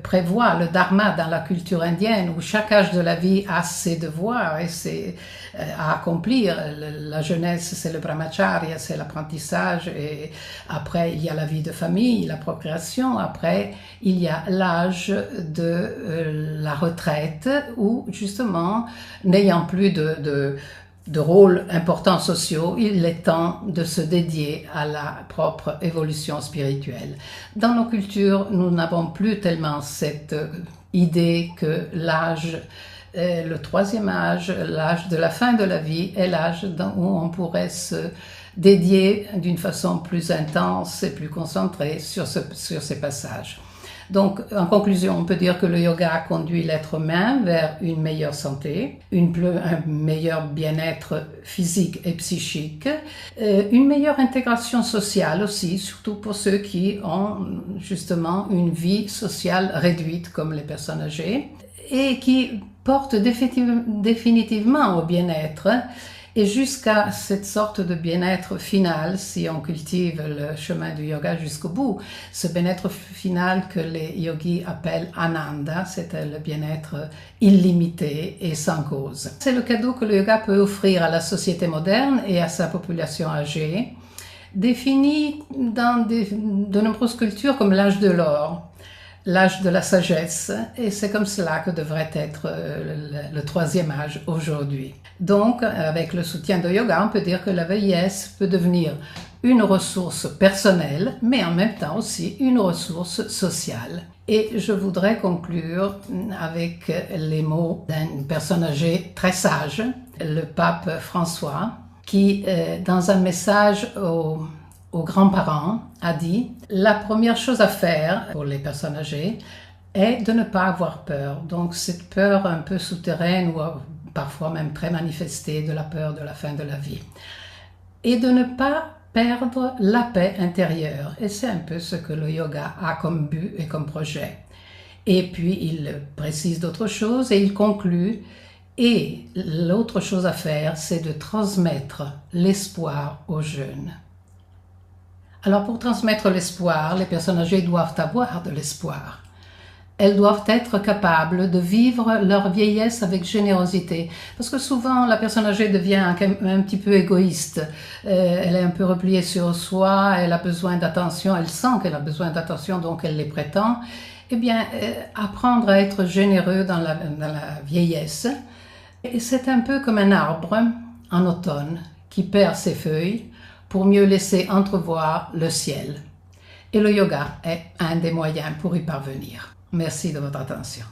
prévoit le dharma dans la culture indienne, où chaque âge de la vie a ses devoirs et à accomplir. La jeunesse, c'est le brahmacharya, c'est l'apprentissage, et après il y a la vie de famille, la procréation, après il y a l'âge de la retraite, où justement, n'ayant plus de rôles importants sociaux, il est temps de se dédier à la propre évolution spirituelle. Dans nos cultures, nous n'avons plus tellement cette idée que l'âge, le troisième âge, l'âge de la fin de la vie, est l'âge où on pourrait se dédier d'une façon plus intense et plus concentrée sur ces passages. Donc, en conclusion, on peut dire que le yoga conduit l'être humain vers une meilleure santé, un meilleur bien-être physique et psychique, une meilleure intégration sociale aussi, surtout pour ceux qui ont justement une vie sociale réduite comme les personnes âgées, et qui portent définitivement au bien-être. Et jusqu'à cette sorte de bien-être final, si on cultive le chemin du yoga jusqu'au bout, ce bien-être final que les yogis appellent Ananda, c'est le bien-être illimité et sans cause. C'est le cadeau que le yoga peut offrir à la société moderne et à sa population âgée, défini dans de nombreuses cultures comme l'âge de l'or, l'âge de la sagesse, et c'est comme cela que devrait être le troisième âge aujourd'hui. Donc, avec le soutien de yoga, on peut dire que la vieillesse peut devenir une ressource personnelle, mais en même temps aussi une ressource sociale. Et je voudrais conclure avec les mots d'une personne âgée très sage, le pape François, qui, dans un message aux grands-parents, a dit « La première chose à faire pour les personnes âgées est de ne pas avoir peur. » Donc cette peur un peu souterraine ou parfois même très manifestée de la peur de la fin de la vie. Et de ne pas perdre la paix intérieure. Et c'est un peu ce que le yoga a comme but et comme projet. Et puis il précise d'autres choses et il conclut « Et l'autre chose à faire, c'est de transmettre l'espoir aux jeunes. » Alors pour transmettre l'espoir, les personnes âgées doivent avoir de l'espoir. elles doivent être capables de vivre leur vieillesse avec générosité. Parce que souvent, la personne âgée devient un petit peu égoïste. Elle est un peu repliée sur soi, elle a besoin d'attention, elle sent qu'elle a besoin d'attention, donc elle les prétend. Eh bien, apprendre à être généreux dans la vieillesse. Et c'est un peu comme un arbre en automne qui perd ses feuilles pour mieux laisser entrevoir le ciel. Et le yoga est un des moyens pour y parvenir. Merci de votre attention.